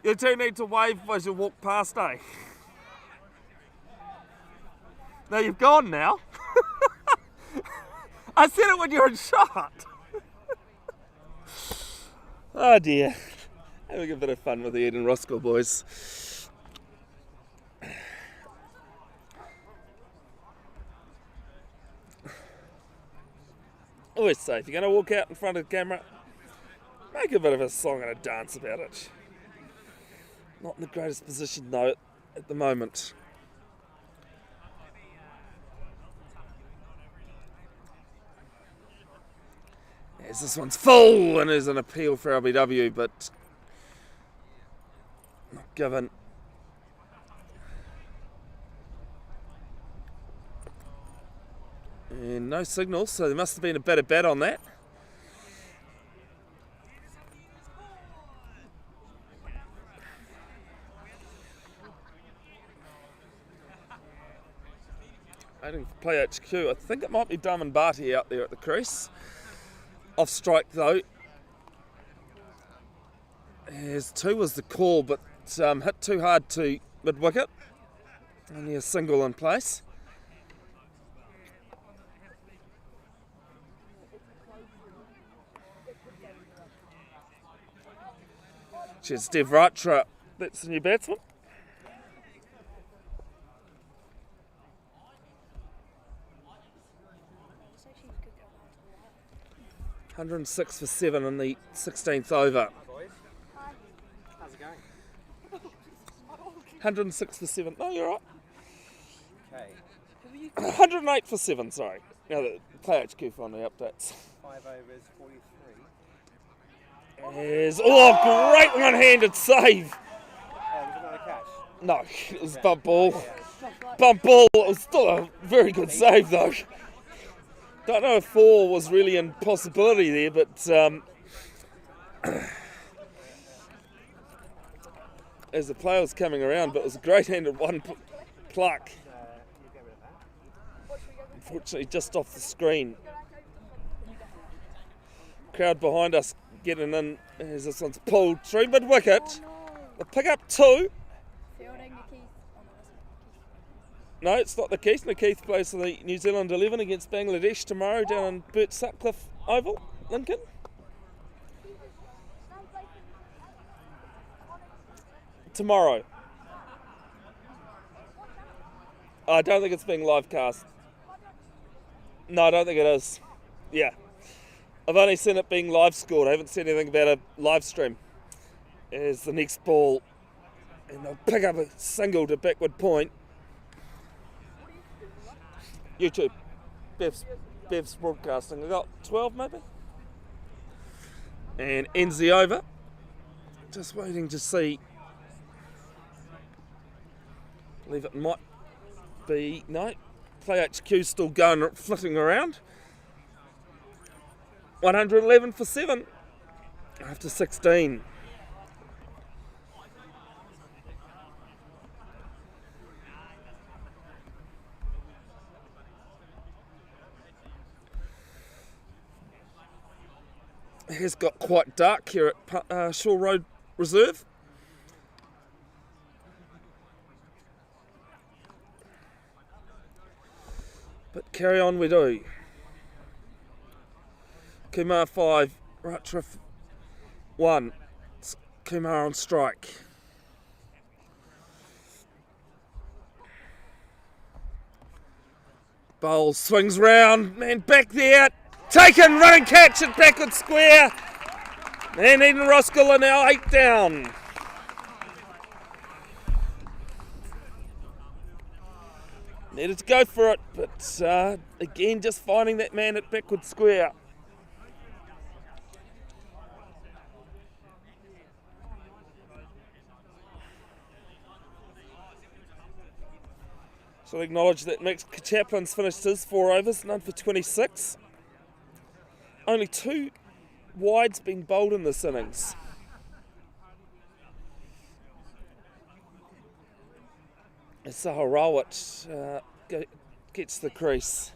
You two need to wave as you walk past, eh? No, you've gone now. I said it when you were in shot. Oh dear. Having a bit of fun with the Eden Roskill boys. Always say, if you're going to walk out in front of the camera, make a bit of a song and a dance about it. Not in the greatest position though at the moment. As this one's full and is an appeal for LBW, but not given. And no signal, so there must have been a better bet on that. Waiting for Play HQ. I think it might be Daman Bharti out there at the crease. Off strike though. As 2 was the call, but hit too hard to mid wicket. Only a single in place. Cheers, Dev Ratra. That's the new batsman. 106 for 7 in the 16th over. How's it going? 106 for 7. No, you're right. Okay. 108 for 7, sorry. Now the Play HQ finally updates. 5 overs, 43. Great one-handed save. Oh, was it not a catch? No, it was bump ball. Bump ball. It was still a very good save though. Don't know if 4 was really in possibility there, but as the player was coming around, but it was a great handed one pluck. Unfortunately, just off the screen. Crowd behind us getting in as this one's pulled through mid wicket. They'll pick up 2. No, it's not the Keith. The Keith plays for the New Zealand 11 against Bangladesh tomorrow down in Burt Sutcliffe Oval, Lincoln. Tomorrow. I don't think it's being live cast. No, I don't think it is. Yeah. I've only seen it being live scored. I haven't seen anything about a live stream. As the next ball, and they'll pick up a single to backward point. YouTube. Bev's broadcasting. I got 12 maybe. And ends the over. Just waiting to see. I believe it might be, no. Play HQ still going, flitting around. 111 for 7 after 16. It has got quite dark here at Shore Road Reserve. But carry on we do. Kumar 5, Ratra 1. It's Kumar on strike. Bowl swings round, man back there. Taken, running catch at backward square. And Eden Roskill are now 8 down. Needed to go for it, but again, just finding that man at backward square. So acknowledge that Max Chaplin's finished his 4 overs, none for 26. Only 2 wides being bowled in this innings. Saharawat gets the crease.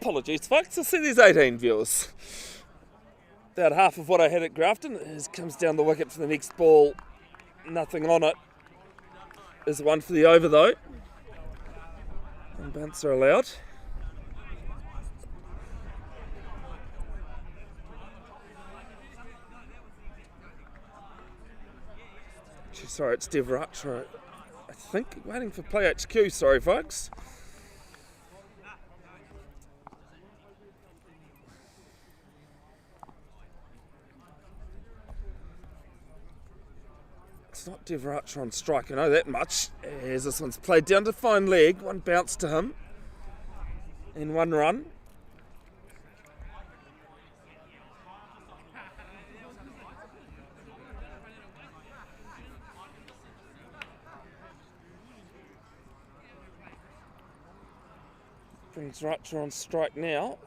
Apologies folks, I see there's 18 viewers. About half of what I had at Grafton comes down the wicket for the next ball. Nothing on it. There's one for the over though. And bunts are allowed. Sorry, it's Devratra. I think waiting for play HQ, sorry folks. It's not Devratra on strike, I know that much. As this one's played down to fine leg, one bounce to him, and 1 run. Brings Ratra on strike now.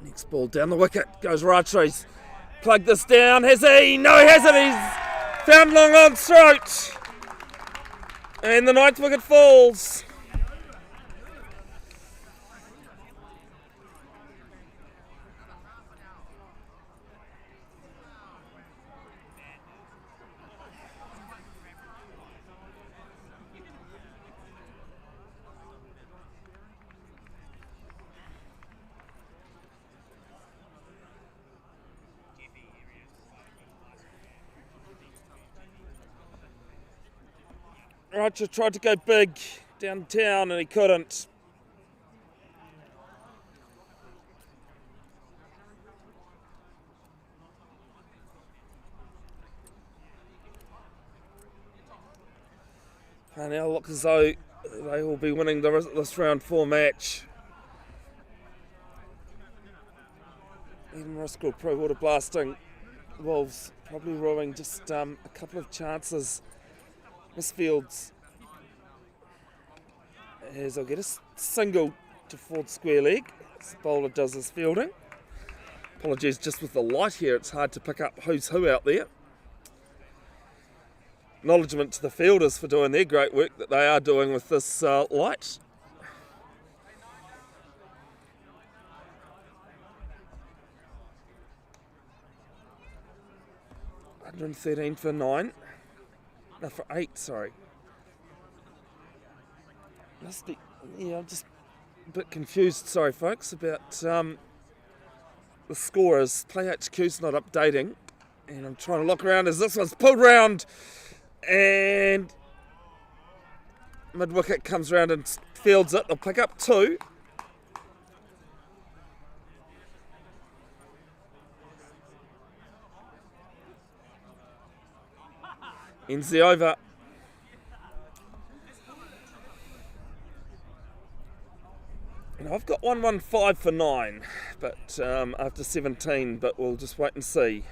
Next ball down the wicket goes Ratra. He's plugged this down. Has he? No, he hasn't. He's found long on throat. And the 9th wicket falls. Roger tried to go big downtown and he couldn't. Parnell look as though they will be winning this round 4 match. Even Roskill Pro Waterblasting, Wolves probably rowing just a couple of chances. Misfields as I'll get a single to forward square leg as the bowler does his fielding. Apologies just with the light here, it's hard to pick up who's who out there. Acknowledgement to the fielders for doing their great work that they are doing with this light. $113 for 9. No, for 8, sorry. Must be, yeah, I'm just a bit confused, sorry folks, about the scorers. Play HQ's not updating, and I'm trying to look around as this one's pulled round, and mid-wicket comes round and fields it. They'll pick up 2. Ends the over. And I've got 115 for 9, but after 17, but we'll just wait and see.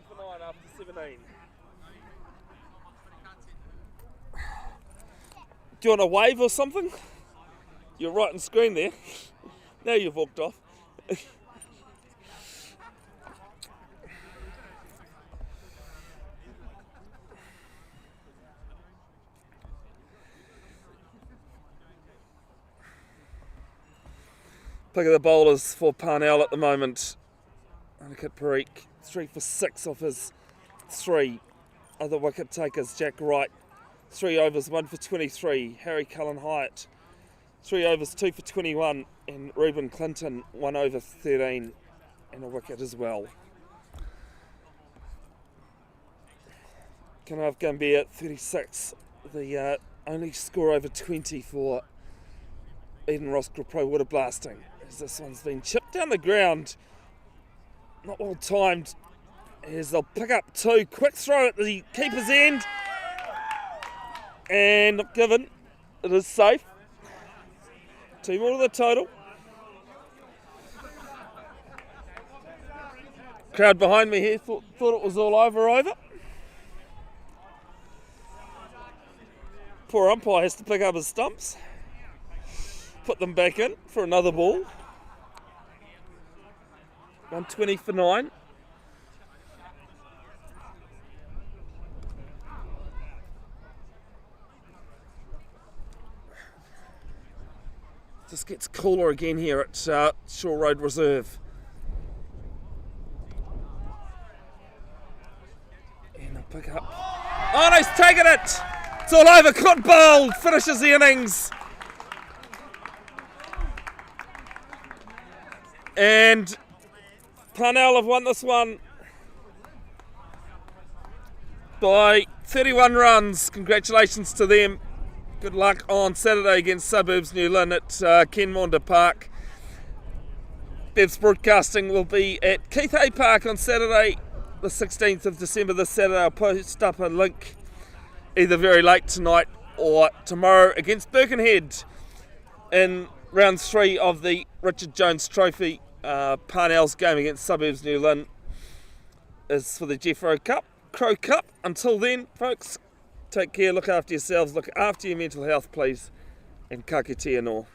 For 9 after 17. Do you want a wave or something? You're right on screen there. Now you've walked off. Pick of the bowlers for Parnell at the moment. Cric, 3 for 6 off his 3. Other wicket takers, Jack Wright, 3 overs, 1 for 23. Harry Cullen Hyatt, 3 overs, 2 for 21. And Reuben Clinton, 1 over 13 and a wicket as well. Kanav Gambia at 36, the only score over 20 for Eden Roskill Pro Waterblasting. As this one's been chipped down the ground. Not well timed, as they'll pick up 2. Quick throw at the keeper's end, and not given. It is safe. 2 more to the total. Crowd behind me here thought it was all over. Poor umpire has to pick up his stumps, put them back in for another ball. 120 for 9. Just gets cooler again here at Shore Road Reserve. And I'll pick up. Oh no, he's taken it! It's all over. Caught bowled. Finishes the innings. And Parnell have won this one by 31 runs. Congratulations to them. Good luck on Saturday against Suburbs New Lynn at Kenmonder Park. Bev's broadcasting will be at Keith Hay Park on Saturday, the 16th of December. This Saturday I'll post up a link either very late tonight or tomorrow against Birkenhead in round 3 of the Richard Jones Trophy. Parnell's game against Suburbs New Lynn is for the Jeffro Crow Cup. Until then, folks, take care, look after yourselves, look after your mental health, please, and ka kite anō.